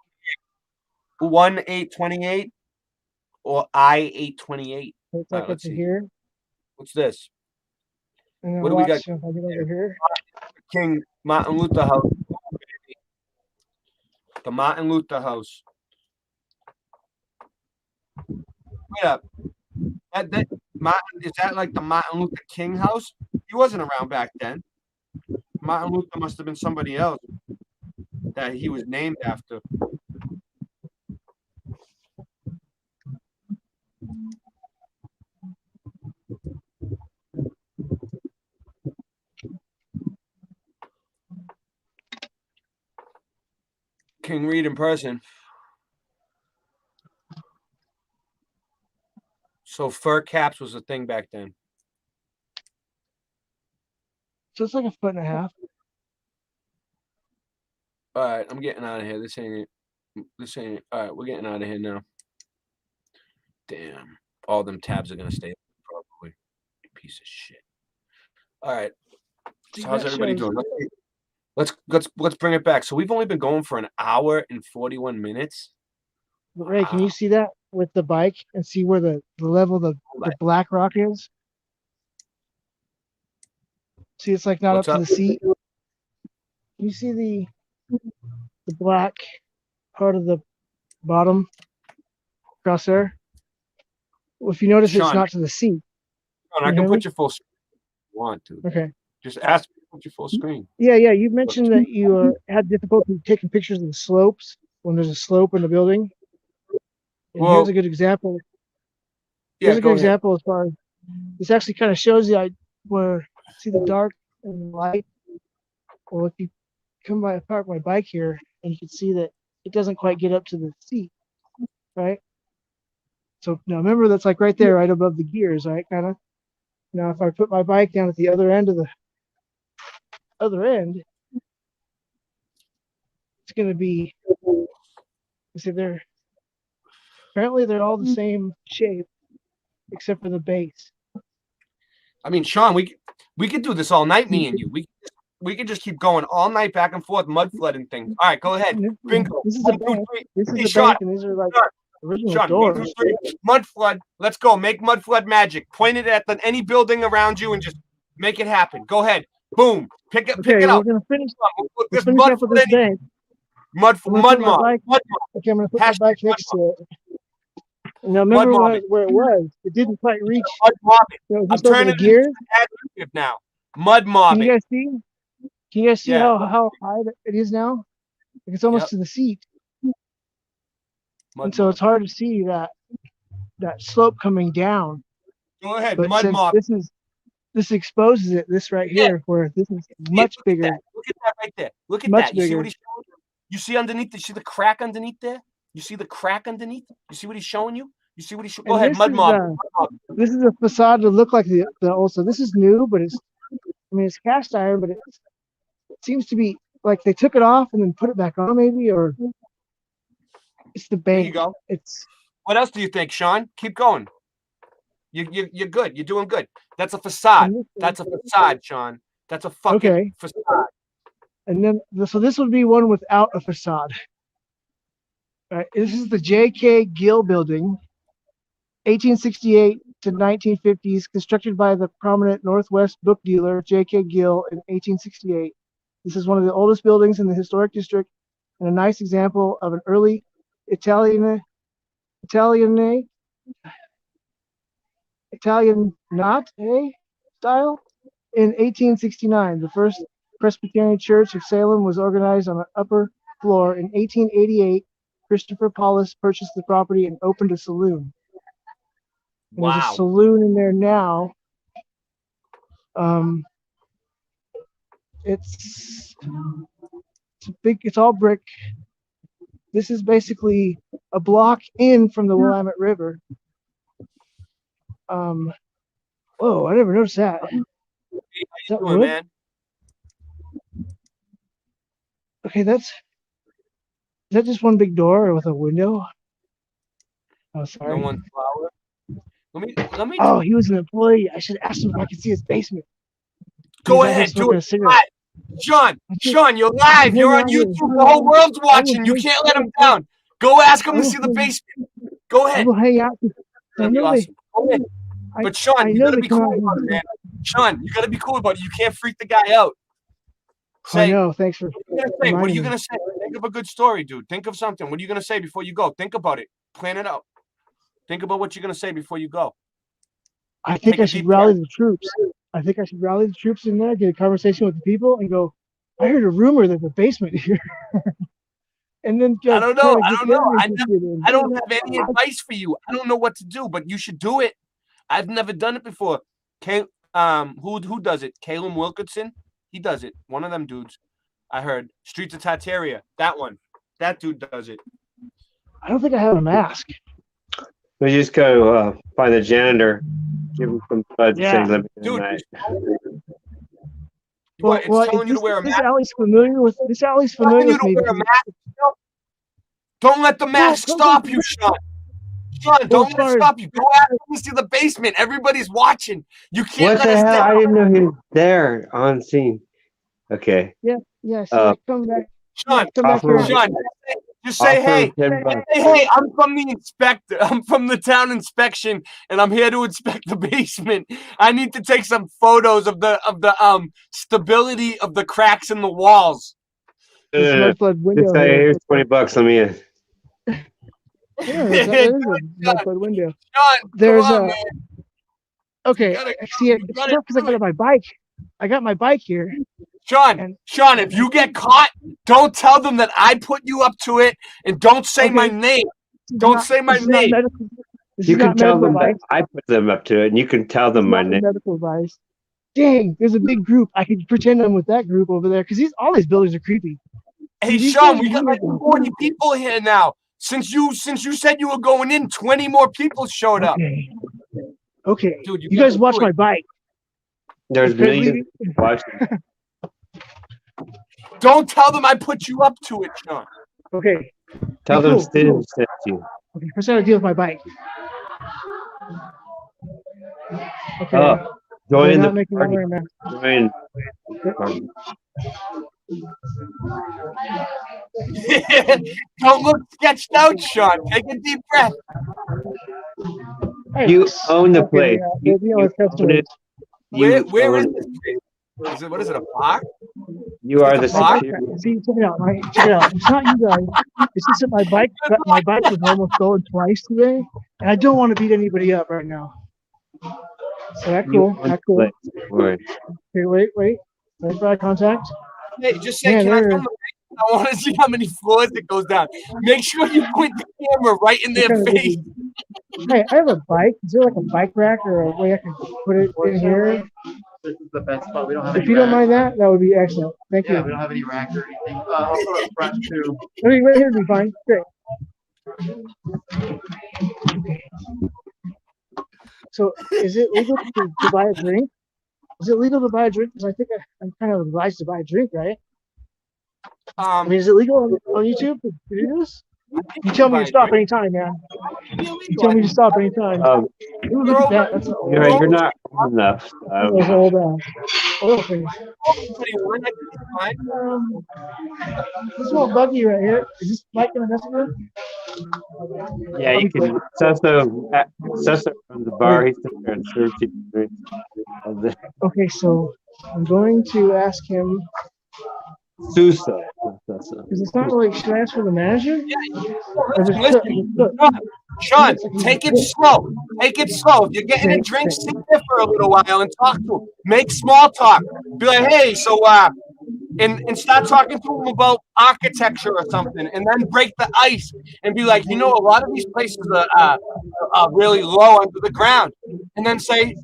1/828 or I-828. So it's All like right, let's up to see. here, What's this? and then What do we got? watch if I get over here. King Martin Luther House. The Martin Luther House. Wait up. Is that like the Martin Luther King house? He wasn't around back then. Martin Luther must have been somebody else that he was named after. King Reed in person. So fur caps was a thing back then. So it's like 1.5 feet. All right, I'm getting out of here. This ain't it. This ain't it. All right, we're getting out of here now. Damn. All them tabs are gonna stay open probably. Piece of shit. All right. So how's everybody doing? Let's bring it back. So we've only been going for an hour and 41 minutes. Ray, can you see that with the bike and see where the level of the black rock is? See, it's like not What's up to up? the seat. You see the black part of the bottom across there? Well, if you notice, Sean, it's not to the seat. Sean, I you can hear put me? your full screen if you want to. Okay. Just ask me to put your full screen. Yeah. You mentioned that you had difficulty taking pictures of the slopes when there's a slope in the building. And Well, here's a good example. Yeah, Here's a go good ahead. example as far as this actually kind of shows you where see the dark and the light. Well, if you come by park my bike here, and you can see that it doesn't quite get up to the seat, right? So now remember that's like right there, right above the gears, right? Kind of. Now if I put my bike down at the other end of the other end, it's going to be. You see, apparently they're all the same shape, except for the base. I mean, Sean, we could do this all night, me and you. We could just keep going all night back and forth, mud flooding things. All right, go ahead. Bingo. This is a bank. This is Hey, a Sean, bank, and these are like original Sean, 1, 2, doors. 3. Mud flood. Let's go. Make mud flood magic. Point it at any building around you and just make it happen. Go ahead. Boom. Pick it Okay, up. we're gonna finish. This Let's finish mud up with this flood. bank. Mud I'm gonna mob. put my bike. Okay, I'm gonna put my bike next to it. Now remember where it was. It didn't quite reach. Mud mobbing. You know, I'm just over turning the it gears. into an adjective now. Mud Can mobbing. you guys see? Can you guys see Yeah. how high it is now? Like it's almost Yep. to the seat. Mud And so it's hard to see that slope coming down. Go ahead. But Mud since mob. this exposes it, this right here, where this is much bigger. Look at that right there. Look at Much that. You see bigger. what he's showing you? You see underneath? You see the crack underneath there? You see the crack underneath? You see what he's showing you? You see what he's showing? Go And ahead, this mud is, mob. Mud mob. This is a facade to look like the old. So this is new, but it's cast iron, but it seems to be like they took it off and then put it back on, maybe, or it's the There bank. you go. It's What else do you think, Sean? Keep going. You're good. You're doing good. That's a facade. That's a facade, Sean. That's a fucking facade. And then so this would be one without a facade. All right, this is the J.K. Gill Building, 1868 to 1950s, constructed by the prominent Northwest book dealer J.K. Gill in 1868. This is one of the oldest buildings in the historic district and a nice example of an early Italianate style. In 1869, the first Presbyterian Church of Salem was organized on an upper floor. In 1888, Christopher Paulus purchased the property and opened a saloon. And there's a saloon in there now. It's big. It's all brick. This is basically a block in from the Willamette River. Whoa! I never noticed that. Is that wood? Man? Okay, is that just one big door with a window? Oh, sorry. No one flower. Let me. Oh, he was an employee. I should ask him if I could see his basement. Go He's out here ahead, do smoking a it. cigarette. Sean, you're live. You're on YouTube. The whole world's watching. You can't let him down. Go ask him to see the basement. Go ahead. I will hang out. That'd be awesome. Go ahead. But Sean, you gotta be cool about it, man. Sean, you gotta be cool about it. You can't freak the guy out. I know. Thanks for. What are you gonna say? Think of a good story, dude. Think of something. What are you gonna say before you go? Think about it. Plan it out. Think about what you're gonna say before you go. I think I should rally the troops. I think I should rally the troops in there, get a conversation with the people, and go. I heard a rumor there's a basement here. And then I don't know. I don't have any advice for you. I don't know what to do, but you should do it. I've never done it before. Who does it? Caleb Wilkinson? He does it. One of them dudes. I heard. Streets of Tartaria. That one. That dude does it. I don't think I have a mask. We just go find the janitor, give him some buds, Yeah. say, "Let me Dude, tonight." It's telling you to wear a mask. This alley's familiar with me. Don't let the mask stop you, Sean. Sean, don't as let it far as- stop you. Go out and see the basement. Everybody's watching. You can't What let the us hell? I down. didn't know he was there on scene. Okay. Yeah, so come back. Sean, Come back here. Sean, just say, hey, hey, I'm from the inspector. I'm from the town inspection, and I'm here to inspect the basement. I need to take some photos of the stability of the cracks in the walls. Mud flood window This guy, here. here's $20. Let me in. Yeah, that is a mud flood window. Sean, There's come on, a. man. Okay, see, it's gotta tough because I got my bike. I got my bike here. Sean, if you get caught, don't tell them that I put you up to it, and don't say my name. Don't say my name. You can tell them that I put them up to it, and you can tell them my name. Medical advice. Dang, there's a big group. I could pretend I'm with that group over there because all these buildings are creepy. Hey, Sean, we got like 40 people here now. Since you said you were going in, 20 more people showed up. Okay. Dude, you guys watch my bike. There's millions watching. Don't tell them I put you up to it, Sean. Okay. Tell them cool, Steve cool. sent you. Okay, first I gotta deal with my bike. Okay. Oh, We're join not the making party. right now. Join. Don't look sketched out, Sean. Take a deep breath. You own the place. Yeah, You let's have own to- it. Where is own this place? What is it, a park? You are the It's a park? security. See, check it out, right? Check it out. It's not you guys. It's just that my bike was almost stolen twice today, and I don't want to beat anybody up right now. So that's You cool. own That's the cool. place. Word. Okay, wait. Wait for eye contact. Hey, just say, Man, can I they're- film the basement? I want to see how many floors it goes down. Make sure you point the camera right in their Kinda face. Hey, I have a bike. Is there like a bike rack or a way I can put it in here? This is the best spot. We don't have If any you don't rack. mind that, that would be excellent. Thank Yeah, you. we don't have any rack or anything. Also up front too. I mean, right here would be fine. Great. So, is it legal to buy a drink? Is it legal to buy a drink? Because I think I'm kind of obliged to buy a drink, right? I mean, is it legal on YouTube to do this? You tell me to stop anytime, man. You tell me to stop anytime. Ooh, look at that. That's an old, You're not old enough. that's an old oil thing. This little buggy right here. Is this Mike gonna mess with it? Yeah, you can. Cessa from the bar. He's sitting there and serves you drinks. Okay, so I'm going to ask him. Sousa. Because it's not really. Should I ask for the manager? Or just Listen, Sean, take it slow. Take it slow. If you're getting a drink, sit there for a little while and talk to him. Make small talk. Be like, hey, so and start talking to him about architecture or something, and then break the ice and be like, you know, a lot of these places are really low under the ground, and then say,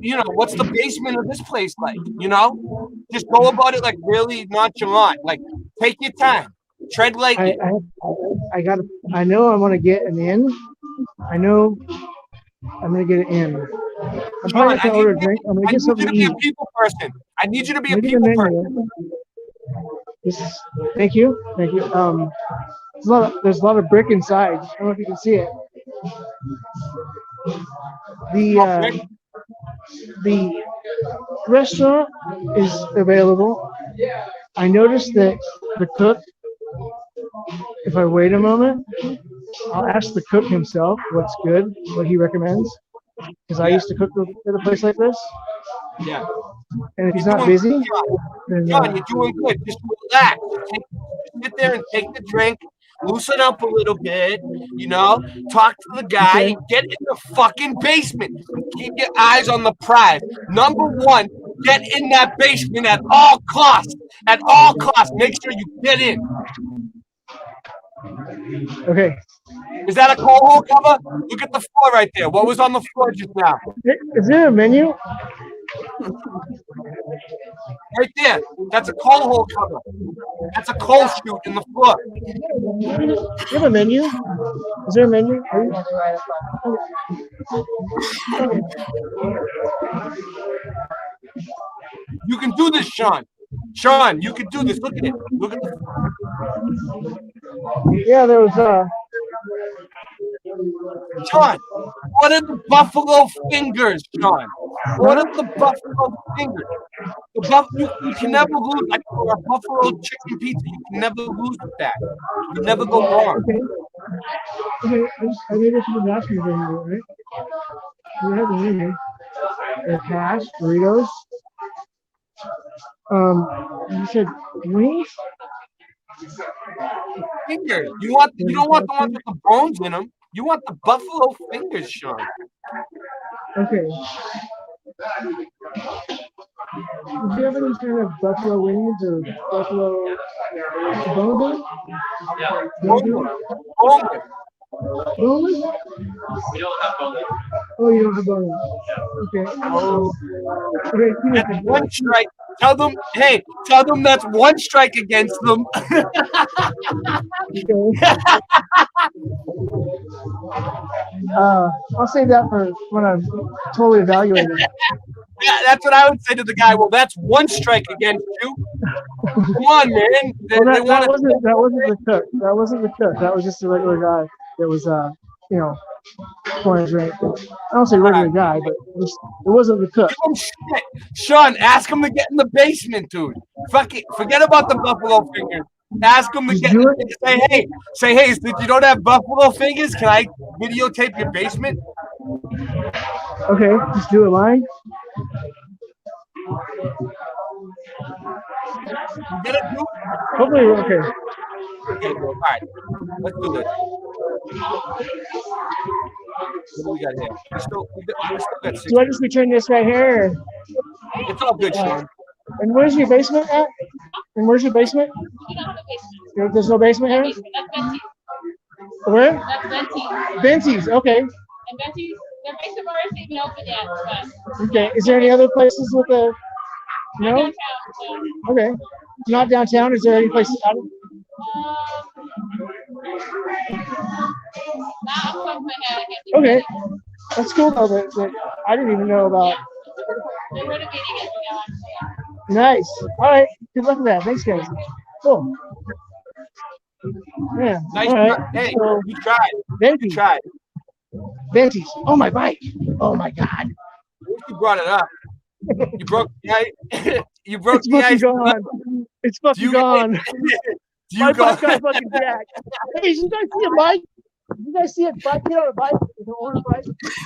you know, what's the basement of this place like? You know, just go about it like really nonchalant. Like, take your time, tread lightly. I know I'm gonna get an in. I know I'm gonna get an in. I'm probably gonna order a drink. I'm gonna I get need you something to to be eat. a people person. I need you to be a Look at the people menu. person. Thank you. There's a lot of brick inside. I don't know if you can see it. The restaurant is available. I noticed that the cook, if I wait a moment, I'll ask the cook himself what's good, what he recommends. Because I used to cook at a place like this. Yeah. And if he's not busy, then John, you're doing good. Just relax. Sit there and take the drink. Loosen up a little bit, you know, talk to the guy, Okay. get in the fucking basement. Keep your eyes on the prize. Number one, get in that basement at all costs. At all costs, make sure you get in. okay. Is that a coal hole cover? Look at the floor right there. What was on the floor just now? Is there a menu? Right there. That's a coal hole cover. That's a coal chute in the floor. Do you have a menu? Is there a menu? You can do this, Sean. Sean, you can do this. Look at it. Look at the Yeah, there was Sean, what are the buffalo fingers, Sean? What are the buffalo fingers? You can never lose. Like for a buffalo chicken pizza, you can never lose with that. You never go wrong. Okay, I made this with last year, right? We have the menu. There's hash, burritos. You said wings? Fingers. You don't want the ones with the bones in them. You want the buffalo fingers, Sean. Okay. Do you have any kind of buffalo wings or buffalo boneless? Yeah. Boneless? Boneless? We don't have boneless. Oh, you don't have boneless. Okay. Okay, That's one strike. Tell them that's one strike against them. I'll save that for when I'm totally evaluated. Yeah, that's what I would say to the guy. Well, that's one strike against you. Come on, man. That wasn't the cook. That wasn't the cook. That was just a regular guy that was pouring his drink. I don't say regular guy, but it wasn't the cook. Give him shit. Sean, ask him to get in the basement, dude. Fuck it. Forget about the buffalo fingers. Ask him to get. Say, hey, since you don't have buffalo fingers, can I videotape your basement? Okay, just do it live. You get it, dude? Hopefully, okay. Okay, bro. All right, let's do this. What do we got here? We still got 6. Do I just return this right here? Or? It's all good, Sean. And where's your basement at? And where's your basement? There's no basement here? Where? That's Benty's. Benty's, okay. And Benty's, their basement bars ain't been open yet. But Okay. Is there any other places with a no? downtown, so. Okay. Not downtown. Is there any places out of Not off the top of my head, I can't think of Okay. it. That's cool though that I didn't even know about. They're renovating it now, actually. Nice. All right. Good luck with that. Thanks, guys. Cool. Yeah. Nice. All right. Hey, So, you tried. Benty. You tried. Benty's. Oh, my bike. Oh, my God. You brought it up. You broke the ice. You broke It's the fucking ice. gone. It's fucking You- gone. Do My you go? bike got fucking jacked. Hey, did you guys see a bike? Did you guys see a bike hit on a bike? With an orange bike?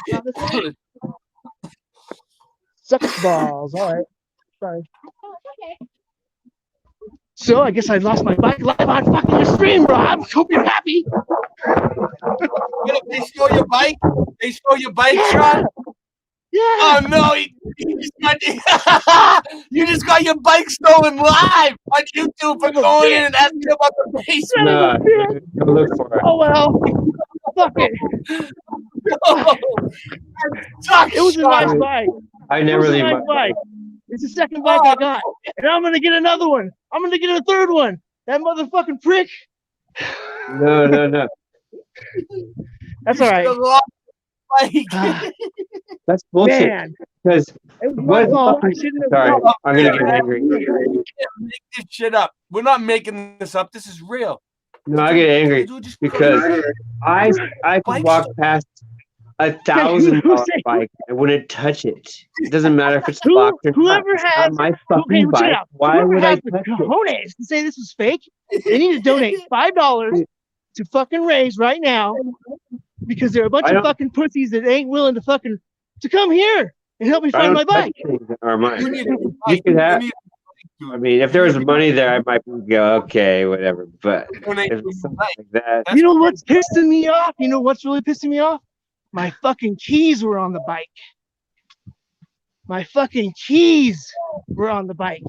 Not this one? Sucks balls. All right. Sorry. So I guess I lost my bike live on fucking stream, Rob. Hope you're happy. They stole your bike? They stole your bike, Sean? Yeah. Oh no! You just got your bike stolen live on YouTube for going in and asking about the basement. No, go look for it. Oh well. Fuck it. It was a nice bike. I It never was a leave nice my bike. It's the second bike I got, and I'm gonna get another one. I'm gonna get a third one. That motherfucking prick. No. That's all right. That's bullshit. Man, Because it was my what? fault. I shouldn't have. Sorry, I'm gonna get angry. We can't make this shit up. We're not making this up. This is real. No, I get angry because I could walk past $1,000 bike. I wouldn't touch it. It doesn't matter if it's locked or not. Whoever It's has not my okay, fucking check it bike. out. Why Whoever would I has the touch it? cojones to say this is fake, they need to donate $5 to fucking Raise right now because there are a bunch of fucking pussies that ain't willing to fucking to come here and help me I find my don't touch bike. things that are mine. You need a You bike. could have. You I mean, if there was money there, I might go okay, whatever. But donate if to it's your something bike. like that, You know what's pissing me off? You know what's really pissing me off? My fucking keys were on the bike. My fucking keys were on the bike.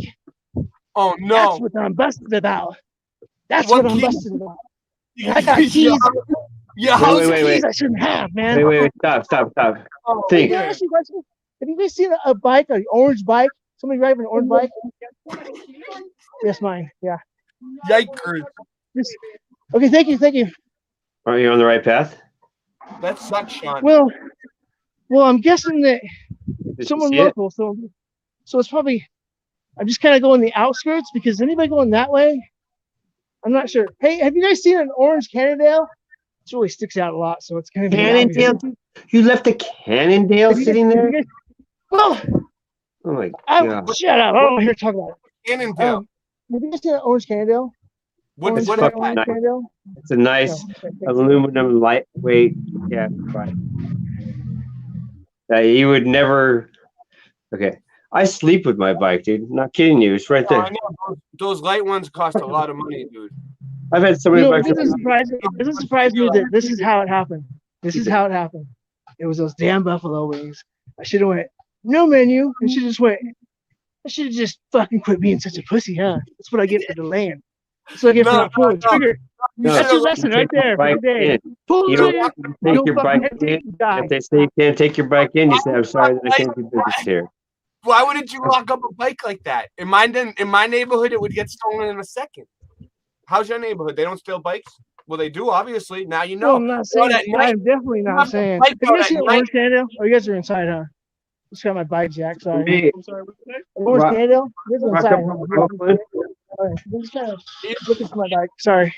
Oh That's no! what I'm busted about. That's What what I'm keys? busted about. I got keys. Your Wait, house wait, Keys I shouldn't have, man. wait, stop. Oh, Think. Yeah, actually, have you guys seen a bike, an orange bike? Somebody driving an orange bike? Yes, mine. Yeah. Yikers! Okay, thank you. Are you on the right path? That sucks, Sean. Well, I'm guessing that Did you someone see it? local, so it's probably. I'm just kind of going the outskirts because anybody going that way, I'm not sure. Hey, have you guys seen an orange Cannondale? This really sticks out a lot, so it's kind of obvious. Cannondale? You left the Cannondale sitting there? Well, Oh my god. shut up! I don't want to hear talk about it. Cannondale. Have you guys seen that orange Cannondale? What Orange, what fucking orange nice. Cannondale? It's a nice aluminum lightweight. Yeah, right. You would never. Okay, I sleep with my bike, dude. Not kidding you. It's right Oh, there. I know. Those light ones cost a lot of money, dude. I've had so You many know, bikes. it doesn't surprise me that this is how it happened. This is how it happened. It was those damn buffalo wings. I should have went no menu. I should have just went. I should have just fucking quit being such a pussy, huh? That's what I get for delaying. That's what I get for not pulling the trigger. No, That's your you lesson take right your there for the bike day. in. Pull the You trigger. don't take your bike in. If they say you can't take your bike in, you say, "I'm sorry that I can't do business here." Why wouldn't you lock up a bike like that? In my neighborhood, it would get stolen in a second. How's your neighborhood? They don't steal bikes? Well, they do, obviously. Now you know. No, I'm not saying. At night, I'm definitely not saying. bike Have you out guys at seen night. Orange Cannondale? Oh, you guys are inside, huh? Just got my bike jack. Sorry. Me. I'm sorry. Orange Rock- Cannondale? You guys are Rock inside. up huh? from Oakland. All right. I'm just kind of looking for my bike. Sorry.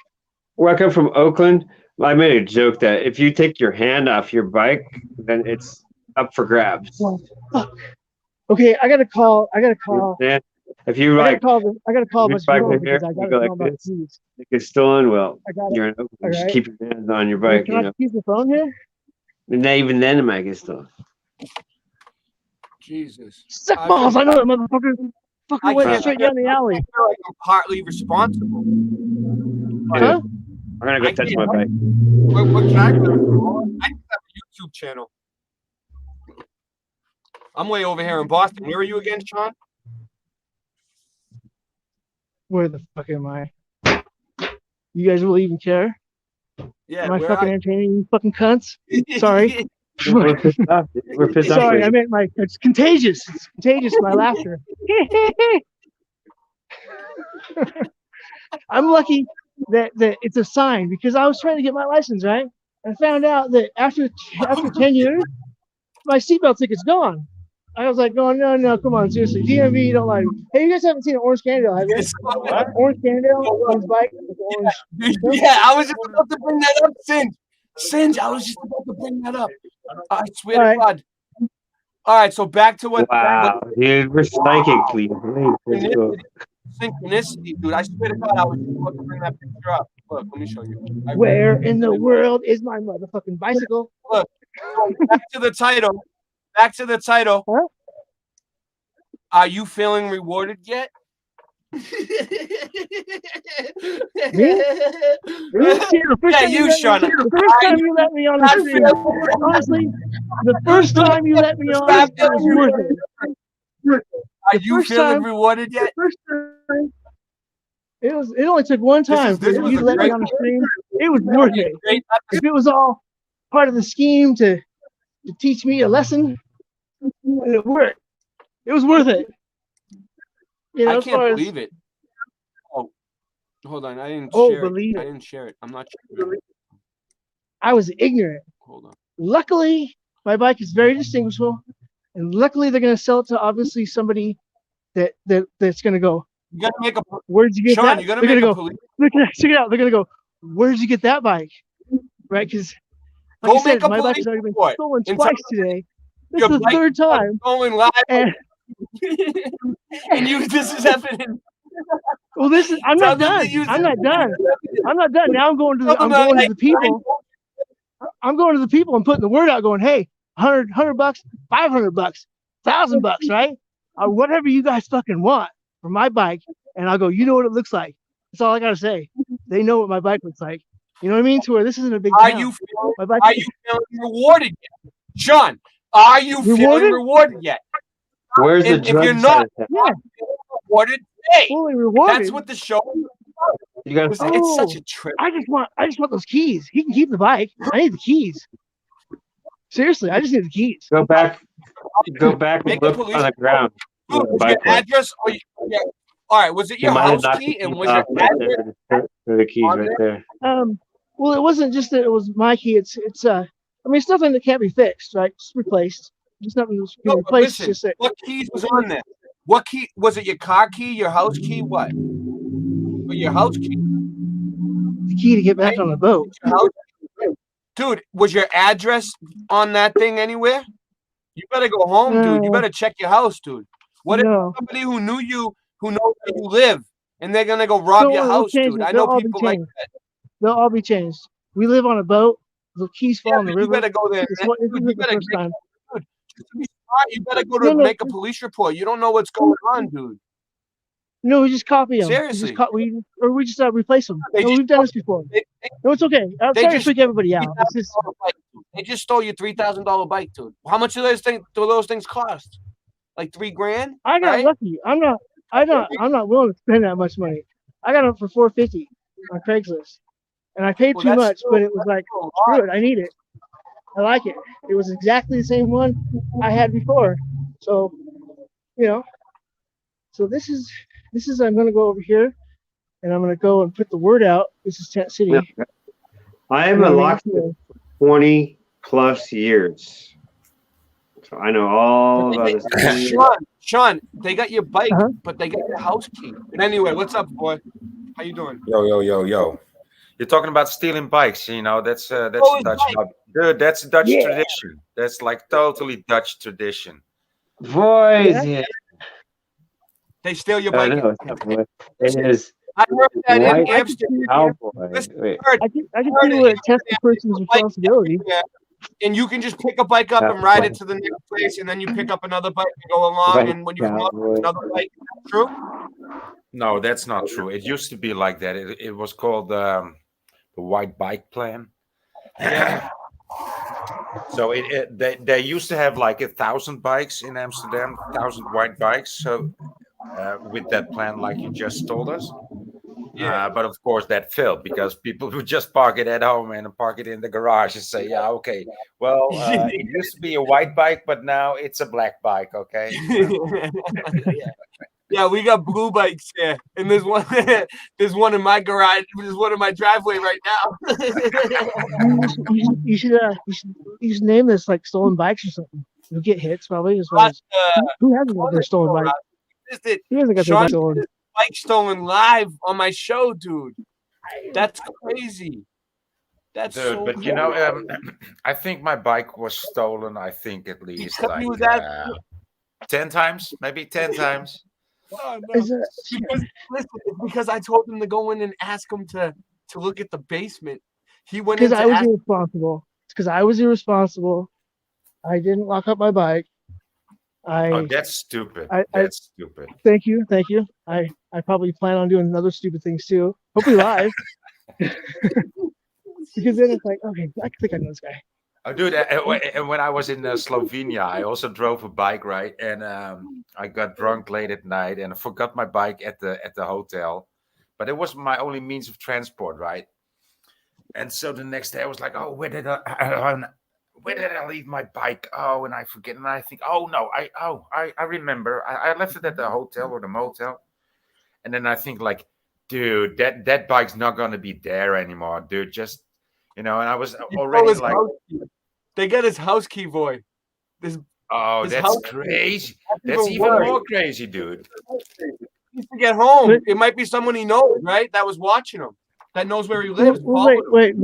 Where I come from, Oakland, I made a joke that if you take your hand off your bike, then it's up for grabs. Well, fuck. Okay, I gotta call. Yeah. If you I like gotta call a your bunch of bike people right here, because I you gotta go tell like them about this. the keys. It gets stolen. Well, I got it. you're in Oakland. All Just right. keep your hands on your bike. Can You I know, use the phone here? and even then it might get stolen. Jesus. Suck balls! I know that motherfucker. Fucking went straight down the alley. I feel like I'm partly responsible. Huh? I'm gonna go touch my bike. What can I do? I just have a YouTube channel. I'm way over here in Boston. Where are you again, Sean? Where the fuck am I? You guys will even care? Yeah, Am I where fucking are entertaining you fucking cunts? Sorry. We're pissed off. We're pissed off. Sorry, I meant it's contagious. It's contagious, my laughter. I'm lucky that it's a sign because I was trying to get my license, right? I found out that after 10 years, my seatbelt ticket's gone. I was like, no, come on, seriously. DMV, you don't lie to me. Hey, you guys haven't seen an Orange Cannondale, have you? Orange Cannondale on his bike with orange. Yeah, I was just about to bring that up, Singe, I was just about to bring that up. I swear to God. All right, so back to what. Wow, dude, we're psychic, please. Let's go. Synchronicity, dude. I swear to God, I was just about to bring that picture up. Look, let me show you. Where in the world is my motherfucking bicycle? Look, so back to the title. Huh? Are you feeling rewarded yet? Yeah, you, Sean. The first time you let me on the stream, honestly, the first time you let me on, it was worth it. Are you feeling rewarded yet? It only took one time for you to let me on the stream. It was worth it. If it was all part of the scheme to teach me a lesson, it worked. It was worth it. You know, I as far can't as believe it. Oh, hold on. I didn't Oh, share believe it. it. I didn't share it. I'm not sure. I was ignorant. Hold on. Luckily, my bike is very distinguishable, and luckily they're going to sell it to obviously somebody that's going to go. You gotta make a. Where'd you get Sean, that? you gotta They're make gonna a go. police. Check it out. They're gonna go. Where'd you get that bike? Right? Because like Go I said, make a my bike police has already been report. stolen And twice tell them today. This your is the bike third was time. Going live. And, And this is happening. well, I'm Tell not them done. to use I'm it. not done. I'm not done. Now I'm going to Tell them like, the people. I'm going to the people and putting the word out, going, hey, $100, $500, $1,000, right? Whatever you guys fucking want for my bike. And I'll go, you know what it looks like. That's all I gotta say. They know what my bike looks like. You know what I mean? To where this isn't a big town. Are you feeling rewarded yet? Sean, are you feeling rewarded yet? Where's the If you're drug not side? rewarded, hey, fully rewarded. that's what the show is about. You gotta It's such a trip. I just want those keys. He can keep the bike. I need the keys. Seriously, I just need the keys. Go back and look on the ground. Look, was your address or all right, was it your house key and was your address the keys right there? Well, it wasn't just that it was my key. It's I mean, it's nothing that can't be fixed, right? Just replaced. Just nothing that's No, been but replaced. listen, Just that what keys was on there? What key was it? Your car key, your house key, what? Or your house key? the key to get back on the boat. Your house key? Dude, was your address on that thing anywhere? You better go home, dude. You No. better check your house, dude. What if No. somebody who knew you, who knows where you live, and they're gonna go rob Don't your worry, we'll house, change dude? it. I They'll know all be people like changed. that. They'll all be changed. We live on a boat. The keys fall in the You river. better go there. This man. is Dude, the you better first time. dude, just to be smart, you better go to No, no. make a police report. You don't know what's going on, dude. No, we just copy them. Seriously. We just replace them. They No, just we've done this before. No, it's okay. I'm They sorry to just freak everybody out. It's just, $3,000 bike, dude. They just stole your $3,000 bike, dude. How much do those things cost? Like $3,000? I got right? lucky. I'm not willing to spend that much money. I got them for $450 on Craigslist, and I paid Well, too that's much, still- but it was like, still a lot. screw it, I need it. I like it. It was exactly the same one I had before. So, so this is I'm gonna go over here, and I'm gonna go and put the word out. This is Tent City. Yeah. I have a locksmith for 20 plus years. So I know all about this. Sean, they got your bike, Uh-huh. but they got your house key. But anyway, what's up, boy? How you doing? Yo. You're talking about stealing bikes, that's a Stolen Dutch bike. hobby. Dude, that's a Dutch Yeah. tradition. That's like totally Dutch tradition. Boys, yeah. They steal your I bike. know. It is I heard that in white Amsterdam. cowboy. Listen, Wait. I can see where it tests the person's responsibility. And you can just pick a bike up and ride it to the next place, and then you pick up another bike and go along, White and when you come up cowboy. with another bike. True? No, that's not true. It used to be like that. It was called the White Bike Plan. So they used to have like 1,000 bikes in Amsterdam, 1,000 white bikes. So with that plan, like you just told us. But of course that failed because people would just park it at home and park it in the garage and say, yeah, okay. Well, it used to be a white bike, but now it's a black bike. Okay. Yeah, we got blue bikes here, and there's one in my garage. There's one in my driveway right now. You should name this like stolen bikes or something. You'll get hits probably as well. As, who hasn't got their stolen bike? Who hasn't got their Sean bike stolen? did his bike stolen live on my show, dude. That's crazy. That's Dude, so but cool. I think my bike was stolen. I think at least Because like he was at- 10 times, maybe 10 times. Oh, no. Listen, it's because I told him to go in and ask him to look at the basement. He went in Because to I was ask. irresponsible. It's because I was irresponsible. I didn't lock up my bike. Oh, that's stupid. I- That's stupid. Thank you. I probably plan on doing other stupid things too. Hopefully live. Because then it's like, okay, I think I know this guy. Oh, dude, and when I was in Slovenia, I also drove a bike, right? And I got drunk late at night and I forgot my bike at the hotel. But it was my only means of transport, right? And so the next day I was like, oh, where did I leave my bike? Oh, and I forget. And I think, oh no, I remember. I left it at the hotel or the motel. And then I think like, dude, that bike's not gonna be there anymore, dude. Just and I was already like, They got his house key, boy. oh, his that's house- crazy. That's That's even even worse. more crazy, dude. He needs to get home. It might be someone he knows, right? That was watching him. That knows where he lives. Wait.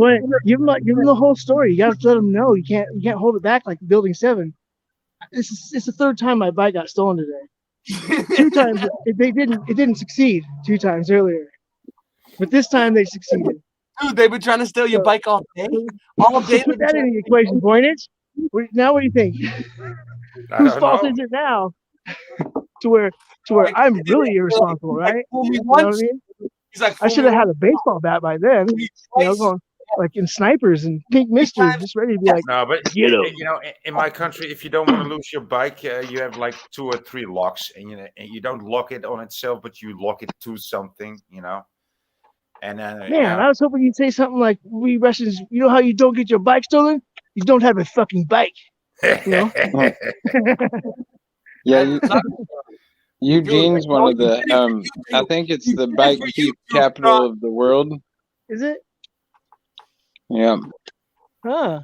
Give him the whole story. You got to let him know. You can't hold it back like Building 7. It's the third time my bike got stolen today. 2 times it didn't succeed 2 times earlier, but this time they succeeded. Dude, they've been trying to steal your bike all day. All day. Put that in the equation, Voynich. Now what do you think? Whose fault is it now? to where I'm really irresponsible, right? You know what I mean? He's like, I should have had a baseball bat by then. Going like in snipers and pink mystery, just ready to be like, No, but get 'em. in my country, if you don't want to lose your bike, you have like 2 or 3 locks, and you don't lock it on itself, but you lock it to something, And then Man, I was hoping you'd say something like, "We Russians, you know how you don't get your bike stolen? You don't have a fucking bike." Yeah, Eugene's one of the. I think it's the bike thief capital of the world. Is it? Yeah. Huh?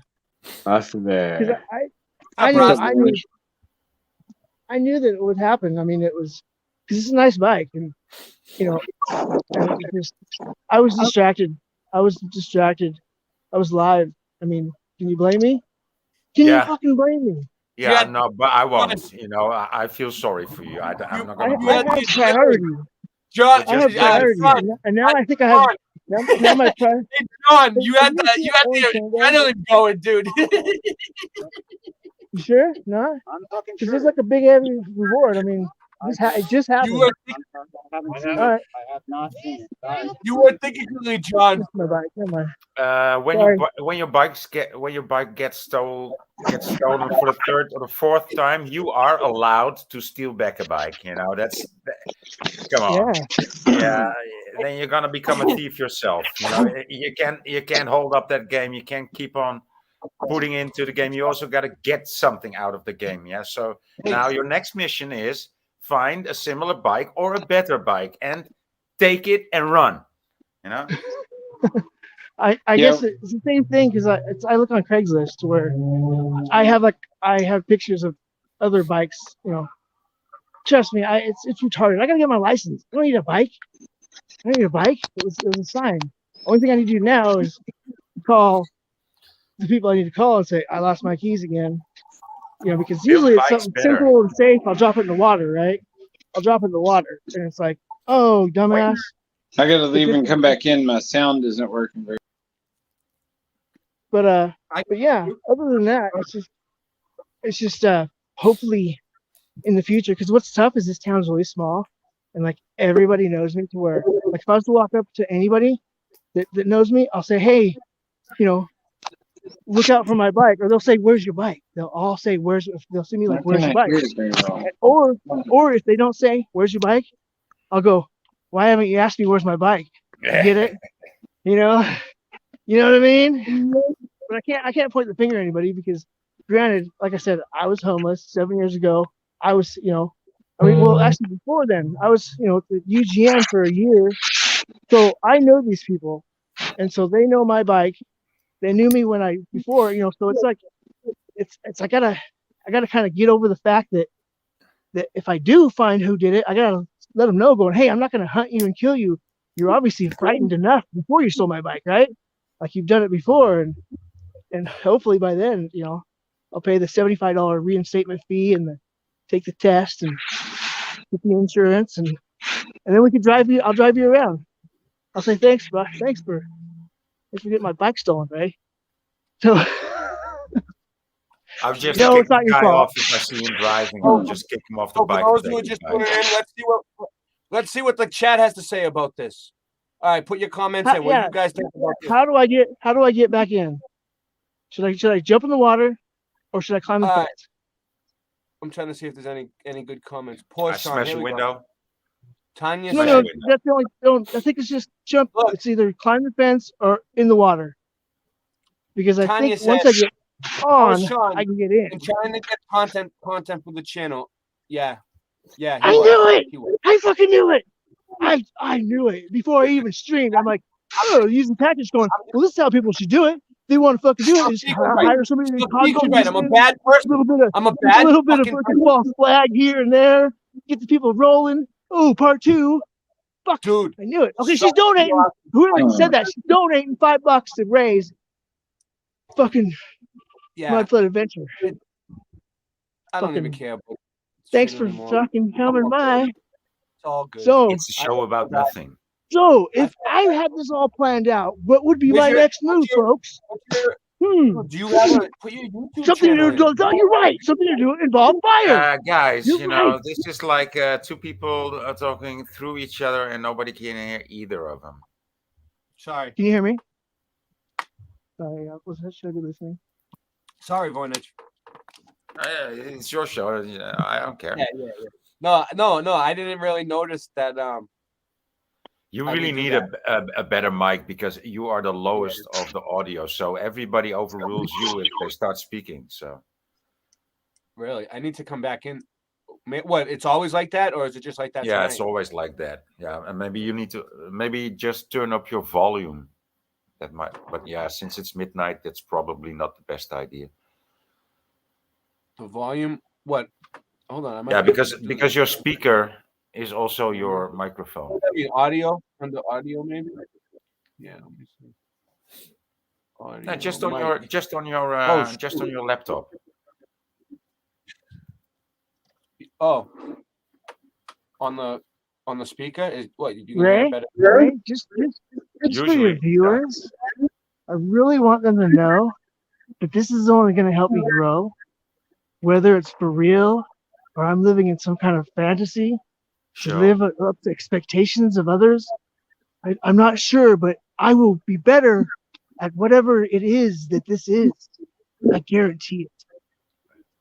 Awesome Because there. I knew that it would happen. I mean, it was because it's a nice bike, and and it just, I was distracted. I was live, I mean, can you blame me? Can you fucking blame me? Yeah, no, but I won't. You know, I feel sorry for you. I'm not gonna I blame have you. priority. John, I have priority, and now I think I have. Now my priority. Hey, John, you had the adrenaline going, dude. You sure? No? Because there's like a big heavy reward. I mean, it just happened. All right. You were thinking clearly, John. My bike. Never mind. When your bike gets stolen for the third or the fourth time, you are allowed to steal back a bike. You know, come on. Yeah, then you're gonna become a thief yourself. You know, you can't hold up that game. You can't keep on putting into the game. You also got to get something out of the game. Yeah. So now your next mission is find a similar bike or a better bike and take it and run. You know. I guess it's the same thing because I look on Craigslist where I have pictures of other bikes. You know, trust me, it's retarded. I gotta get my license. I don't need a bike. I don't need a bike. It was a sign. Only thing I need to do now is call the people I need to call and say I lost my keys again. You know, because usually it's something simple and safe. I'll drop it in the water, right? I'll drop it in the water, and it's like, oh, dumbass. I gotta leave and come back in. My sound isn't working very. But yeah, other than that, it's just hopefully in the future. Because what's tough is this town's really small, and like everybody knows me to where like if I was to walk up to anybody that knows me, I'll say, hey, you know, look out for my bike, or they'll say, where's your bike? They'll all say, they'll see me like, where's your bike? Or if they don't say, where's your bike? I'll go, why haven't you asked me where's my bike? You get it? You know what I mean? But I can't point the finger at anybody because granted, like I said, I was homeless 7 years ago. I was, well, actually before then, I was, at the UGM for a year. So I know these people. And so they know my bike. They knew me before, so it's like, I gotta kind of get over the fact that if I do find who did it, I gotta let them know going, hey, I'm not going to hunt you and kill you. You're obviously frightened enough before you stole my bike, right? Like you've done it before. And hopefully by then, I'll pay the $75 reinstatement fee and take the test and get the insurance. And then we can I'll drive you around. I'll say, thanks for getting my bike stolen, right? So I'll just no, kick it's not the your guy fault. off if I see him driving. I'll just kick him off the bike. For those who are just tuning in, let's see what the chat has to say about this. All right, put your comments in. What do you guys think about this? How do I get back in? Should I jump in the water or should I climb the fence? I'm trying to see if there's any good comments. Poor Sean. Smash a window. Tanya. No, that's the only. I think it's just jump. It's either climb the fence or in the water. Because I Tanya think once I get on, Sean, I can get in. I'm trying to get content for the channel. Yeah. I knew it. I fucking knew it. I knew it before I even streamed. I'm like, oh, using tactics going, well, this is how people should do it. They want to fucking do it. Just hire somebody to right. I'm a bad person. I'm a bad. A little bit of fucking false flag here and there. Get the people rolling. Oh, part 2. Fuck, dude. I knew it. Okay, she's donating. Whoever said that, she's donating $5 to raise fucking Mud Flood Adventure. I don't even care. About thanks for fucking coming by. It's all good. So it's a show about nothing. So if I had this all planned out, what would be my next move, folks? Do you have put your YouTube something to do? No, you're right. Something to do involve fire. Guys, you're right. this is like two people are talking through each other and nobody can hear either of them. Sorry. Can you hear me? Sorry, should I be listening? Sorry, Voynich. It's your show. I don't care. Yeah. No. I didn't really notice that. You really need a better mic because you are the lowest of the audio. So everybody overrules you if they start speaking. So really, I need to come back in. What? It's always like that, or is it just like that? Yeah, tonight? It's always like that. Yeah, and maybe you need to just turn up your volume. That might, but yeah, since it's midnight, that's probably not the best idea. The volume? What? Hold on. Because your speaker is also your microphone. Audio on the audio, maybe. Yeah. Let me see. No, just on mic. your just on your laptop. Oh, on the speaker is what you can hear Ray, it better. Ray, just for your Usually, viewers, I really want them to know that this is only going to help me grow, whether it's for real or I'm living in some kind of fantasy to Sure. live up to expectations of others. I'm not sure, but I will be better at whatever it is that this is. I guarantee it.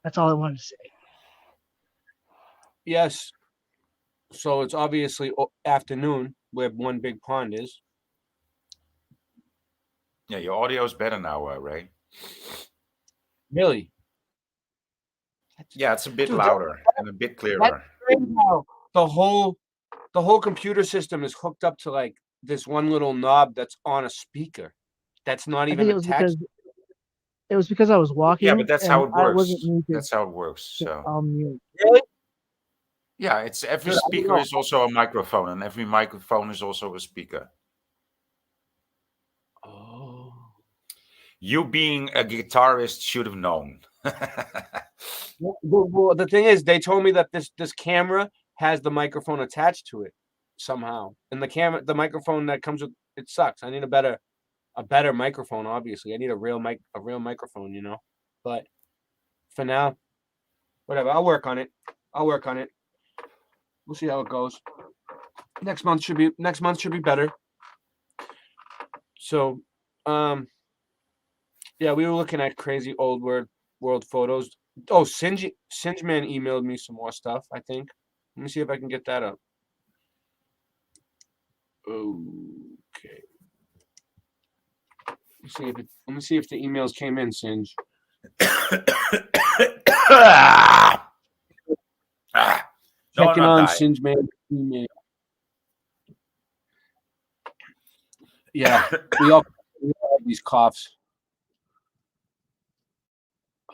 That's all I wanted to say. Yes. So it's obviously afternoon where One Big Pond is. Yeah, your audio is better now, Ray. Really? Yeah, it's a bit Dude, louder and a bit clearer. Right now, the whole computer system is hooked up to like this one little knob that's on a speaker. That's not I even think attached. it was because I was walking. Yeah, but that's how it and I works. wasn't muted. That's how it works. So Mute. Really? yeah, it's every Dude, I don't speaker know. is also a microphone, and every microphone is also a speaker. Oh. You being a guitarist should have known. Well, the thing is, they told me that this camera has the microphone attached to it somehow, and the microphone that comes with it sucks. I need a better microphone. Obviously, I need a real microphone, you know. But for now, whatever. I'll work on it. We'll see how it goes. Next month should be better. So, yeah, we were looking at crazy old world photos. Oh, Singe Man emailed me some more stuff, I think. Let me see if I can get that up. Okay. Let me see if the emails came in, Singe. Checking on Singe Man email. Yeah, we all have these coughs.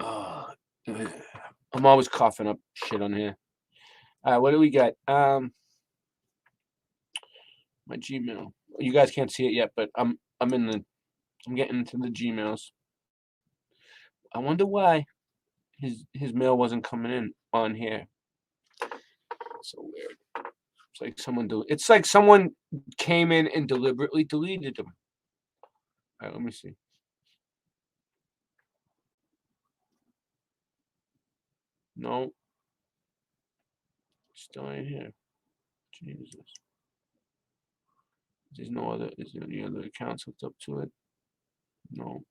I'm always coughing up shit on here. All right, what do we got? My Gmail. You guys can't see it yet, but I'm getting into the Gmails. I wonder why his mail wasn't coming in on here. So weird. It's like someone came in and deliberately deleted them. All right, let me see. No. Still ain't here. Jesus. Is there any other accounts hooked up to it? No.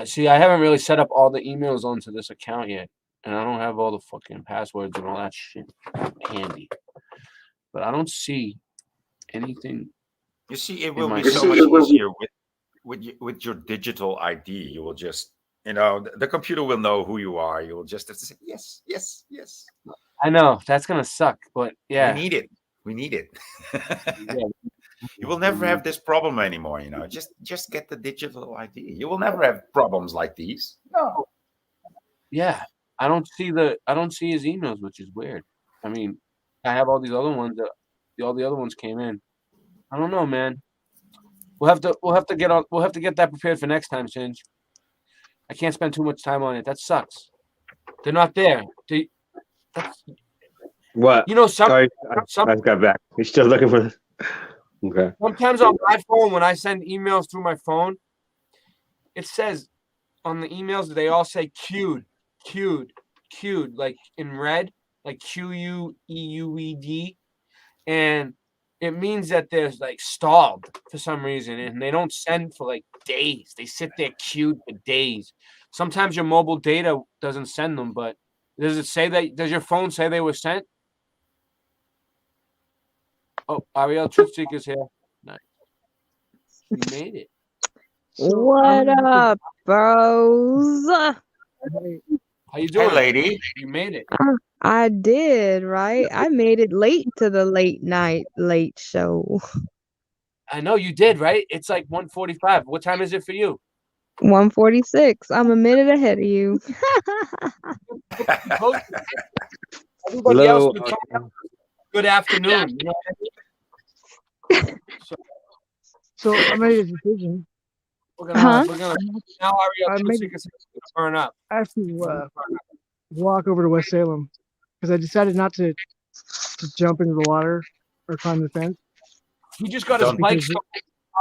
See, I haven't really set up all the emails onto this account yet, and I don't have all the fucking passwords and all that shit handy. But I don't see anything. You see, it will be so much easier with your digital ID. You will just, the computer will know who you are. You will just have to say yes, yes, yes. I know that's gonna suck, but yeah, we need it. You will never have this problem anymore. Just get the digital ID. You will never have problems like these. No. Yeah, I don't see his emails, which is weird. I mean, I have all these other ones all the other ones came in. I don't know, man. We'll have to get that prepared for next time, Singe. I can't spend too much time on it. That sucks. They're not there. What? Sorry, I got back. You're still looking for this? Okay. Sometimes on my phone, when I send emails through my phone, it says on the emails they all say queued, like in red, like QUEUED, and it means that there's like stalled for some reason, and they don't send for like days. They sit there queued for days. Sometimes your mobile data doesn't send them, but does it say that? Does your phone say they were sent? Oh, Ariel Truth Seeker's here. Nice. You made it. What up, bros? How you doing, lady? You made it. I did, right? I made it late to the late show. I know you did, right? It's like 1:45. What time is it for you? 1:46. I'm a minute ahead of you. Everybody else be coming up. Good afternoon. You know what I mean? So I made a decision. We're gonna now Ariel I 2 turn up. I have to walk over to West Salem because I decided not to jump into the water or climb the fence. He just got his bike stolen.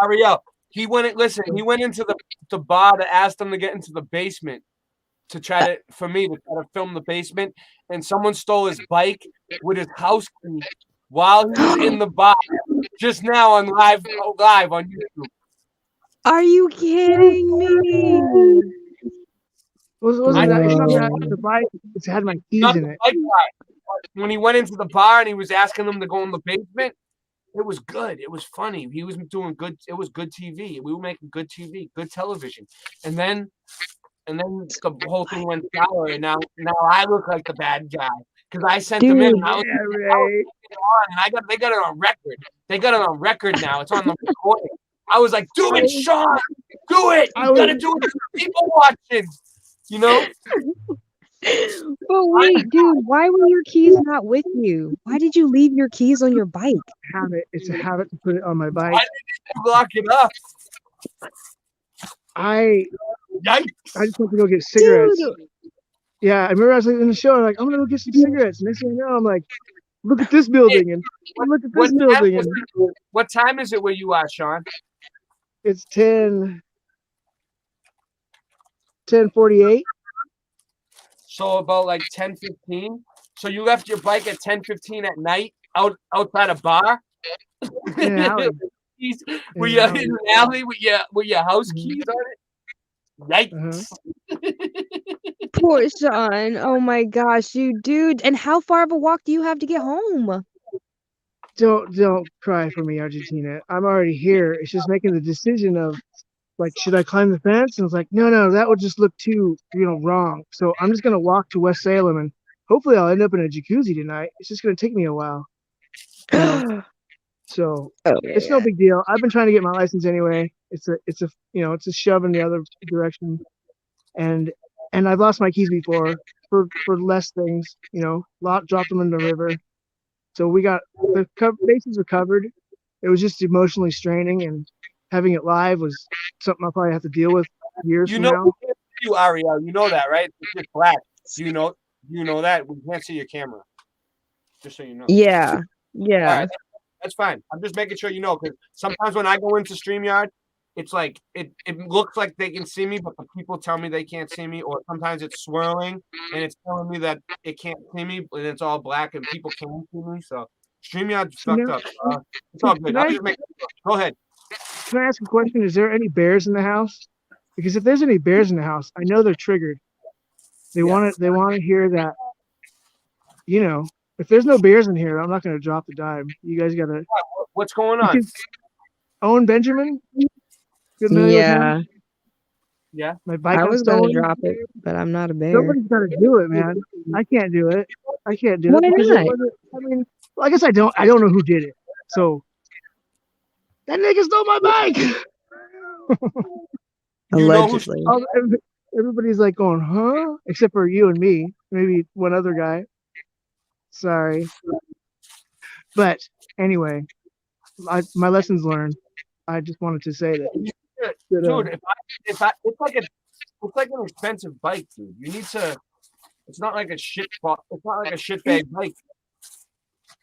Ariel. He went into the bar to ask them to get into the basement to try to film the basement, and someone stole his bike with his house key while he was in the bar just now on live on YouTube. Are you kidding me? It's not the bike. It's had my keys Not in the it. bike guy. When he went into the bar and he was asking them to go in the basement, it was good. It was funny. He was doing good. It was good TV. We were making good TV, good television. And then the whole thing went sour, and now I look like the bad guy because I sent them in. And they got it on record. They got it on record now. It's on the recording. I was like, "Do it, Sean! Do it! You gotta do it for people watching." You know. But wait, dude, why were your keys not with you? Why did you leave your keys on your bike? It's a habit to put it on my bike. Why did you lock it up? I just went to go get cigarettes. Dude. Yeah, I remember I was in the show. I'm like, I'm gonna go get some cigarettes. Next thing you know, I'm like, look at this building and look at this building. What time is it where you are, Sean? It's 10:48. So about like 10:15. So you left your bike at 10:15 at night outside a bar? Were you in an alley with your house keys on it? Yikes. Poor Sean. Oh my gosh, you dude. And how far of a walk do you have to get home? Don't cry for me, Argentina. I'm already here. It's just making the decision of like, should I climb the fence? And it's like, no, that would just look too, wrong. So I'm just gonna walk to West Salem and hopefully I'll end up in a jacuzzi tonight. It's just gonna take me a while. So it's no big deal. I've been trying to get my license anyway. It's a shove in the other direction. And I've lost my keys before for less things, dropped them in the river. So we got the bases were covered. It was just emotionally straining, and having it live was something I'll probably have to deal with years from now. You, Ariel, you know that, right? It's just black. You know that. We can't see your camera. Just so you know. Yeah. Right, that's fine. I'm just making sure you know, because sometimes when I go into StreamYard, it's like it looks like they can see me, but the people tell me they can't see me, or sometimes it's swirling and it's telling me that it can't see me, but it's all black and people can't see me. So StreamYard's fucked up. It's all good. Go ahead. Can I ask a question? Is there any bears in the house? Because if there's any bears in the house, I know they're triggered. They want to hear that. If there's no bears in here, I'm not going to drop the dime. You guys got to. What's going on? Owen Benjamin. Yeah. Yeah. My bike. I was going to drop it, but I'm not a bear. Somebody's got to do it, man. I can't do it. Why not? I guess I don't know who did it. So that nigga stole my bike. Allegedly. Everybody's like going, huh? Except for you and me, maybe one other guy. Sorry. But anyway, my lessons learned. I just wanted to say that. Dude, it's like an expensive bike, dude. You need to. It's not like a shit. It's not like a shitbag bike.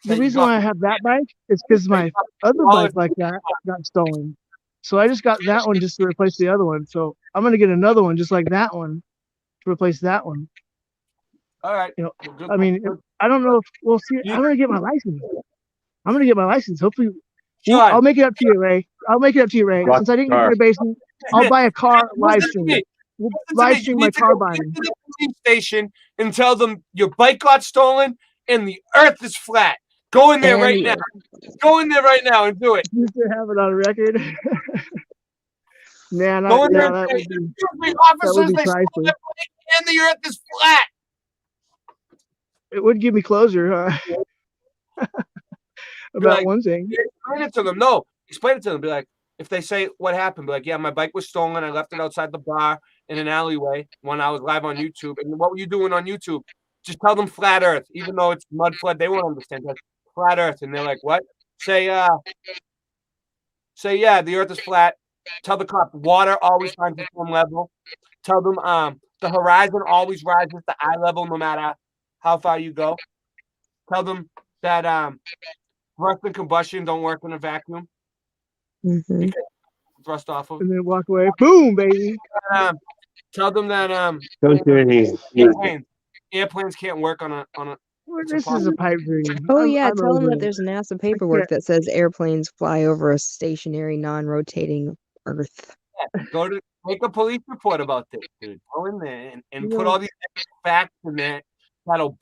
The reason why I have that bike is because my other bike like that got stolen. So I just got that one just to replace the other one. So I'm gonna get another one just like that one to replace that one. All right. I mean, I don't know if we'll see. I'm gonna get my license. Hopefully, I'll make it up to you, Ray. Since I didn't get my basement, I'll buy a car live stream. Live stream my car buying. To the police station and tell them your bike got stolen and the earth is flat. Go in there right now. Go in there right now and do it. You should have it on record. Man, go in there that and say, officers, they stole my bike and the earth is flat. It would give me closure, huh? About one thing. Explain it to them. No, explain it to them. Be like, if they say what happened, be like, yeah, my bike was stolen. I left it outside the bar in an alleyway when I was live on YouTube. And what were you doing on YouTube? Just tell them flat earth, even though it's mud flood. They won't understand that. Flat earth. And they're like, what? Say, Say, yeah, the earth is flat. Tell the cop water always finds its own level. Tell them the horizon always rises to eye level no matter how far you go. Tell them that thrust and combustion don't work in a vacuum. Mm-hmm. Thrust off of. And then walk away. Boom, baby. Tell them that Don't do anything. airplanes can't work on a. This is a pipe dream. Oh yeah, I'm tell them over that it. there's NASA paperwork that says airplanes fly over a stationary, non-rotating Earth. Go to make a police report about this, dude. Go in there and put all these facts in there that'll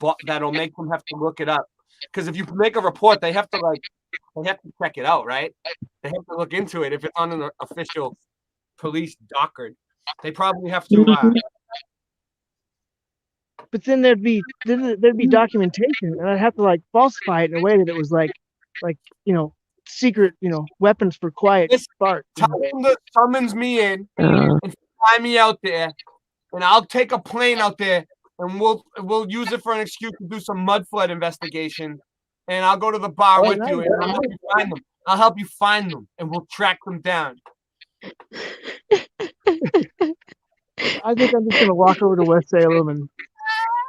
make them have to look it up. Because if you make a report, they have to check it out, right? They have to look into it if it's on an official police docket. They probably have to. But then there'd be documentation, and I'd have to like falsify it in a way that it was like secret weapons for quiet spark. Tell them to summons me in and fly me out there, and I'll take a plane out there, and we'll use it for an excuse to do some mud flood investigation, and I'll go to the bar with you, and I'll help you find them. I'll help you find them, and we'll track them down. I think I'm just gonna walk over to West Salem and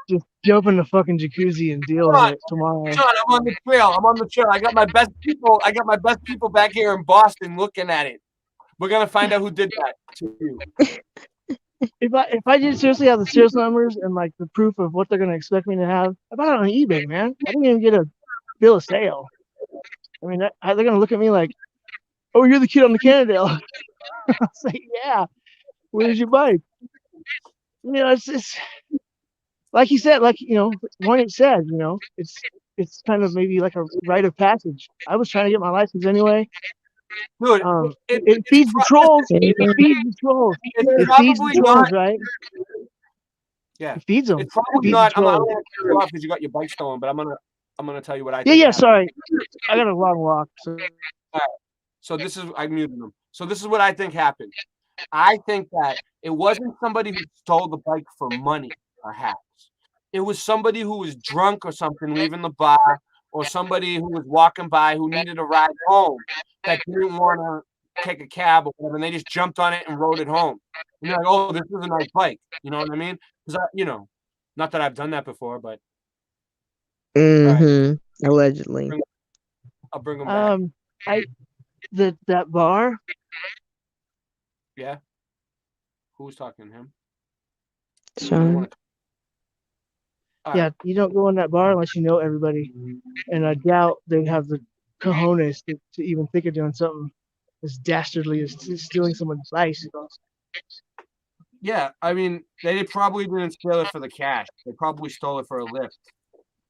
just jump in the fucking jacuzzi and deal with it tomorrow. Sean, I'm on the trail. I got my best people back here in Boston looking at it. We're gonna find out who did that to you. If I did seriously have the serial numbers and like the proof of what they're gonna expect me to have, I bought it on eBay, man. I didn't even get a bill of sale. I mean, they're gonna look at me like, "Oh, you're the kid on the Cannondale." I'll say, "Yeah." Where's your bike? It's like you said, Hornet said, it's kind of maybe like a rite of passage. I was trying to get my license anyway. Dude, it feeds the trolls. It feeds the trolls. It feeds the trolls, right? Yeah, it feeds them. It's probably not. I'm not gonna cut you off because you got your bike stolen, but I'm gonna tell you what I. Yeah. Sorry, I got a long walk. So. All right. So I muted them. So this is what I think happened. I think that it wasn't somebody who stole the bike for money, perhaps. It was somebody who was drunk or something, leaving the bar, or somebody who was walking by who needed a ride home that didn't want to take a cab or whatever, and they just jumped on it and rode it home. And you're like, "Oh, this is a nice bike." You know what I mean? Because not that I've done that before, but right. Allegedly. I'll bring them back. That bar. Yeah. Who's talking to him? Sean. Yeah, you don't go in that bar unless you know everybody, and I doubt they have the cojones to even think of doing something as dastardly as stealing someone's bicycle. Yeah, I mean, they probably didn't steal it for the cash. They probably stole it for a lift,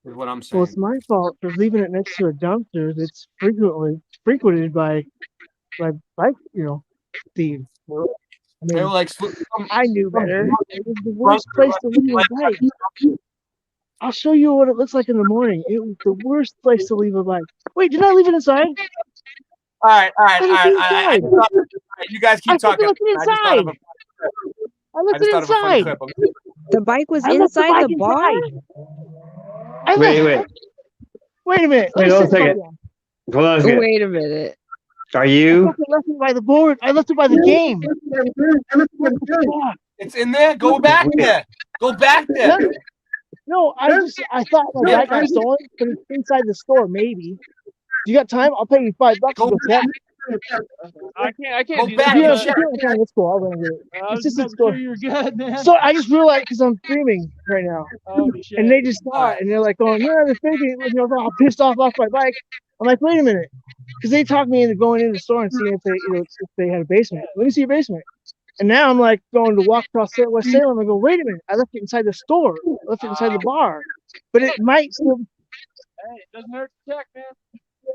is what I'm saying. Well, it's my fault for leaving it next to a dumpster that's frequented by bike, thieves. I mean, they were like, I knew better. It was the worst place to leave a bike. I'll show you what it looks like in the morning. It was the worst place to leave a bike. Wait, did I leave it inside? All right. You guys keep talking. I left it inside. The bike was inside the bar? Wait a minute. Wait Hold on a second. Hold on a second. Wait a minute. Are you? I left it by the board. I left it by the game. It's in there. Go back there. Go back there. No, I thought my bike got stolen, but it's inside the store. Maybe. You got time? I'll pay you $5 to go check. I can't Go do back. that. Let's go. I'll run it. It's just a store. Sure you're good, man. So I just realized because I'm streaming right now, and they just saw it, and they're like, "Oh, yeah, they're thinking, all pissed off my bike." I'm like, "Wait a minute," because they talked me into going into the store and seeing if they had a basement. Let me see your basement. And now I'm like going to walk across West Salem and go, "Wait a minute! I left it inside the store. I left it inside the bar, but it might still." Hey, it doesn't hurt to check, man.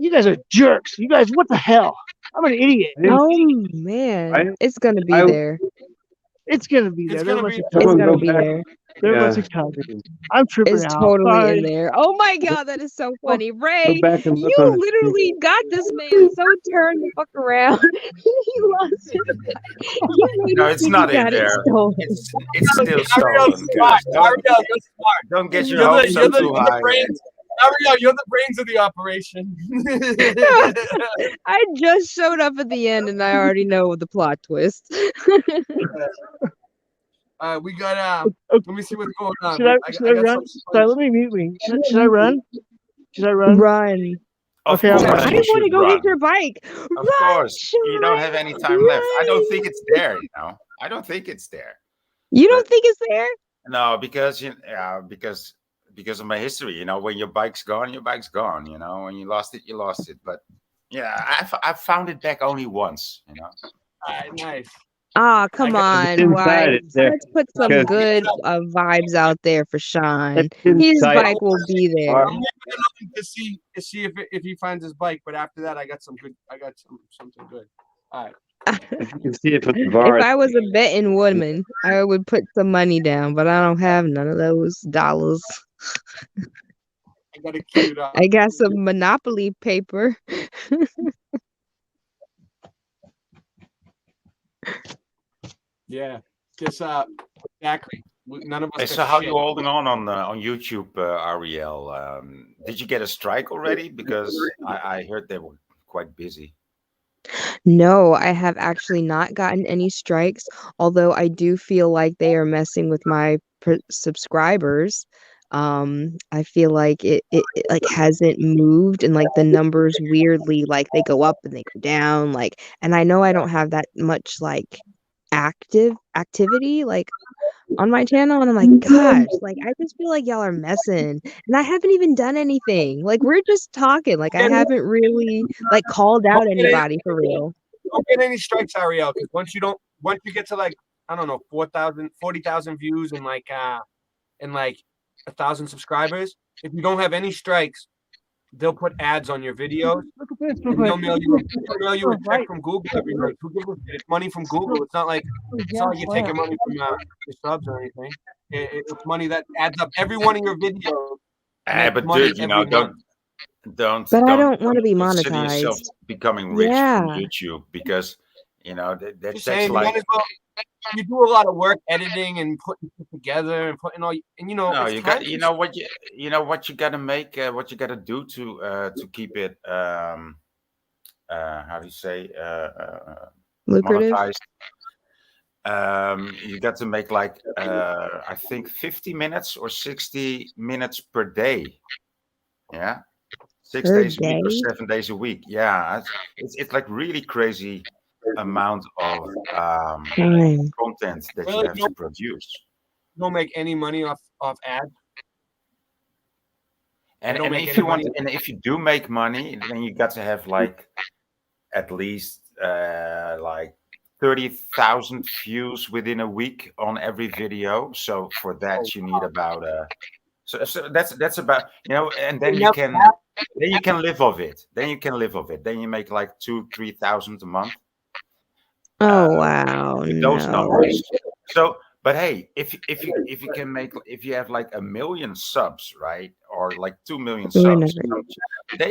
You guys are jerks. You guys, what the hell? I'm an idiot. Oh man, it's gonna be there. It's gonna be there. It's gonna be there. I'm tripping out. It's totally Sorry. in there. Oh my god, that is so funny. Ray, back and look you on it. literally got this man so turned the fuck around. He lost it. No, it's not in there. It's still stolen. Don't get your hopes up too high. Ariel, you're the brains of the operation. I just showed up at the end and I already know the plot twist. We got let me see what's going on. Should I got run? Sorry, let me mute me. Should I run? Should I run? Run. Of Okay, course, I'm I you want to should go run. get your bike. Of Run, course, you don't have any time left. I don't think Sean. it's there. You know, I don't think it's there. You don't But think it's there? no, because because of my history. You know, when your bike's gone, your bike's gone. You know, when you lost it, you lost it. But yeah, I found it back only once. You know. All right, nice. Ah, come It's on, inside. wives. It's there. Let's put some Because good vibes out there for Sean. it's His inside. bike will be there. I'm leaving it open to see if he finds his bike. But after that, I got something good. All right. You can see it from the If bar. I was a betting woman, I would put some money down, but I don't have none of those dollars. I got it queued up. I got some Monopoly paper. Yeah. Just exactly. None of us. Hey, got so how shit. you holding on YouTube, Ariel? Did you get a strike already? Because I heard they were quite busy. No, I have actually not gotten any strikes, although I do feel like they are messing with my subscribers. I feel like it like hasn't moved and like the numbers weirdly like they go up and they go down like, and I know I don't have that much like activity like on my channel, and I'm like, gosh, like I just feel like y'all are messing and I haven't even done anything. Like we're just talking. Like I haven't really like called out anybody for real. Don't get any strikes, Ariel, because once you get to like, I don't know, 40,000 views and like 1,000 subscribers, if you don't have any strikes, they'll put ads on your videos. Look at this. And they'll mail you a check from Google every month. Who gives a shit? It's money from Google. It's not like you're taking money from your subs or anything. It's money that adds up. Every one of your videos. But dude, you know, don't. But I don't want to be consider yourself monetized. becoming rich Yeah. from YouTube because you know that's Saying, like. you do a lot of work editing and putting it together and putting all, and you know. No, it's you got. time You know what you got to make. What you got to do to keep it. How do you say? Lucrative. Monetized. You got to make like I think 50 minutes or 60 minutes per day. Yeah, 6 Per days a week or day? 7 days a week. Yeah, it's like really crazy amount of Time. content that you Really? have to produce. You don't make any money off ads. And don't make if any you want, money. and if you do make money, then you got to have like at least like 30,000 views within a week on every video. So for that, you need about so that's about, you know, and then you can live off it. Then you can live off it. Then you make like 2,000-3,000 a month. Oh wow. With those No. numbers. So, but hey, if you can make, if you have like 1 million subs, right, or like 2 million We're subs, never-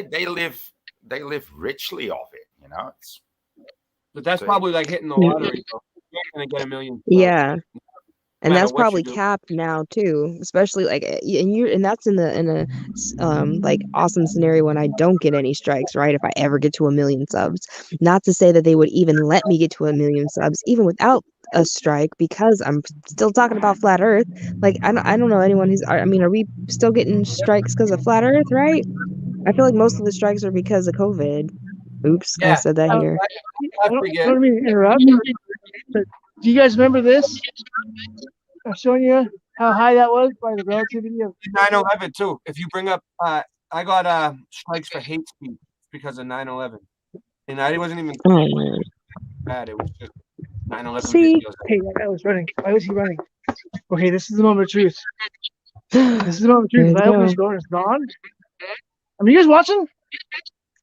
they live richly off it. You know, it's But that's So- probably like hitting the lottery. Though. You're not gonna get 1 million. Yeah. And matter that's what you probably do. capped now too, especially like and that's in a like awesome scenario when I don't get any strikes, right? If I ever get to 1 million subs. Not to say that they would even let me get to 1 million subs even without a strike, because I'm still talking about flat earth. Like I don't know anyone who's, I mean, are we still getting strikes because of flat earth, right? I feel like most of the strikes are because of COVID. Oops, I Yeah. said that here. I don't mean to interrupt, but do you guys remember this? I'm showing you how high that was by the relativity of 9/11 too. If you bring up, I got strikes for hate speech because of 9/11, and I wasn't even Oh man. bad. It was just 9/11 See? videos. Hey, that guy was running. Why was he running? Okay, this is the moment of truth. This is the moment of truth. If I open this door and it's gone. Are you guys watching?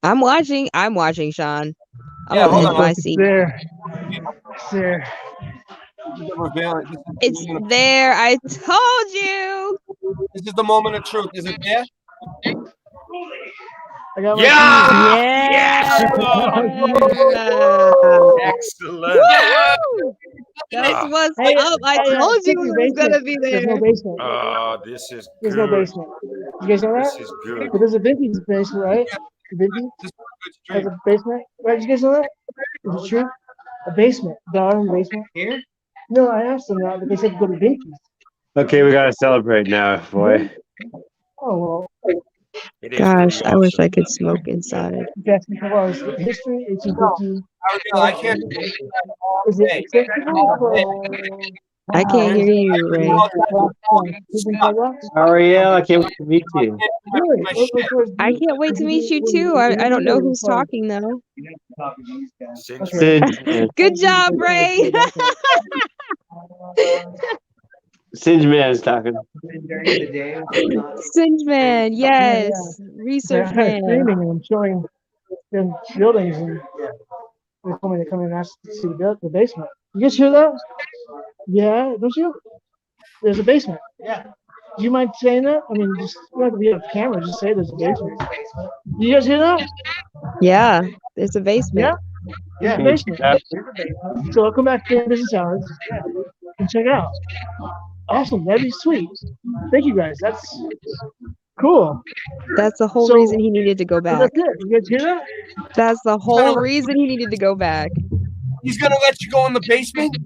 I'm watching, Sean. I'm Yeah, on the hold edge on. of my It's seat. there. It's there. It's there. I told you. This is the moment of truth. Is it there? I got my Yeah! Yeah. Excellent. That's what's Hey, up. I hey, told you check it your was gonna basement. be There's no there. basement. Oh, this is There's no good. basement. You guys know that? This is good. But there's a Vinty's basement, right? Vinty has a basement, right? You guys know that? Is it true? A basement, the Arm basement. Here? No, I asked them that, but they said go to Vinty's. Okay, we gotta celebrate now, boy. Oh well. Gosh, I wish I could smoke inside. That's because history 1850. I can't. Is it acceptable? I can't hear you, Ray. Ariel, I can't wait to meet you. I can't wait to meet you too. I don't know who's talking though. Singe, Good job, Ray. Singe Man's talking. Singe Man, yes. Research They're man. streaming and I'm showing them buildings and they told me to come in and ask to see the basement. You guys hear that? Yeah, don't you? There's a basement. Yeah. Do you mind saying that? I mean, just you don't have to be on camera. Just say there's a basement. Do you guys hear that? Yeah, there's a basement. Yeah, basement. So I'll come back during business hours and check it out. Awesome, that'd be sweet. Thank you guys. That's cool. That's the whole So- reason he needed to go So back. that's it. You guys hear that? That's the whole reason he needed to go back. He's gonna let you go in the basement?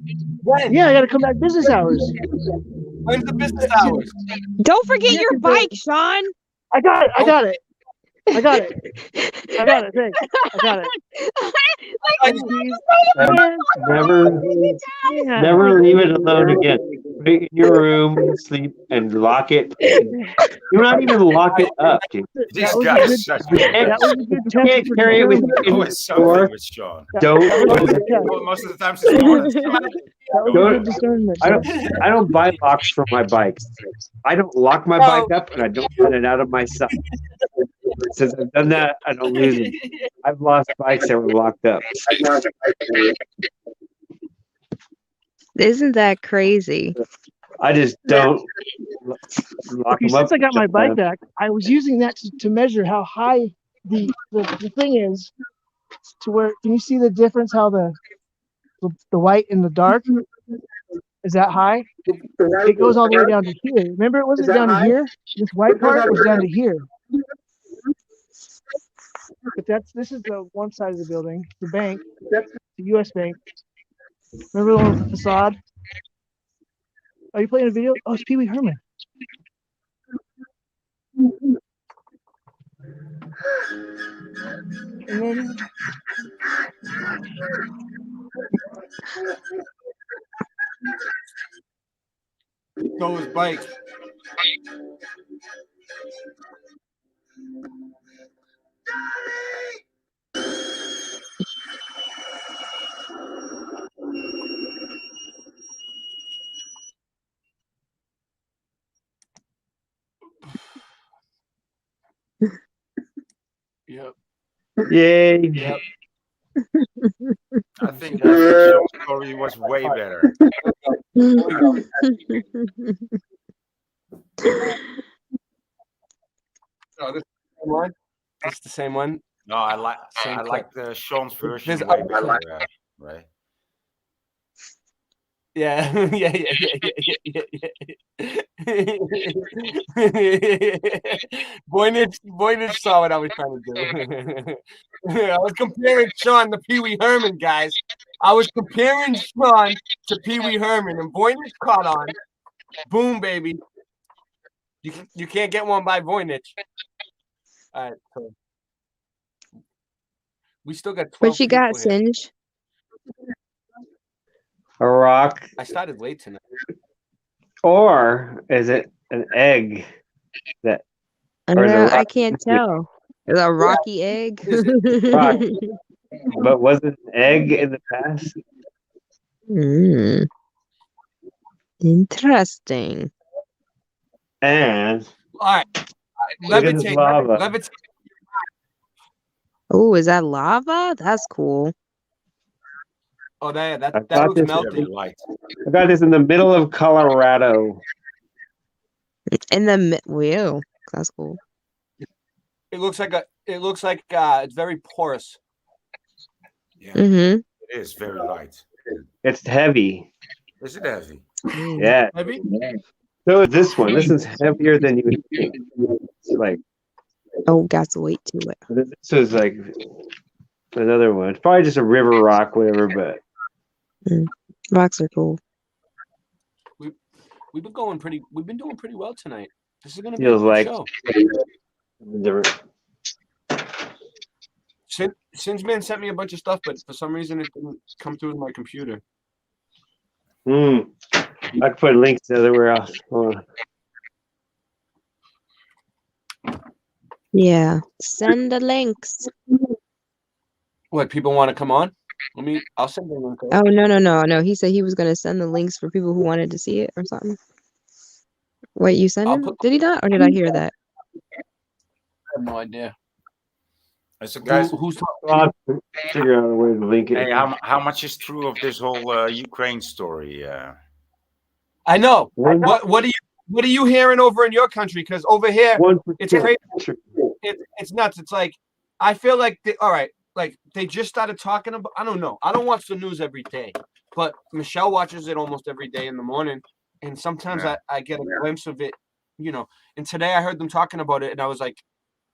When? Yeah, I gotta come back business hours. When's the business hours? Don't forget your bike, Sean. I got it. I got it. I got it. I got it. Thanks. I got it. Never leave it alone again. Put it in your room, sleep, and lock it. Do not even lock it up, dude. This guy is such a You can't carry it with you in the always store. something with Sean. Don't. Most of the time, it's more than I don't buy locks for my bikes. I don't lock my bike up and I don't let it out of my sight. Since I've done that, I don't lose it. I've lost bikes that were locked up. Isn't that crazy? I just don't lock them up. Since I got my bike back, I was using that to measure how high the thing is. To where can you see the difference? How the white and the dark is that high? It goes all the way down to here. Remember, it wasn't down to here. This white part was down to here. But this is the one side of the building, the bank. That's the U.S. Bank. Remember the one with the facade? Are you playing a video? Oh, it's Pee Wee Herman. And then Go his bike. Yep. Yay. Yep. I think the story was way better. Oh, this is the same one. This is the same one. No, I like Same like the Sean's version There's way other- better, right? Yeah, Boynich saw what I was trying to do. I was comparing Sean to Pee Wee Herman, guys. I was comparing Sean to Pee Wee Herman, and Boynich caught on. Boom, baby. You can't get one by Voynich. All right, so we still got 12 What you got, people here. Singe? A rock, I started late tonight. or is it an egg? That I or is it don't know. I rock- can't tell. Is it a rocky egg? Rock. But was it an egg in the past? Hmm. Interesting. And All right. Look at this Levitate. lava. Levitate. Oh, is that lava? That's cool. Oh, I that got looks this- melted. I got this in the middle of Colorado. In the wheel. That's cool. It looks like it's very porous. Mm-hmm. It is very light. It's heavy. Is it heavy? Yeah. Heavy? So is this one. This is heavier than you would think. It's like, Oh, got to wait to it. this is like another one. It's probably just a river rock, whatever, but Rocks are cool. We've been doing pretty well tonight. This is gonna be feels a good like show. different. Sinsman sent me a bunch of stuff, but for some reason it didn't come through with my computer. I could put links everywhere else. Hold on. Yeah. Send the links. What, people want to come on? I'll send them. Oh, no. He said he was gonna send the links for people who wanted to see it or something. Wait, you sent him? Did he not? Or did I hear that? I have no idea. So guys, Who's I'll figure out a way to link it. hey, how much is true of this whole Ukraine story? I know. What are you hearing over in your country? Because over here, it's crazy. It's nuts. It's like I feel like they just started talking about. I don't know. I don't watch the news every day, but Michelle watches it almost every day in the morning, and sometimes I get a glimpse of it. And today I heard them talking about it, and I was like,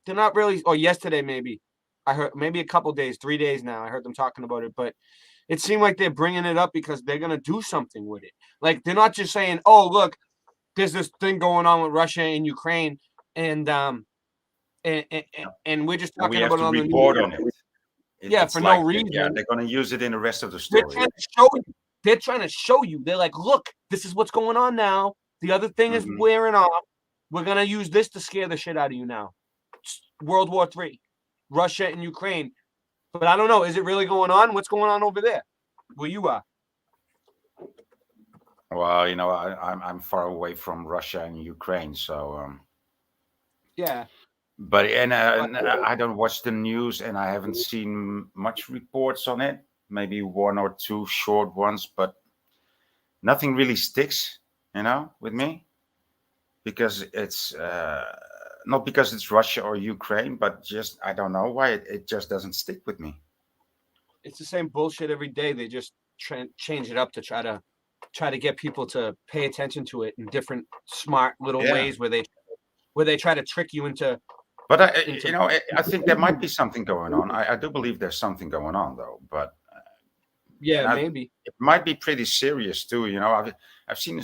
they're not really. Or yesterday maybe. I heard maybe a couple days, 3 days now. I heard them talking about it, but it seemed like they're bringing it up because they're gonna do something with it. Like they're not just saying, "Oh, look, there's this thing going on with Russia and Ukraine," and we're just talking we have about to it on the report news. on it. Yeah, It's for like, no reason. Yeah, they're going to use it in the rest of the They're story. trying to show you. They're trying to show you. They're like, "Look, this is what's going on now. The other thing is wearing off. We're gonna use this to scare the shit out of you now." World War III, Russia and Ukraine. But I don't know. Is it really going on? What's going on over there, where you are? Well, I'm far away from Russia and Ukraine, so Yeah. but I don't watch the news, and I haven't seen much reports on it. Maybe one or two short ones, but nothing really sticks, with me, because it's not because it's Russia or Ukraine, but just I don't know why it just doesn't stick with me. It's the same bullshit every day. They just change it up to try to get people to pay attention to it in different smart little ways where they try to trick you into. But I think there might be something going on. I do believe there's something going on, though. But maybe it might be pretty serious too. I've seen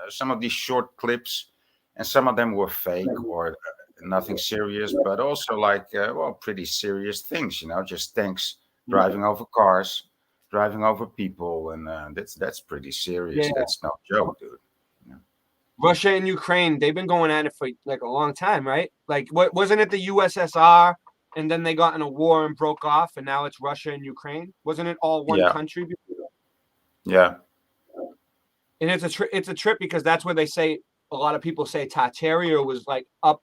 some of these short clips, and some of them were fake or nothing serious, but also pretty serious things. Just tanks driving over cars, driving over people, and that's pretty serious. Yeah. That's no joke, dude. Russia and Ukraine, they've been going at it for like a long time, right? Like, what wasn't it the USSR, and then they got in a war and broke off, and now it's Russia and Ukraine? Wasn't it all one country before? Yeah. And it's a trip because that's where they say a lot of people say Tartaria was like up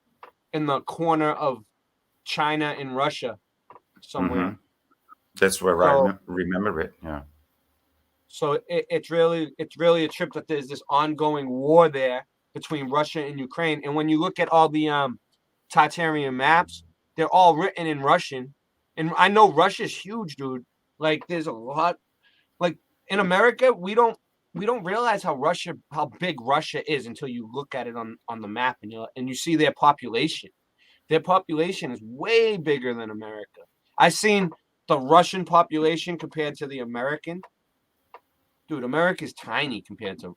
in the corner of China and Russia somewhere. That's where I remember it. Yeah. So it's really a trip that there's this ongoing war there between Russia and Ukraine. And when you look at all the Tartarian maps, they're all written in Russian. And I know Russia's huge, dude. Like there's a lot. Like in America, we don't realize how big Russia is until you look at it on the map and you see their population. Their population is way bigger than America. I've seen the Russian population compared to the American. Dude, America's tiny compared to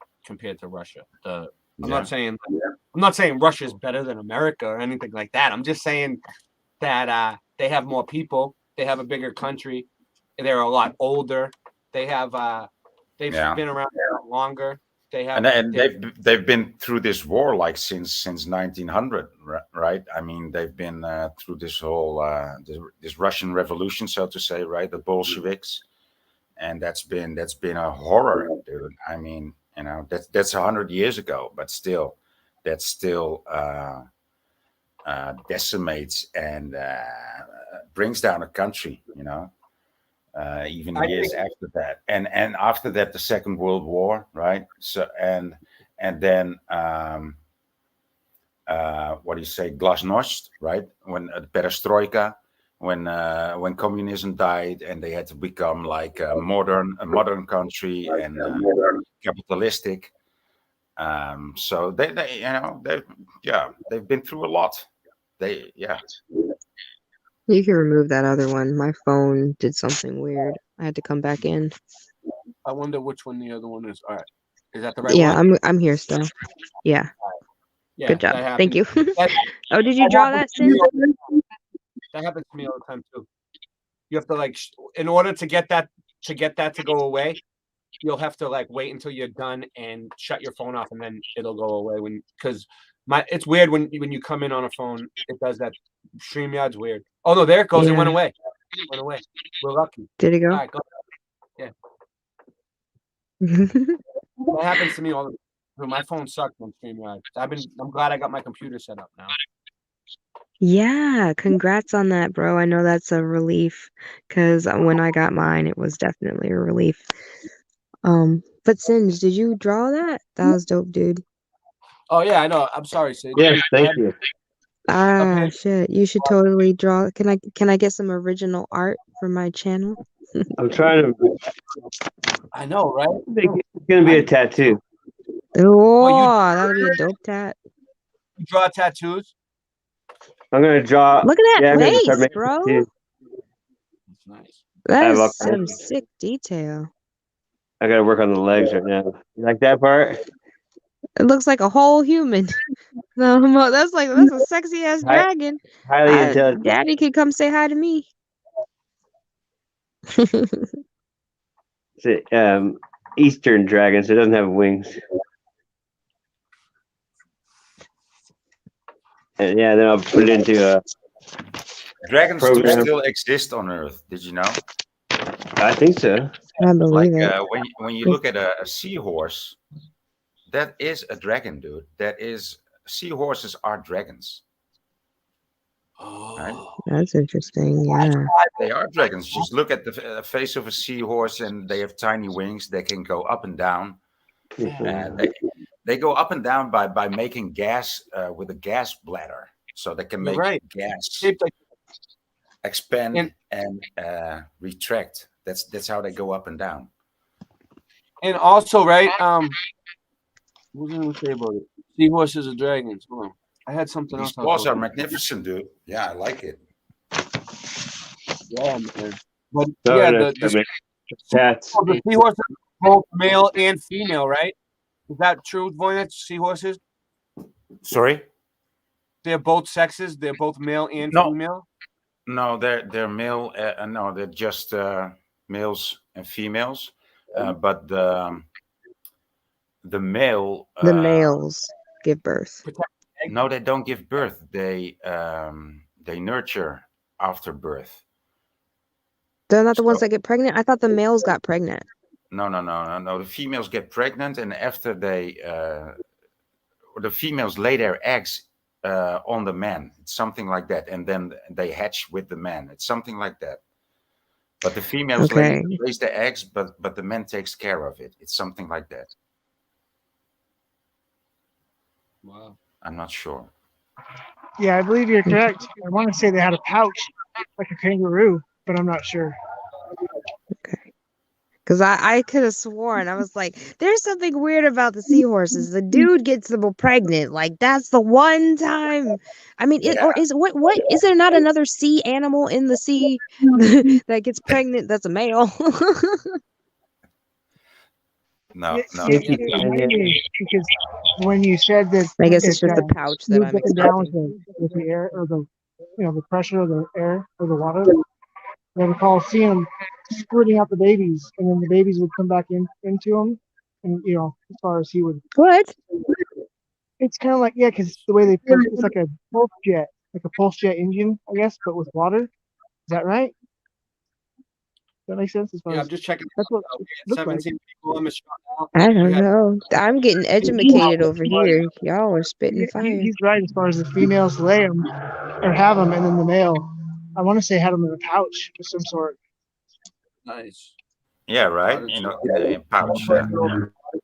Russia. I'm not saying Russia's better than America or anything like that. I'm just saying that they have more people, they have a bigger country, they're a lot older, they've been around longer. They've been through this war like since 1900, right? I mean, they've been through this whole this Russian Revolution, so to say, right? The Bolsheviks, and that's been a horror, dude. I mean, that's 100 years ago, but still, that still decimates and brings down a country, even years after that, and after that, the Second World War, right? So and then what do you say, Glasnost, right? When Perestroika, when communism died and they had to become like a modern country and capitalistic. So they, you know, they've been through a lot. Yeah. You can remove that other one. My phone did something weird. I had to come back in. I wonder which one the other one is. All right. Is that the right Yeah, one? I'm here still. Yeah. Yeah, Good job. that Thank you. That, Oh, did you draw that, happens to me Sin? all the time. That happens to me all the time too. You have to like, in order to get that to go away, you'll have to like wait until you're done and shut your phone off, and then it'll go away. Because it's weird when you come in on a phone, it does that. StreamYard's weird. Oh no, there it goes. It went Yeah. away. It went away. We're lucky. Did it go? All right, go. Yeah. That happens to me all the time. My phone sucked on StreamYard. I'm glad I got my computer set up now. Yeah, congrats on that, bro. I know that's a relief because when I got mine, it was definitely a relief. But Singe, did you draw that? That was dope, dude. Oh yeah, I know. I'm sorry, Sid. Yes, thank you. Ah, shit. You should totally draw. Can I get some original art for my channel? I'm trying to. I know, right? It's gonna be a tattoo. Oh, that'd be a dope tat. You draw tattoos? I'm gonna draw. Look at that I'm gonna start face, making bro. tattoos. That's nice. That I have all is some kinds of- sick detail. I gotta work on the legs right now. You like that part? It looks like a whole human. No, that's a sexy ass dragon. Highly intelligent. Daddy could come say hi to me. It's a, Eastern dragon, so it doesn't have wings. And yeah, then I'll put it into a Dragons do program. still exist on Earth. Did you know? I think so. I believe Like it. when you look at a seahorse, that is a dragon, dude. Seahorses are dragons. Right? That's interesting. Yeah. They are dragons. Just look at the face of a seahorse, and they have tiny wings. They can go up and down. They go up and down by making gas with a gas bladder, so they can You're make right. gas Shaped like expand and retract. That's how they go up and down. And also, right? What was I gonna say about it? Seahorses or dragons? Hold on. I had something These else. claws are magnificent, dude. Yeah, I like it. Yeah, man. But So yeah, that's the Tats. seahorses are both male and female, right? Is that true, Voynich? Seahorses? Sorry? They're both sexes. They're both male and No. female. No, they're male. No, they're just males and females. But the male. The males give birth. No, they don't give birth. They nurture after birth. They're not the ones that get pregnant. I thought the males got pregnant. No. The females get pregnant, and after the females lay their eggs on the man. It's something like that, and then they hatch with the man. It's something like that. But the females Okay. raise the eggs, but the man takes care of it. It's something like that. Wow. I'm not sure. Yeah, I believe you're correct. I want to say they had a pouch like a kangaroo, but I'm not sure. Because I could have sworn, I was like, there's something weird about the seahorses. The dude gets them pregnant. Like, that's the one time. I mean, or is what is there not another sea animal in the sea that gets pregnant that's a male? No. Because when you said that, I guess it's that, just the pouch that moved I'm up and down expecting. with the air or the pressure of the air or the water. I recall seeing them squirting out the babies, and then the babies would come back into them, and as far as he would. What? It's kind of like because the way it's like a pulse jet engine, I guess, but with water. Is that right? Does that make sense? As far Yeah, as I'm just checking. that's what We it had looked like. 17 people on the show now. I don't We had- know. I'm getting educated over here. Y'all are spitting fire. He's right as far as the females lay them or have them, and then the male, I want to say, had them in a pouch of some sort. Nice. Yeah, right. In a pouch.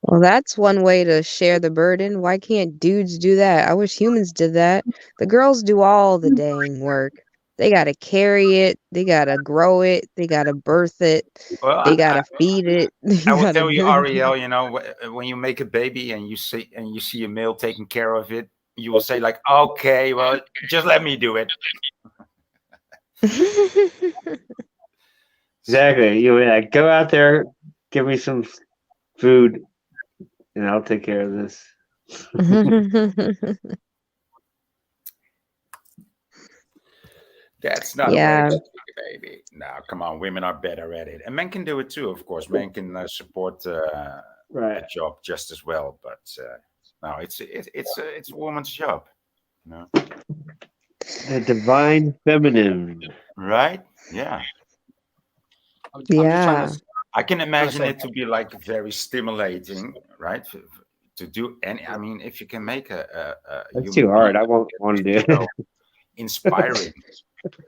Well, that's one way to share the burden. Why can't dudes do that? I wish humans did that. The girls do all the dang work. They gotta carry it. They gotta grow it. They gotta birth it. Well, They gotta feed it. They I will gotta tell you, do Ariel. You know, when you make a baby and you see a male taking care of it, you will say like, "Okay, well, just let me do it." Exactly. You would like go out there, give me some food, and I'll take care of this. That's not Yeah. a way to make a baby. No, come on, women are better at it, and men can do it too. Of course, men can support Right. a job just as well. But no, it's a woman's job. You know? The divine feminine. Right? Yeah. Yeah. I can imagine it to be like very stimulating, right? To do any, I mean, if you can make a That's human too hard. being I won't want to do you know, it. inspiring,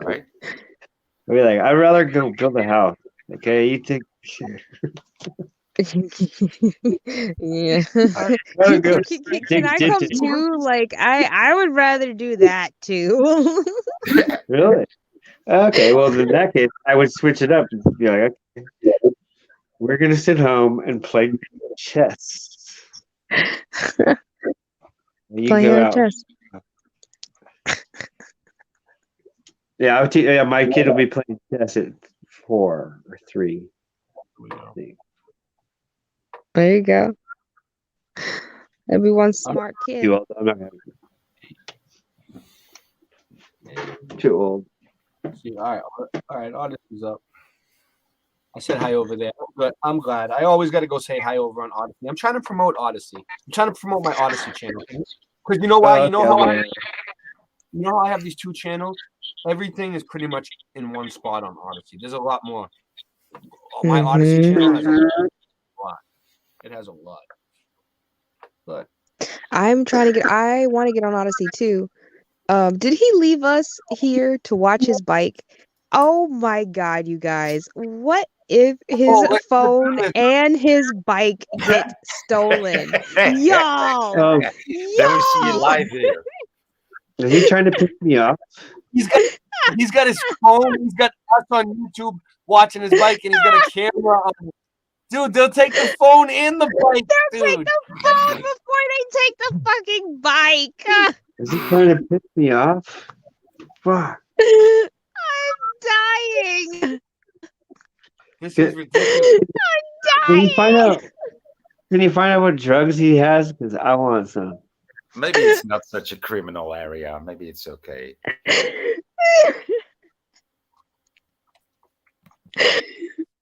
right? I'd be like, I'd rather go build a house. Okay, you take. Yeah. Gotta go Can dig I come ditches. too? Like I would rather do that too. Really? Okay, well in that case, I would switch it up and be like, okay, we're gonna sit home and play chess. You Play go on out. chess. Yeah, my kid will be playing chess at 4 or 3. There you go. Everyone's smart kid. Too old. I'm not too old. See, all right, Odyssey's up. I said hi over there, but I'm glad. I always got to go say hi over on Odyssey. I'm trying to promote Odyssey. I'm trying to promote my Odyssey channel. Because you know why? Oh, You know okay, how you know how I have these 2 channels? Everything is pretty much in one spot on Odyssey. There's a lot more. My Odyssey channel has a lot. It has a lot. But I'm trying to get. I want to get on Odyssey too. Did he leave us here to watch his bike? Oh my God, you guys! What if his phone and his bike get stolen? Y'all, Oh, Then we see you live here. is he trying to piss me off? he's got his phone. He's got us on YouTube watching his bike, and he's got a camera on. Dude, they'll take the phone and the bike. They'll take the phone before they take the fucking bike. Is he trying to piss me off? Fuck. I'm dying. This is ridiculous. Can you find out? Can you find out what drugs he has? Because I want some. Maybe it's not such a criminal area. Maybe it's okay.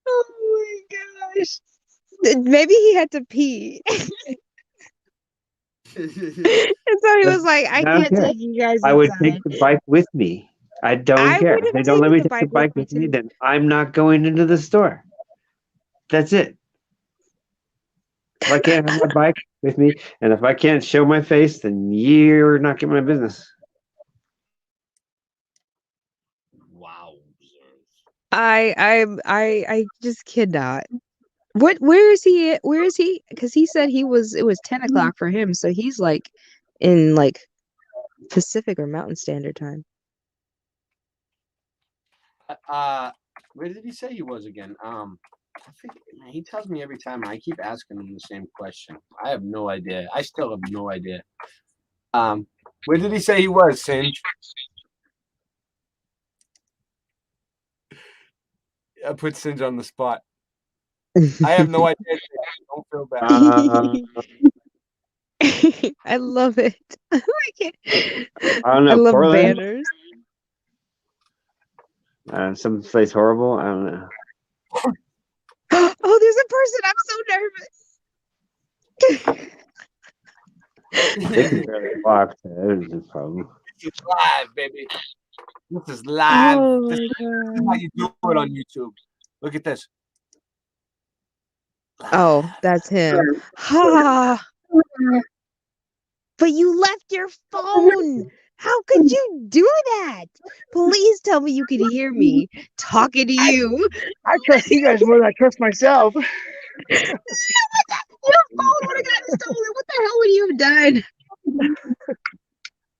Oh my gosh. Maybe he had to pee. And so he was like, I don't can't care. take you guys I would inside. take the bike with me. I don't I care. would If they have don't let me taken the take the bike bike with with me, me then I'm not going into the store. That's it. If I can't have my bike with me, and if I can't show my face, then you're not getting my business. I just cannot. Where is he at? Where is he? Because he said it was 10 o'clock for him, so he's like in like Pacific or Mountain Standard Time. Where did he say he was again? I think man, he tells me every time. I keep asking him the same question. I have no idea. I still have no idea. Where did he say he was, Singe? I put Singe on the spot. I have no idea. Don't feel bad. I love it. I don't know. I love Portland? banners. Someplace horrible. I don't know. Oh, there's a person. I'm so nervous. They can barely walk. So that was a problem. This is live, baby. This is live. Oh This my is how you do it on YouTube. Look at this. Oh, that's him. Ha! But you left your phone. How could you do that? Please tell me you could hear me talking to you. I trust you guys more than I trust myself. Your phone would have gotten stolen. What the hell would you have done?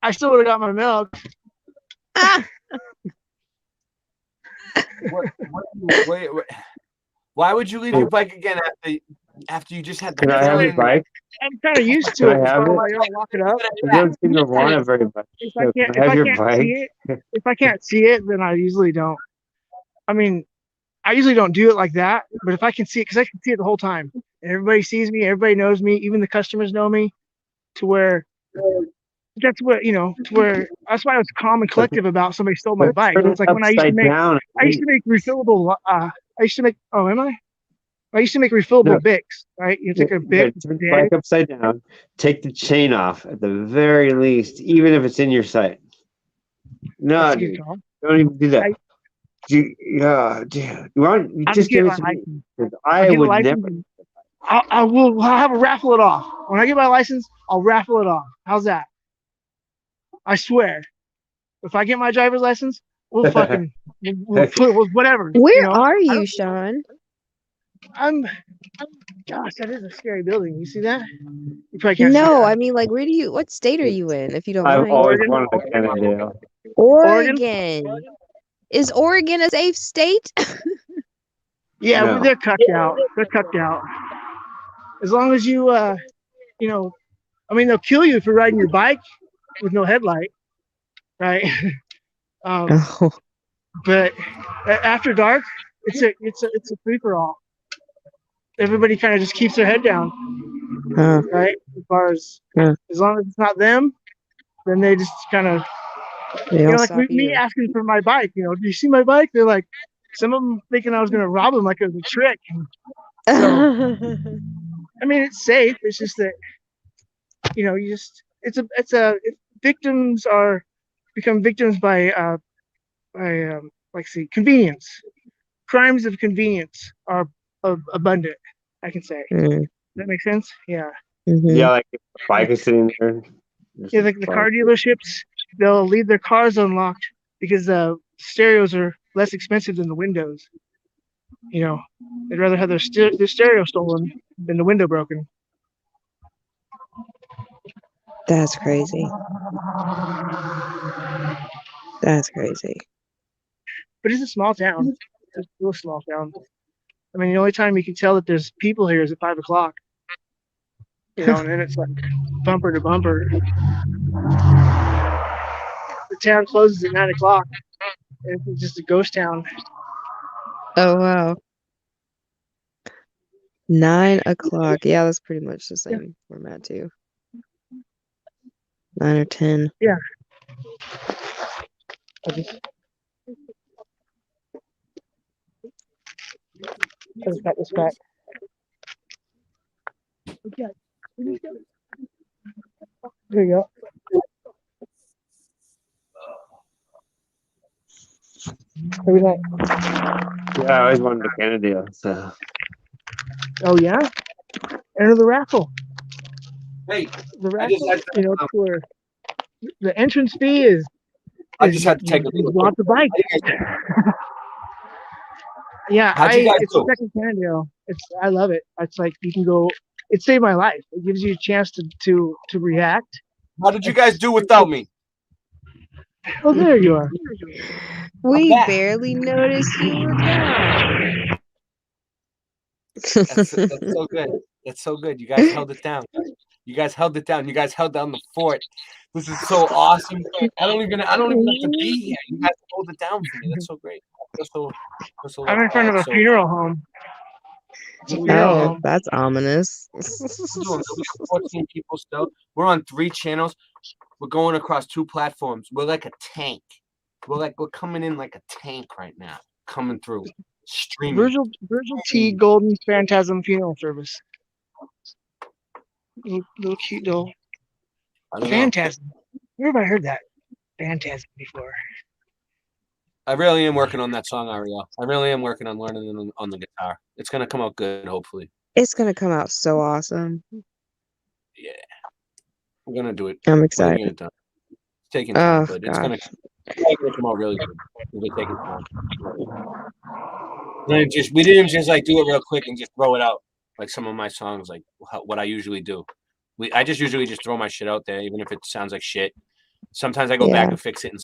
I still would have got my milk. Why would you leave your bike again after you just had the Can I have your bike? I'm kind of used Can to I it. have Before it? I don't lock it up. You don't seem to want it very much. If So I can can't, I have your see bike? it, if I can't see it, then I usually don't. I mean, I usually don't do it like that. But if I can see it, because I can see it the whole time, and everybody sees me, everybody knows me, even the customers know me, to where that's what to where that's why I was calm and collective about somebody stole my bike. Turn It's it like when I used to upside make, down. refillable. I used to make. Oh, am I? I used to make refillable No. Bics, right? You take a Yeah, Bic, turn the bike upside down. Take the chain off at the very least, even if it's in your sight. No, That's a good dude, call. don't even do that. Dude, you I'll just get give it my to me. license. 'Cause I'll I get a would license. never. And I'll have a raffle it off. When I get my license, I'll raffle it off. How's that? I swear. If I get my driver's license, we'll fucking we'll whatever. Where are I you, don't- Sean? Gosh, that is a scary building. You see that? You probably can't see No, that. I mean, like, what state are you in, if you don't I've mind? always wanted a Cannondale. Oregon. Is Oregon a safe state? Yeah, No. they're cucked out. They're cucked out. As long as you, I mean, they'll kill you if you're riding your bike with no headlight, right? But after dark, it's a free for all. Everybody kind of just keeps their head down, right? As far as long as it's not them, then they just kind of, like me asking for my bike. Do you see my bike? They're like, some of them thinking I was gonna rob them like it was a trick. So, I mean, it's safe. It's just that, victims become victims by convenience. Crimes of convenience are abundant, I can say. Does that make sense? Yeah. Yeah, like if the bike is sitting there. Yeah, the car dealerships, they'll leave their cars unlocked because the stereos are less expensive than the windows. They'd rather have their stereo stolen than the window broken. That's crazy. That's crazy. But it's a small town. It's a real small town. I mean, the only time you can tell that there's people here is at 5 o'clock. And then it's like bumper to bumper. The town closes at 9 o'clock. It's just a ghost town. Oh, wow. 9 o'clock. Yeah, that's pretty much the same format, too. 9 or 10. Yeah. I just got this back. Okay. There you go. Maybe that. Yeah, I always wanted a Cannondale. So. Oh yeah. Enter the raffle. Hey, the raffle. Where the entrance fee is. I just had to take a look. You want the bike. Yeah, it's a second Cannondale. I love it. It's like you can go. It saved my life. It gives you a chance to react. How did you guys do without me? Oh, there you are. We barely noticed you were gone. That's so good. That's so good. You guys held it down. You guys held it down. You guys held down the fort. This is so awesome. I don't even have to be here. You guys hold it down for me. That's so great. I'm in front of a funeral home. Oh, that's ominous. We got 14 people still. We're on 3 channels. We're going across 2 platforms. We're like a tank. We're coming in like a tank right now. Coming through. Streaming. Virgil T. Golden Phantasm Funeral Service. Little cute little Phantasm. Where have I heard that Phantasm before? I really am working on that song, Ariel. I really am working on learning it on the guitar. It's gonna come out good, hopefully. It's gonna come out so awesome. Yeah, we're gonna do it. I'm excited. It's taking time, Oh, but it's gonna come out really good. We're taking time. We didn't just like do it real quick and just throw it out like some of my songs, like what I usually do. I just usually just throw my shit out there, even if it sounds like shit. Sometimes I go back and fix it and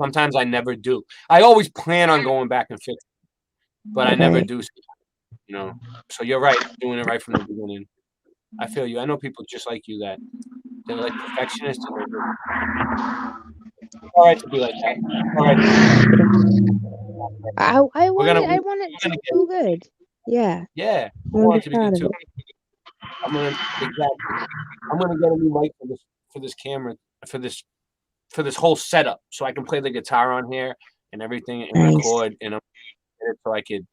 Sometimes I never do. I always plan on going back and fixing, but I never Right. do. You know, so you're right, doing it right from the beginning. I feel you. I know people just like you that they're like perfectionists. And all right to be like that. All right. I We're want gonna, it. I want it to do good. Yeah. yeah, I I want want to it be to be proud good of too. it. I'm gonna get a new mic for this camera for this whole setup, so I can play the guitar on here and everything and Nice. record, and so I could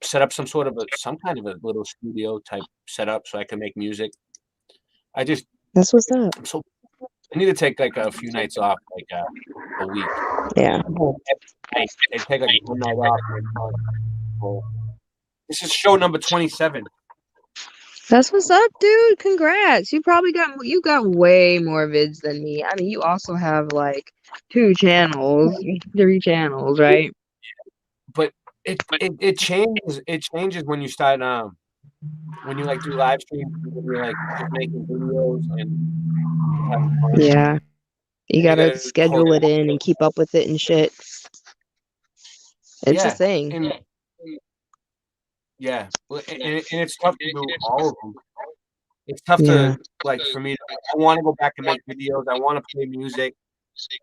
set up some kind of a little studio type setup so I can make music. That's what's up. I need to take like a few nights off, like a week. Yeah. I take like one night off. This is show number 27. That's what's up, dude. Congrats. You got way more vids than me. I mean, you also have like 2 channels, 3 channels, right? But it changes. It changes when you start when you like do live streams, when you're like just making videos and having fun. Yeah. You gotta gotta schedule it in and keep up with it and shit. It's a thing. And it's tough to do all of them. It's tough to, like, for me. I want to go back and make videos. I want to play music.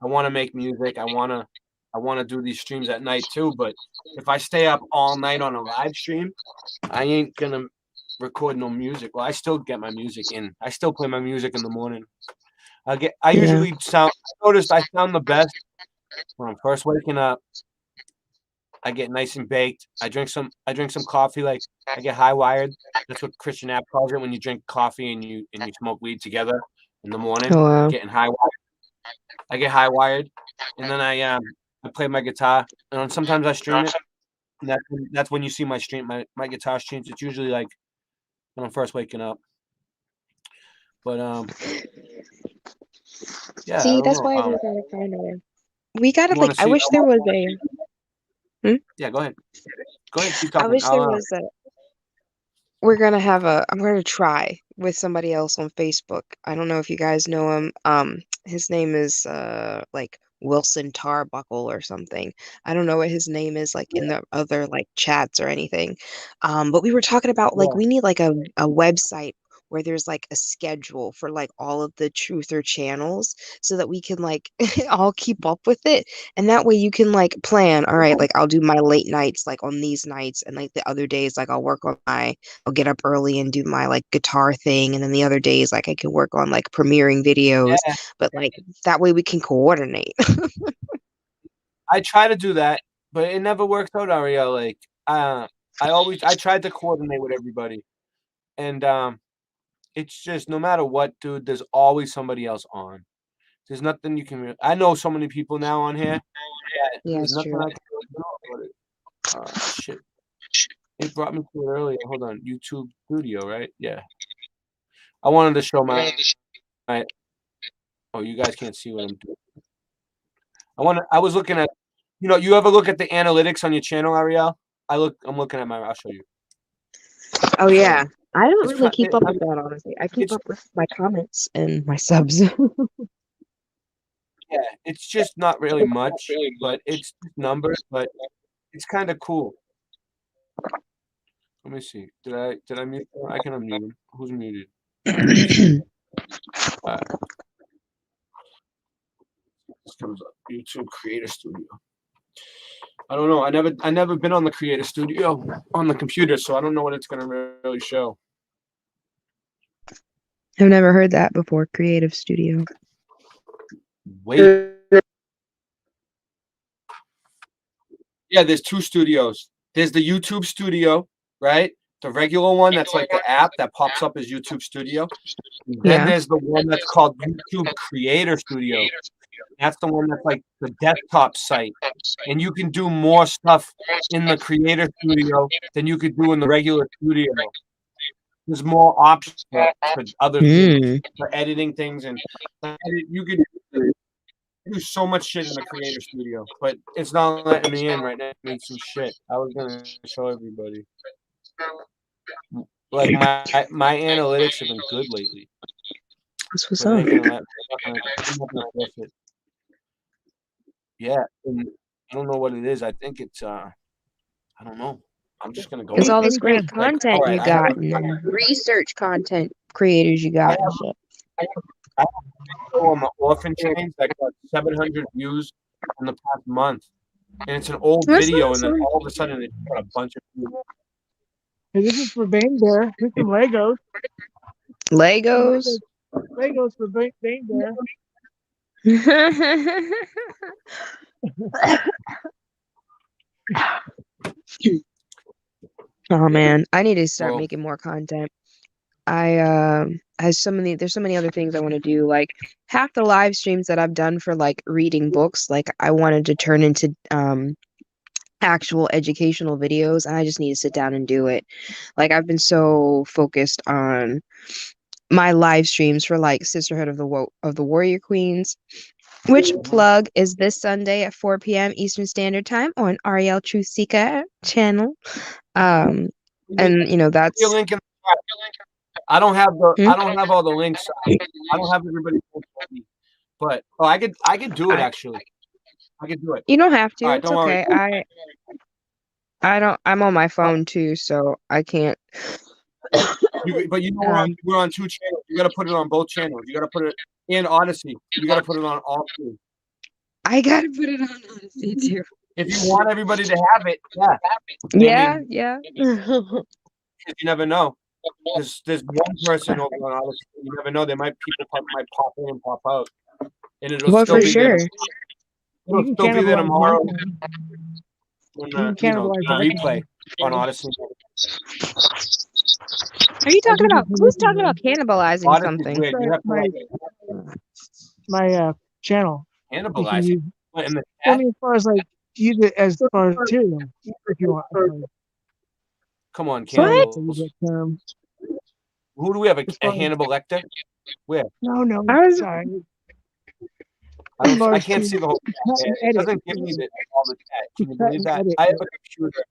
I want to make music. I want to do these streams at night too. But if I stay up all night on a live stream, I ain't gonna record no music. Well, I still get my music in. I still play my music in the morning. I usually I noticed I sound the best when I'm first waking up. I get nice and baked. I drink some coffee. Like, I get high wired. That's what Christian App calls it, when you drink coffee and you smoke weed together in the morning. Oh, wow. Getting high wired. I get high wired, and then I play my guitar, and sometimes I stream it. And that's when you see my stream, my guitar streams. It's usually like when I'm first waking up. But yeah. See, that's why we gotta find a way. We gotta like. I wish there was a. Yeah, go ahead. Go ahead. Keep talking. I wish there was a. We're gonna have I'm gonna try with somebody else on Facebook. I don't know if you guys know him. His name is like Wilson Tarbuckle or something. I don't know what his name is like in the other like chats or anything. But we were talking about like we need like a website where there's like a schedule for like all of the truther channels so that we can like all keep up with it. And that way you can like plan, all right, like I'll do my late nights like on these nights, and like the other days like I'll get up early and do my like guitar thing, and then the other days like I can work on like premiering videos. Yeah. But like that way we can coordinate. I try to do that, but it never works out, Ariel. Like I tried to coordinate with everybody, and it's just no matter what, dude, there's always somebody else on. There's nothing you can. I know so many people now on here. Yeah, there's it's nothing true. I can do about it. Shit. It brought me to it earlier. Hold on, YouTube Studio, right? Yeah. I wanted to show my. Oh, you guys can't see what I'm doing. I was looking at. You ever look at the analytics on your channel, Ariel? I'm looking at I'll show you. Oh yeah. I don't really keep up with that, honestly. I keep up with my comments and my subs. Yeah, it's just not really much, but it's numbers, but it's kind of cool. Let me see. Did I mute? I can unmute him. Who's muted? This comes up. YouTube Creator Studio. I don't know. I never been on the Creator Studio on the computer, so I don't know what it's gonna really show. I've never heard that before. Creative Studio. Wait. Yeah, there's 2 studios. There's the YouTube Studio, right? The regular one that's like the app that pops up as YouTube Studio. Then there's the one that's called YouTube Creator Studio. That's the one that's like the desktop site. And you can do more stuff in the Creator Studio than you could do in the regular studio. There's more options for other things, for editing things, and you could do so much shit in the Creator Studio, but it's not letting me in right now. Make some shit. I was gonna show everybody. Like my analytics have been good lately. That's what's up. Yeah, and I don't know what it is. I think it's I don't know. I'm just gonna go It's with all it. this great Like, content all right, you got and research content creators you got and shit. I have a video on the orphan trains that got 700 views in the past month, and it's an old That's video, and then awesome. all of a sudden it got a bunch of views. Hey, this is for Bane Bear. Here's some Legos. Legos. Legos for Bane Bear. Oh man, I need to start Well, making more content. There's so many other things I want to do. Like half the live streams that I've done for like reading books, like I wanted to turn into actual educational videos, and I just need to sit down and do it. Like I've been so focused on my live streams for like Sisterhood of the Warrior Queens, which plug is this Sunday at 4 p.m. Eastern Standard Time on Ariel Truth Seeker channel. And you know that's your link in the chat. I don't have all the links. I don't have everybody, but I could do it actually. I could do it. You don't have to. All right, It's don't worry. okay. I don't. I'm on my phone too, so I can't. But you know we're on 2 channels. You got to put it on both channels. You got to put it in Odyssey. You got to put it on all 3. I gotta put it on Odyssey too. If you want everybody to have it, yeah. Yeah. You never know. There's one person over on Odyssey. You never know. People might pop in and pop out, and it'll Well, still for be sure. there. It'll still be there tomorrow. When the replay on Odyssey. Are you talking about? Who's talking about cannibalizing Odyssey's something? weird. You have to My channel. cannibalizing. In the I mean, as far as like use it as far as material, if you want. Come on, What? cannibals. Who do we have? A Hannibal Lecter? Where? No, sorry. I can't see the whole chat. It doesn't give me all the chat. Can you believe that? I have a computer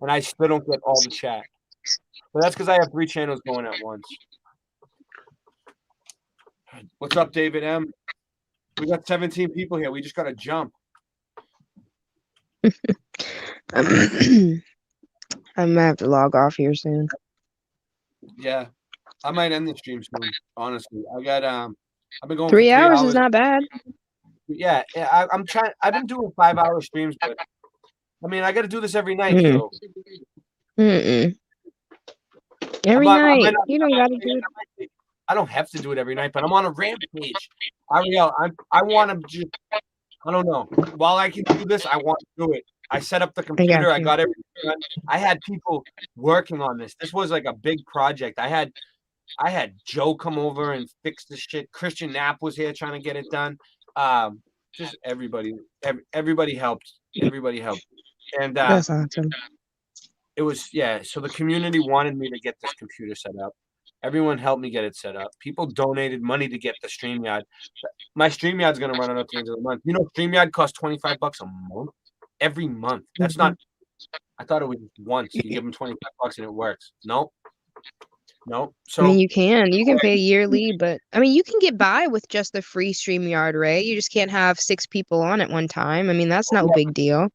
and I still don't get all the chat. But that's because I have 3 channels going at once. What's up, David M? We got 17 people here. We just got to jump. I'm gonna have to log off here soon. Yeah, I might end the stream soon. Honestly, I got I've been going 3 for 3 hours hours. is not bad. Yeah, I'm trying. I've been doing 5-hour streams, but I mean, I got to do this every night. Mm. So Every I night. might not- You don't gotta do it. I don't have to do it every night, but I'm on a rampage. I want to just. I don't know. While I can do this, I want to do it. I set up the computer. I got everything done. I had people working on this. This was like a big project. I had Joe come over and fix the shit. Christian Knapp was here trying to get it done. Just everybody helped. Everybody helped. And That's awesome. it was, so the community wanted me to get this computer set up. Everyone helped me get it set up. People donated money to get the StreamYard. My StreamYard's going to run out at the end of the month. You know, StreamYard costs $25 a month. Every month. That's not, I thought it was once. You give them $25 and it works. Nope. So I mean, you can pay yearly, but I mean, you can get by with just the free StreamYard, Ray. You just can't have 6 people on at one time. I mean, that's no big deal.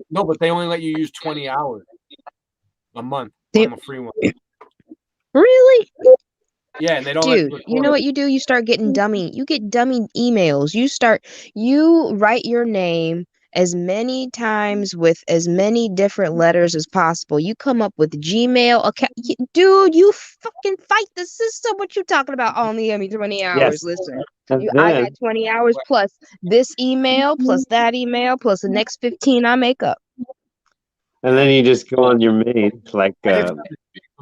No, but they only let you use 20 hours a month on the free one. Really? Yeah, and they don't. Dude, you know what you do? You start getting you get dummy emails. You write your name as many times with as many different letters as possible. You come up with Gmail account. Dude, you fucking fight the system. What you talking about? Only give me 20 hours. Yes. Listen, And I then- got 20 hours plus this email, plus that email, plus the next 15 I make up. And then you just go on your main, like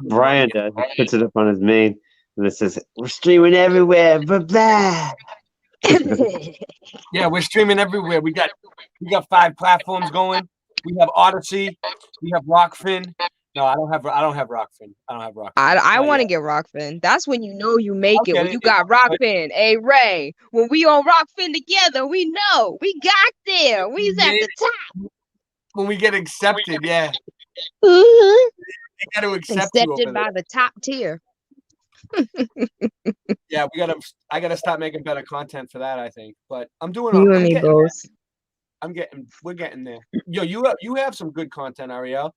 Brian does. He puts it up on his main, and it says, "We're streaming everywhere." Blah blah. Yeah, we're streaming everywhere. We got 5 platforms going. We have Odyssey. We have Rockfin. No, I don't have Rockfin. I want to get Rockfin. That's when you know you make it. Okay, When you got Rockfin. Hey, Ray, when we on Rockfin together, we know we got there. We's at the top. When we get accepted, yeah. Mhm. They got to accept you over Accepted by there. the top tier. Yeah, I gotta stop making better content for that, I think. But I'm doing You I'm and me getting both. we're getting there. Yo, you have some good content, Ariel.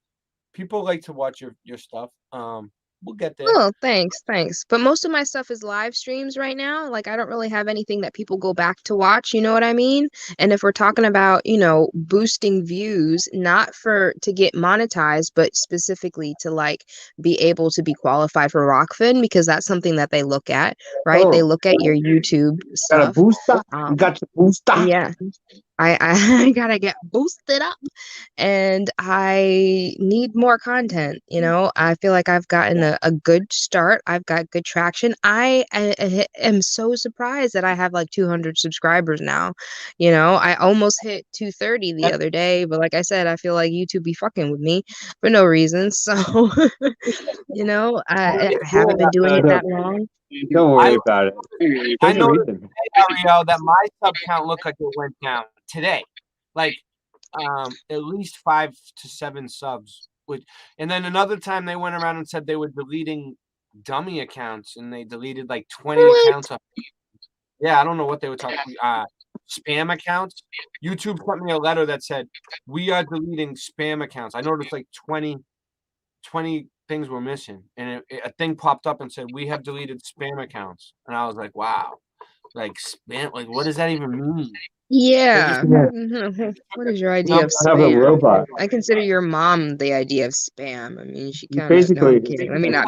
People like to watch your stuff. We'll get there. Oh, thanks. But most of my stuff is live streams right now. Like, I don't really have anything that people go back to watch, you know what I mean? And if we're talking about, boosting views, not to get monetized, but specifically to like be able to be qualified for Rockfin, because that's something that they look at, right? They look at your YouTube Got a stuff. booster? You got your booster? Yeah. I gotta get boosted up, and I need more content. I feel like I've gotten a good start. I've got good traction. I am so surprised that I have like 200 subscribers now. I almost hit 230 the other day, but like I said, I feel like YouTube be fucking with me for no reason. So, I haven't been doing it that long. Don't worry about it. I know, Ariel, that my sub count looked like it went down today, like at least 5 to 7 subs. And then another time they went around and said they were deleting dummy accounts, and they deleted like 20 accounts. Yeah, I don't know what they were talking. Spam accounts. YouTube sent me a letter that said we are deleting spam accounts. I noticed like 20 things were missing, and a thing popped up and said we have deleted spam accounts, and I was like, wow, like spam, like what does that even mean? Yeah. What is your idea of Have a spam? robot. I consider your mom the idea of spam. I mean, she kind of. Basically- No, I'm kidding. Let me not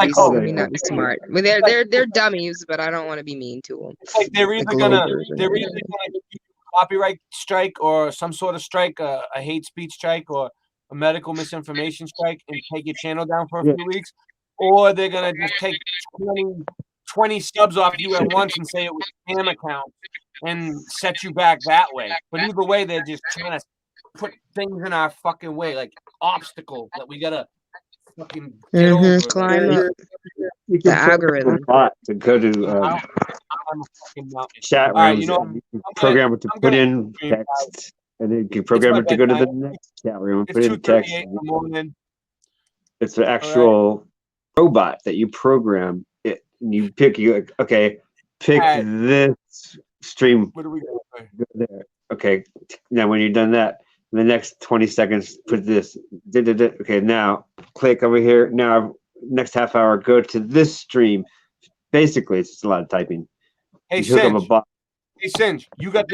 be smart. Well, they're dummies, but I don't want to be mean to them. Like they're either gonna give you a copyright strike or some sort of strike, a hate speech strike or a medical misinformation strike, and take your channel down for a few weeks, or they're gonna just take 20 subs off you at once and say it was spam account and set you back that way. But either way, they're just trying to put things in our fucking way, like obstacles that we gotta fucking get over. Climb up You the can program algorithm. a bot to go to I'm a fucking mountain. chat All right, rooms. you know, and you can program it to put in text, and then you can program it to go to the next chat room and It's put in text. 2:38 in the morning. It's an actual robot that you program it, and you pick pick this stream. What are we doing? Go there. Okay. Now when you're done that, in the next 20 seconds, put this. Okay. Now click over here. Now next half hour, go to this stream. Basically, it's just a lot of typing. Hey, You hook up a Singe. bot. Hey, Singe, you got.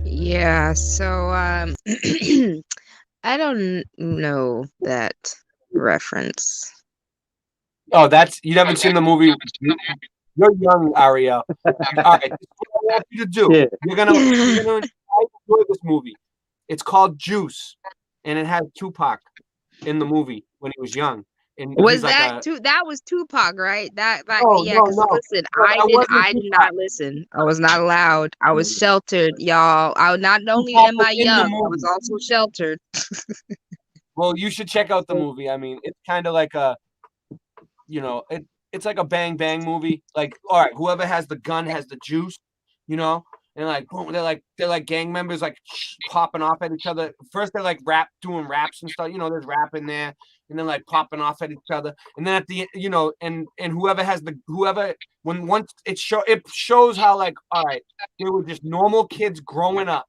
Yeah, so I don't know that reference. Oh, you haven't seen the movie. You're young, Ariel. All right, this is what I want you to do. Yeah. You're gonna enjoy this movie. It's called Juice, and it has Tupac in the movie when he was young. And Was he's like that that was Tupac, right? That No, yeah, no, because no. listen, No, that wasn't I did Tupac. not listen. I was not allowed. I was sheltered, y'all. I not only Tupac am was I in the young, I movie. was also sheltered. Well, you should check out the movie. I mean, it's kind of like it's like a bang bang movie. Like, all right, whoever has the gun has the juice, and like boom, they're like gang members like popping off at each other. First they're like doing raps and stuff. There's rap in there, and then like popping off at each other. And then at the and whoever once it shows how like, all right, they were just normal kids growing up,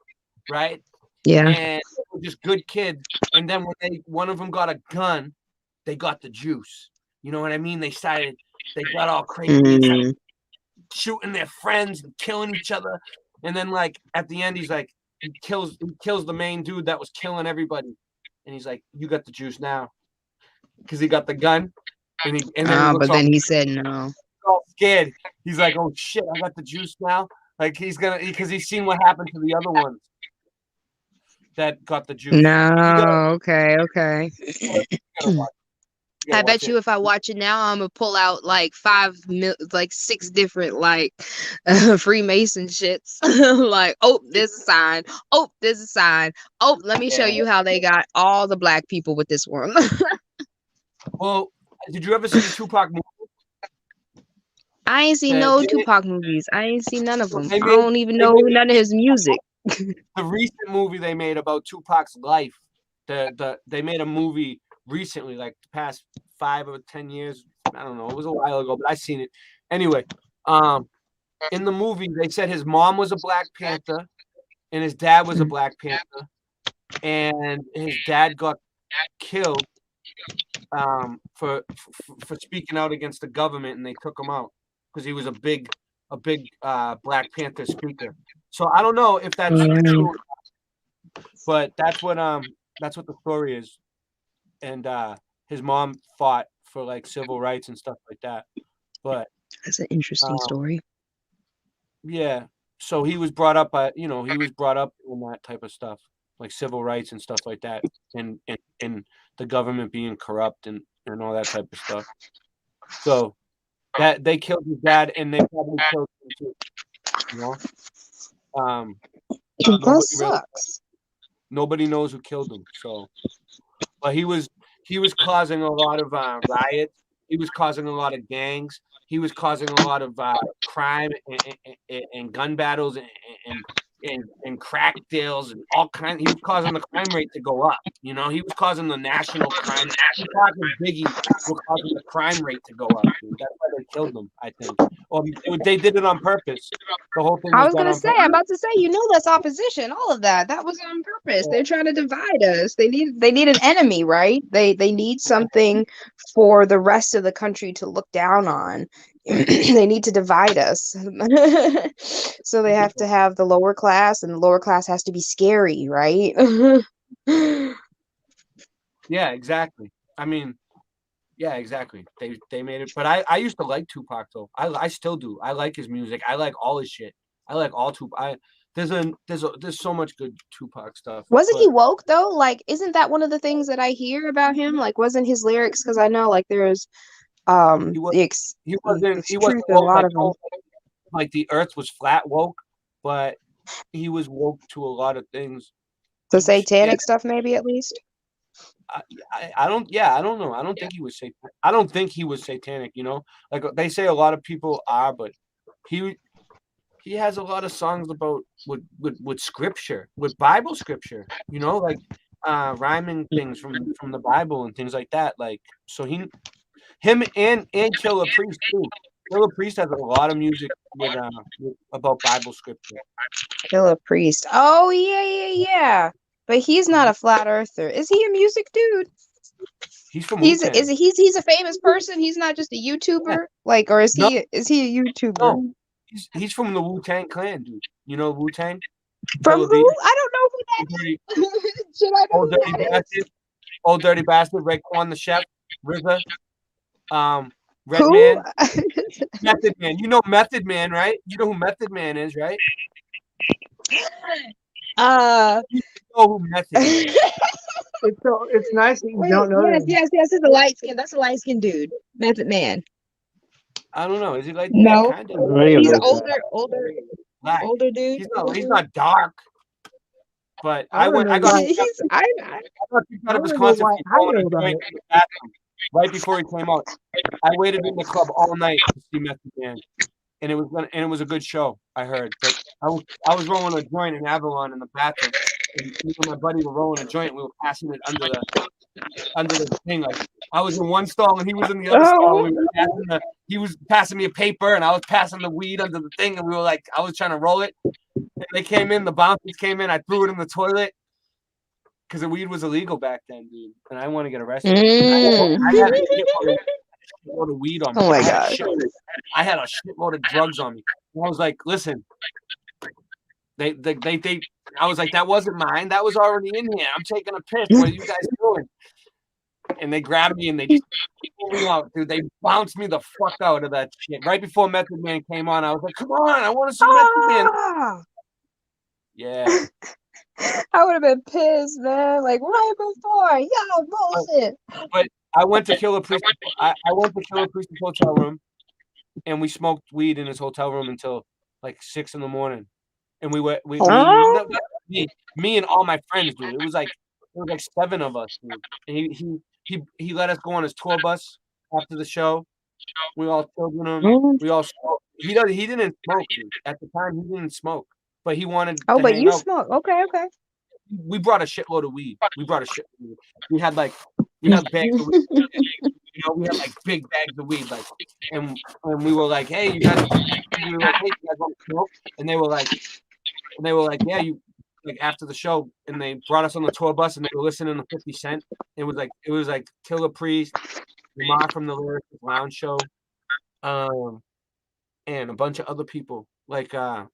right? Yeah. And they were just good kids. And then when one of them got a gun, they got the juice. You know what I mean? They got all crazy, and started shooting their friends and killing each other. And then like at the end, he's like, he kills the main dude that was killing everybody. And he's like, you got the juice now. Because he got the gun. And then But then he said no. all scared. He's like, oh shit, I got the juice now. Like because he's seen what happened to the other ones that got the juice. No, okay. I watch bet it. you if I watch it now, I'm gonna pull out like 6 different like Freemason shits. Like, oh, there's a sign. Oh, there's a sign. Oh, let me show you how they got all the black people with this one. Well, did you ever see the Tupac movie? I ain't seen Yeah, no they- Tupac movies. I ain't seen none of them. They I made- don't even they know made- none of his music. The recent movie they made about Tupac's life. They made a movie recently, like the past 5 or 10 years. I don't know. It was a while ago, but I seen it. Anyway, in the movie, they said his mom was a Black Panther, and his dad was a Black Panther, and his dad got killed for speaking out against the government, and they took him out because he was a big Black Panther speaker. So I don't know if that's true, but that's what the story is. And his mom fought for like civil rights and stuff like that. But that's an interesting story. Yeah. So he was brought up in that type of stuff, like civil rights and stuff like that, and the government being corrupt and all that type of stuff. So that they killed his dad, and they probably killed him too. You know? That sucks. Nobody knows who killed him. So, but he was causing a lot of riots. He was causing a lot of gangs. He was causing a lot of crime and gun battles and crack deals and all kinds. He was causing the crime rate to go up. You know, he was causing the national crime. Biggie was causing the crime rate to go up. Dude. That's why they killed him, I think. Or they did it on purpose. The whole thing. I'm about to say, you know, that's opposition. All of that was on purpose. They're trying to divide us. They need an enemy, right? They need something for the rest of the country to look down on. They need to divide us. So they have to have the lower class, and the lower class has to be scary, right? Yeah, exactly. I mean, yeah, exactly. They made it, but I used to like Tupac though. I still do. I like his music. I like all his shit. I like all Tupac. There's so much good Tupac stuff. Wasn't he woke though? Like, isn't that one of the things that I hear about him? Like, wasn't his lyrics? Because I know like there's he wasn't woke, a lot of them. Like the earth was flat woke, but he was woke to a lot of things. The satanic stuff, maybe at least. I don't know. I don't think he was satanic. I don't think he was satanic, you know? Like they say a lot of people are, but he has a lot of songs about with scripture, with Bible scripture, you know, like rhyming things from the Bible and things like that. Like so him and Killer Priest too. Killer Priest has a lot of music with about Bible scripture. Killer Priest. Oh yeah. But he's not a flat earther. Is he a music dude? He's from he's a famous person. He's not just a YouTuber. Like, or is he a YouTuber? No. He's from the Wu-Tang Clan, dude. You know Wu-Tang? From who? I don't know who that is. Should I know Old Dirty Bastard? Old Dirty Bastard, Raekwon the Chef, RZA, Redman, Method Man. You know Method Man, right? You know who Method Man is, right? You know who Method Man is. It's nice that you don't know. Yes. It's a light skin. That's a light skin dude. Method Man. I don't know. Is he like no? Kind of? He's an older dude. He's not dark. But I got kicked out of his concert right before he came out. I waited in the club all night to see Method Man, and it was a good show. I heard, but I was rolling a joint in Avalon in the bathroom, and me and my buddy were rolling a joint. We were passing it under the thing. Like I was in one stall and he was in the other stall. He was passing me a paper and I was passing the weed under the thing, and we were like, I was trying to roll it. And they came in, the bouncers came in. I threw it in the toilet because the weed was illegal back then, dude. And I want to get arrested. I had a shitload of weed on me. Oh my god! I had a shitload of drugs on me. And I was like, listen. They I was like, that wasn't mine. That was already in here. I'm taking a piss. What are you guys doing? And they grabbed me and they just pulled me out, dude. They bounced me the fuck out of that shit. Right before Method Man came on, I was like, come on, I want to see Method Man. Yeah. I would have been pissed, man. Like right before. Yo, bullshit. But I went to Killer Priest. I went to Killer Priest's hotel room and we smoked weed in his hotel room until like 6 a.m. And me and all my friends, dude. It was like 7 of us, dude. And he let us go on his tour bus after the show. We all chilled with him. We all smoked. He didn't smoke, dude. At the time, he didn't smoke, but he wanted. Oh, to but hang you out. smoke? Okay. We brought a shitload of weed. We had bags of weed. You know, we had like big bags of weed, like, and we were like, hey, you guys want to smoke? And they were like, yeah, you like after the show, and they brought us on the tour bus, and they were listening to 50 Cent. It was like Killer Priest, Lamar from the Lyric Lounge Show, and a bunch of other people, like a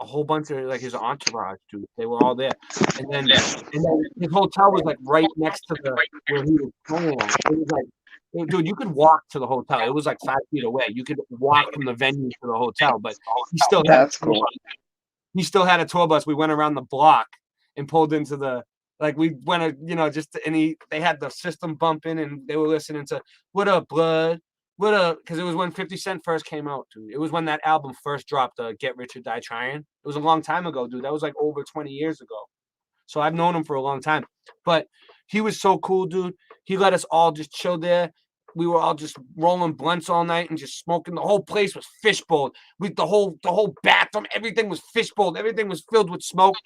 whole bunch of like his entourage, dude. They were all there, and then his hotel was like right next to where he was playing. It was like, dude, you could walk to the hotel. It was like 5 feet away. You could walk from the venue to the hotel, but he still had cool. He still had a tour bus. We went around the block and pulled into the we went they had the system bumping, and they were listening to What Up Blood, What Up, because it was when 50 Cent first came out, dude. It was when that album first dropped, Get Rich or Die Trying. It was a long time ago, dude. That was like over 20 years ago. So I've known him for a long time. But he was so cool, dude. He let us all just chill there. We were all just rolling blunts all night and just smoking. The whole place was fishbowled. The whole bathroom, everything was fishbowled. Everything was filled with smoke.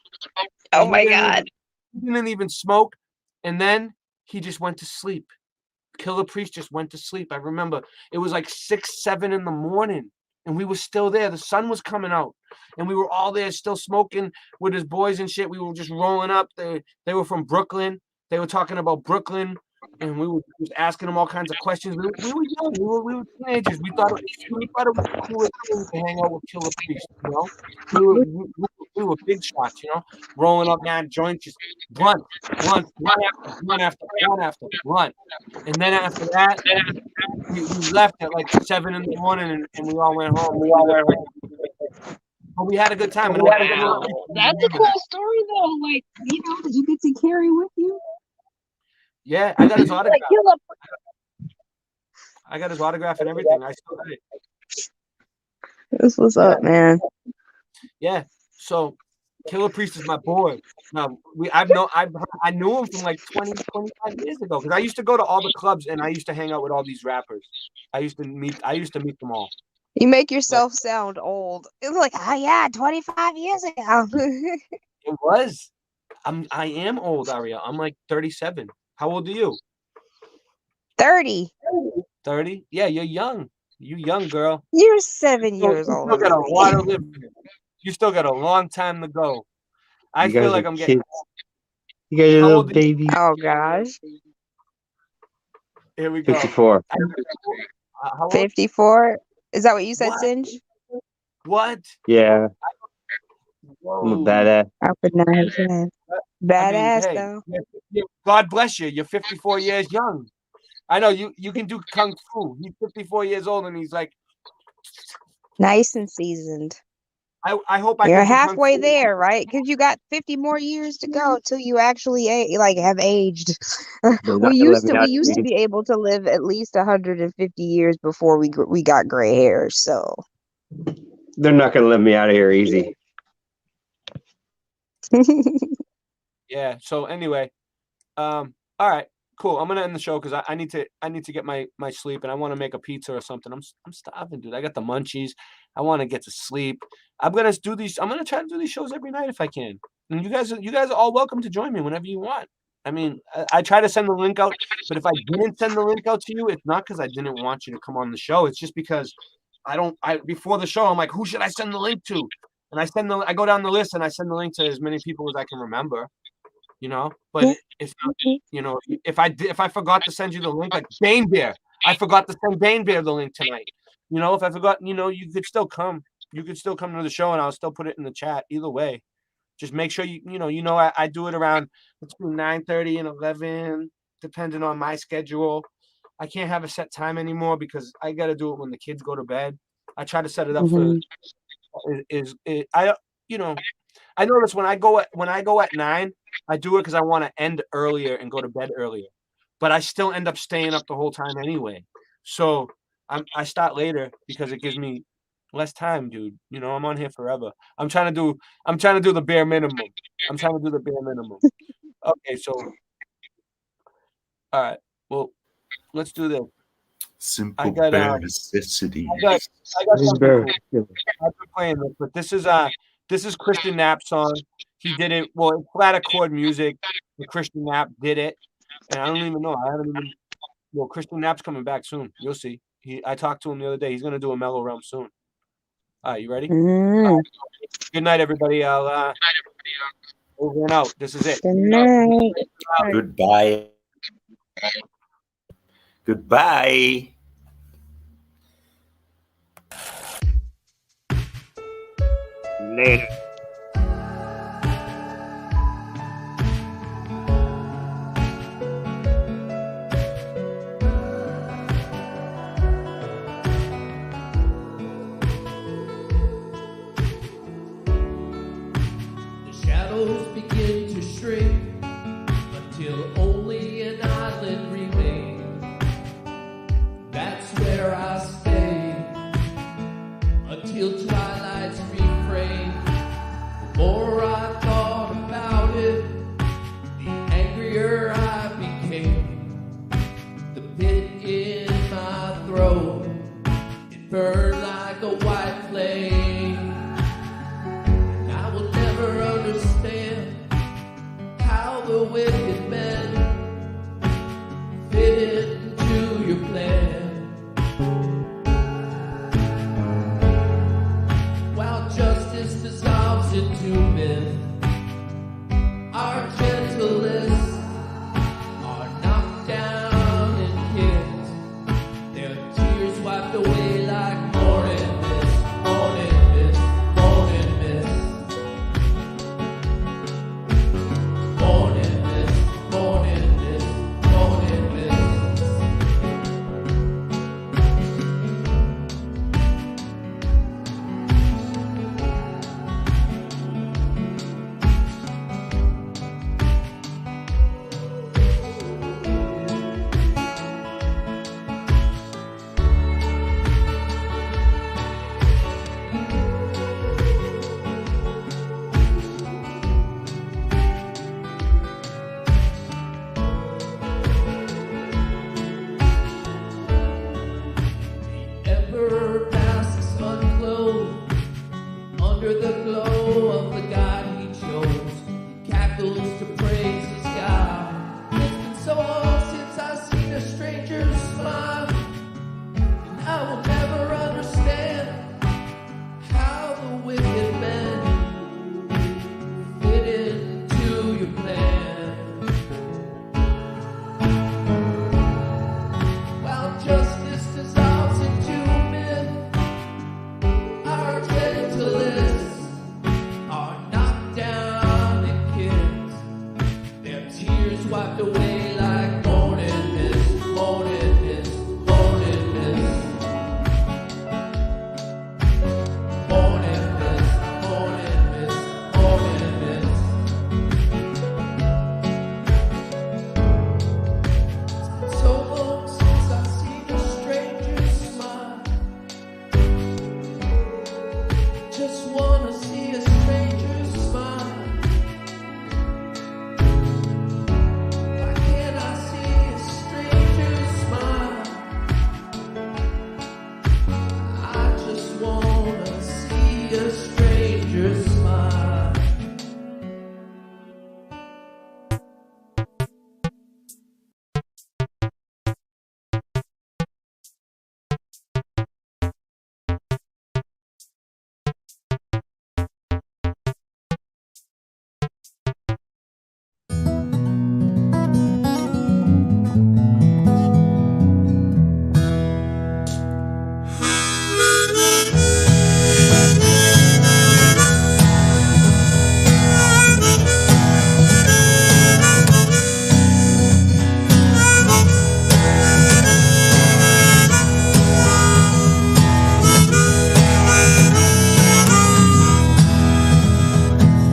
Oh my God. He didn't even smoke. And then he just went to sleep. Killer Priest just went to sleep. I remember it was like 6, 7 in the morning, and we were still there. The sun was coming out, and we were all there still smoking with his boys and shit. We were just rolling up. They were from Brooklyn. They were talking about Brooklyn, and we were just asking them all kinds of questions. We were young. We were teenagers. We thought it was cool to hang out with Killer Priest, you know? We were big shots, you know, rolling up mad joints, just blunt after blunt. And then after that, we left at like 7 in the morning, and we all went home. But we had a good time. That's a cool story, though. Like, you know, did you get to carry with you? Yeah, I got his autograph. Like, I got his autograph and everything. I still got it. This was up, man. Yeah. So Killer Priest is my boy. Now I knew him from like 20, 25 years ago, because I used to go to all the clubs and I used to hang out with all these rappers. I used to meet them all. You make yourself sound old. It's like, oh yeah, 25 years ago. It was. I am old, Aria. I'm like 37. How old are you? 30. 30? Yeah, you're young. You young, girl. You're 7 years You old. still got a lot of living. You still got a long time to go. I feel like I'm getting. You guys are little babies. Oh gosh. Here we go. 54. 54. Is that what you said, Singe? What? Yeah. Whoa. I'm a badass. I would not have said. Badass, hey, though. God bless you. You're 54 years young. I know you can do kung fu. He's 54 years old, and he's like nice and seasoned. I hope You're halfway there, right? Because you got 50 more years to go till you actually have aged. We used to be able to live at least 150 years before we got gray hairs. So they're not gonna let me out of here easy. Yeah. So anyway, all right, cool. I'm gonna end the show because I need to get my sleep, and I want to make a pizza or something. I'm starving, dude. I got the munchies. I want to get to sleep. I'm gonna try to do these shows every night if I can. And you guys are all welcome to join me whenever you want. I mean, I try to send the link out, but if I didn't send the link out to you, it's not because I didn't want you to come on the show. It's just because before the show, I'm like, who should I send the link to? And I go down the list and I send the link to as many people as I can remember, you know. But if I forgot to send you the link, like Bane Bear, I forgot to send Bane Bear the link tonight. You know, if I forgot, you know, you could still come. You could still come to the show, and I'll still put it in the chat. Either way, just make sure I do it around between 9:30 and 11, depending on my schedule. I can't have a set time anymore because I got to do it when the kids go to bed. I try to set it up for. I notice when I go at 9, I do it because I want to end earlier and go to bed earlier, but I still end up staying up the whole time anyway. So I start later because it gives me less time, dude. You know, I'm on here forever. I'm trying to do the bare minimum. Okay, so all right. Well, let's do this. Simple bare necessities. I got something cool. I've been playing this, but this is Christian Knapp's song. He did it. Well, it's flat accord music. And Christian Knapp did it, and I don't even know. Well, Christian Knapp's coming back soon. You'll see. I talked to him the other day. He's gonna do a Mellow Realm soon. All right, you ready? All right. Good night, everybody. Over and out. This is it. Good night. Goodbye. Goodbye. Later. The shadows begin to shrink until only an island remains. That's where I stay until twilight's refrain. The more I thought about it, the angrier I became. The pit in my throat, it burned like a white flame. I will never understand how the wicked men fit into your plan. While justice dissolves into myth, our gentlest are knocked down and kicked. Their tears wiped away like morning mist, morning mist, morning mist. Morning mist, morning mist, morning mist. Emperor masks unclothed under the glow of the god he chose. He cackles to praise his god. It's been so long since I've seen a stranger smile, and I will never understand how the wicked men fit into your plan. While justice dissolves into myth, our gentlest are knocked down and kicked. Their tears wiped away like morning mist, morning mist, morning mist. Morning mist, morning mist, morning mist. It's been so long since I've seen a stranger smile. Just wanna see a stranger smile. Why can't I see a stranger smile? I just wanna see a stranger smile.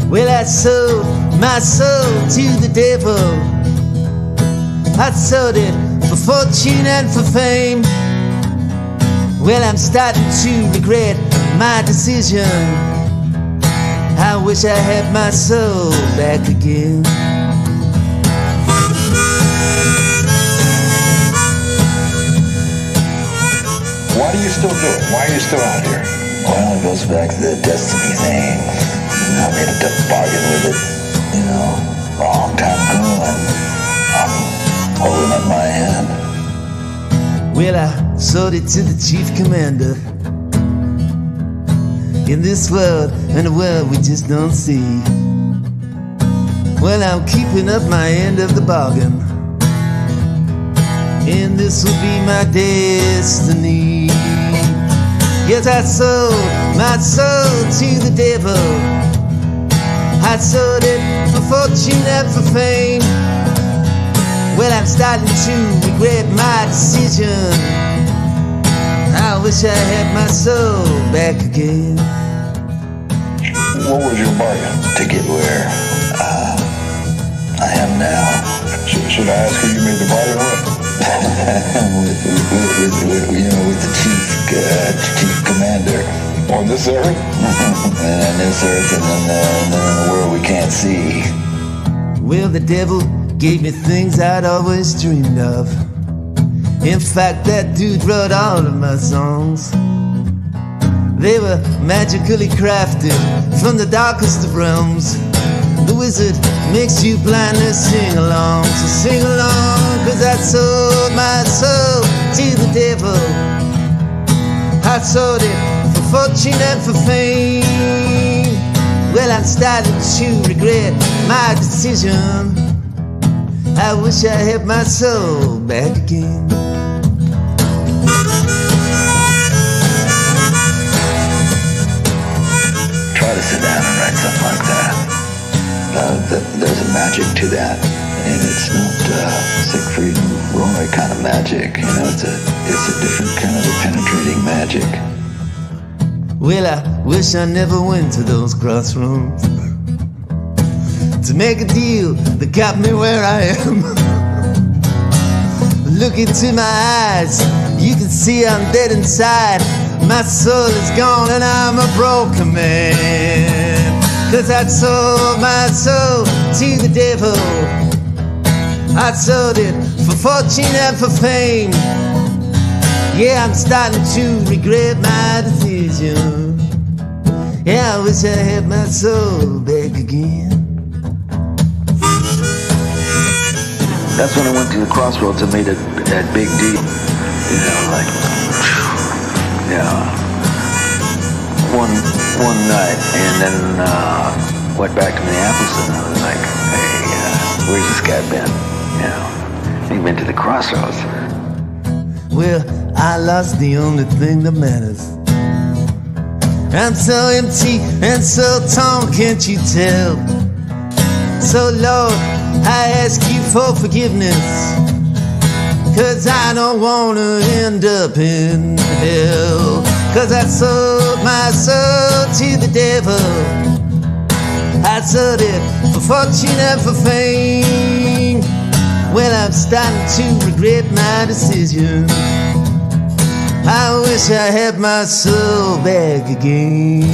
Well, I sold my soul to the devil. I sold it for fortune and for fame. Well, I'm starting to regret my decision. I wish I had my soul back again. Why do you still do it? Why are you still out here? Well, it goes back to the destiny thing. I made a bargain with it, you know, a long time ago, and I'm holding up my hand. Well, I sold it to the chief commander. In this world, in a world we just don't see. Well, I'm keeping up my end of the bargain, and this will be my destiny. Yes, I sold my soul to the devil. I sold it for fortune and for fame. Well, I'm starting to regret my decision. I wish I had my soul back again. What was your bargain to get where I am now? Should I ask who you made the bargain with the chief commander on this earth, and on this earth, and then in the world we can't see. Well, the devil gave me things I'd always dreamed of. In fact, that dude wrote all of my songs. They were magically crafted from the darkest of realms. The wizard makes you blindly sing along. So sing along, 'cause I sold my soul to the devil. I sold it for fortune and for fame. Well, I'm starting to regret my decision. I wish I had my soul back again. Try to sit down and write something like that. There's a magic to that, and it's not Siegfried and Roy kind of magic. You know, it's a different kind of a penetrating magic. Well, I wish I never went to those crossroads to make a deal that got me where I am. Look into my eyes, you can see I'm dead inside. My soul is gone and I'm a broken man. 'Cause I sold my soul to the devil. I sold it for fortune and for fame. Yeah, I'm starting to regret my decision. Yeah, I wish I had my soul back again. That's when I went to the crossroads and made that big deal. You know, like, one night, and then went back to Minneapolis, and I was like, hey, where's this guy been? You know, he been to the crossroads. Well, I lost the only thing that matters. I'm so empty and so torn, can't you tell? So Lord, I ask you for forgiveness, 'cause I don't wanna end up in hell. 'Cause I sold my soul to the devil. I sold it for fortune and for fame. Well, I'm starting to regret my decision. I wish I had my soul back again.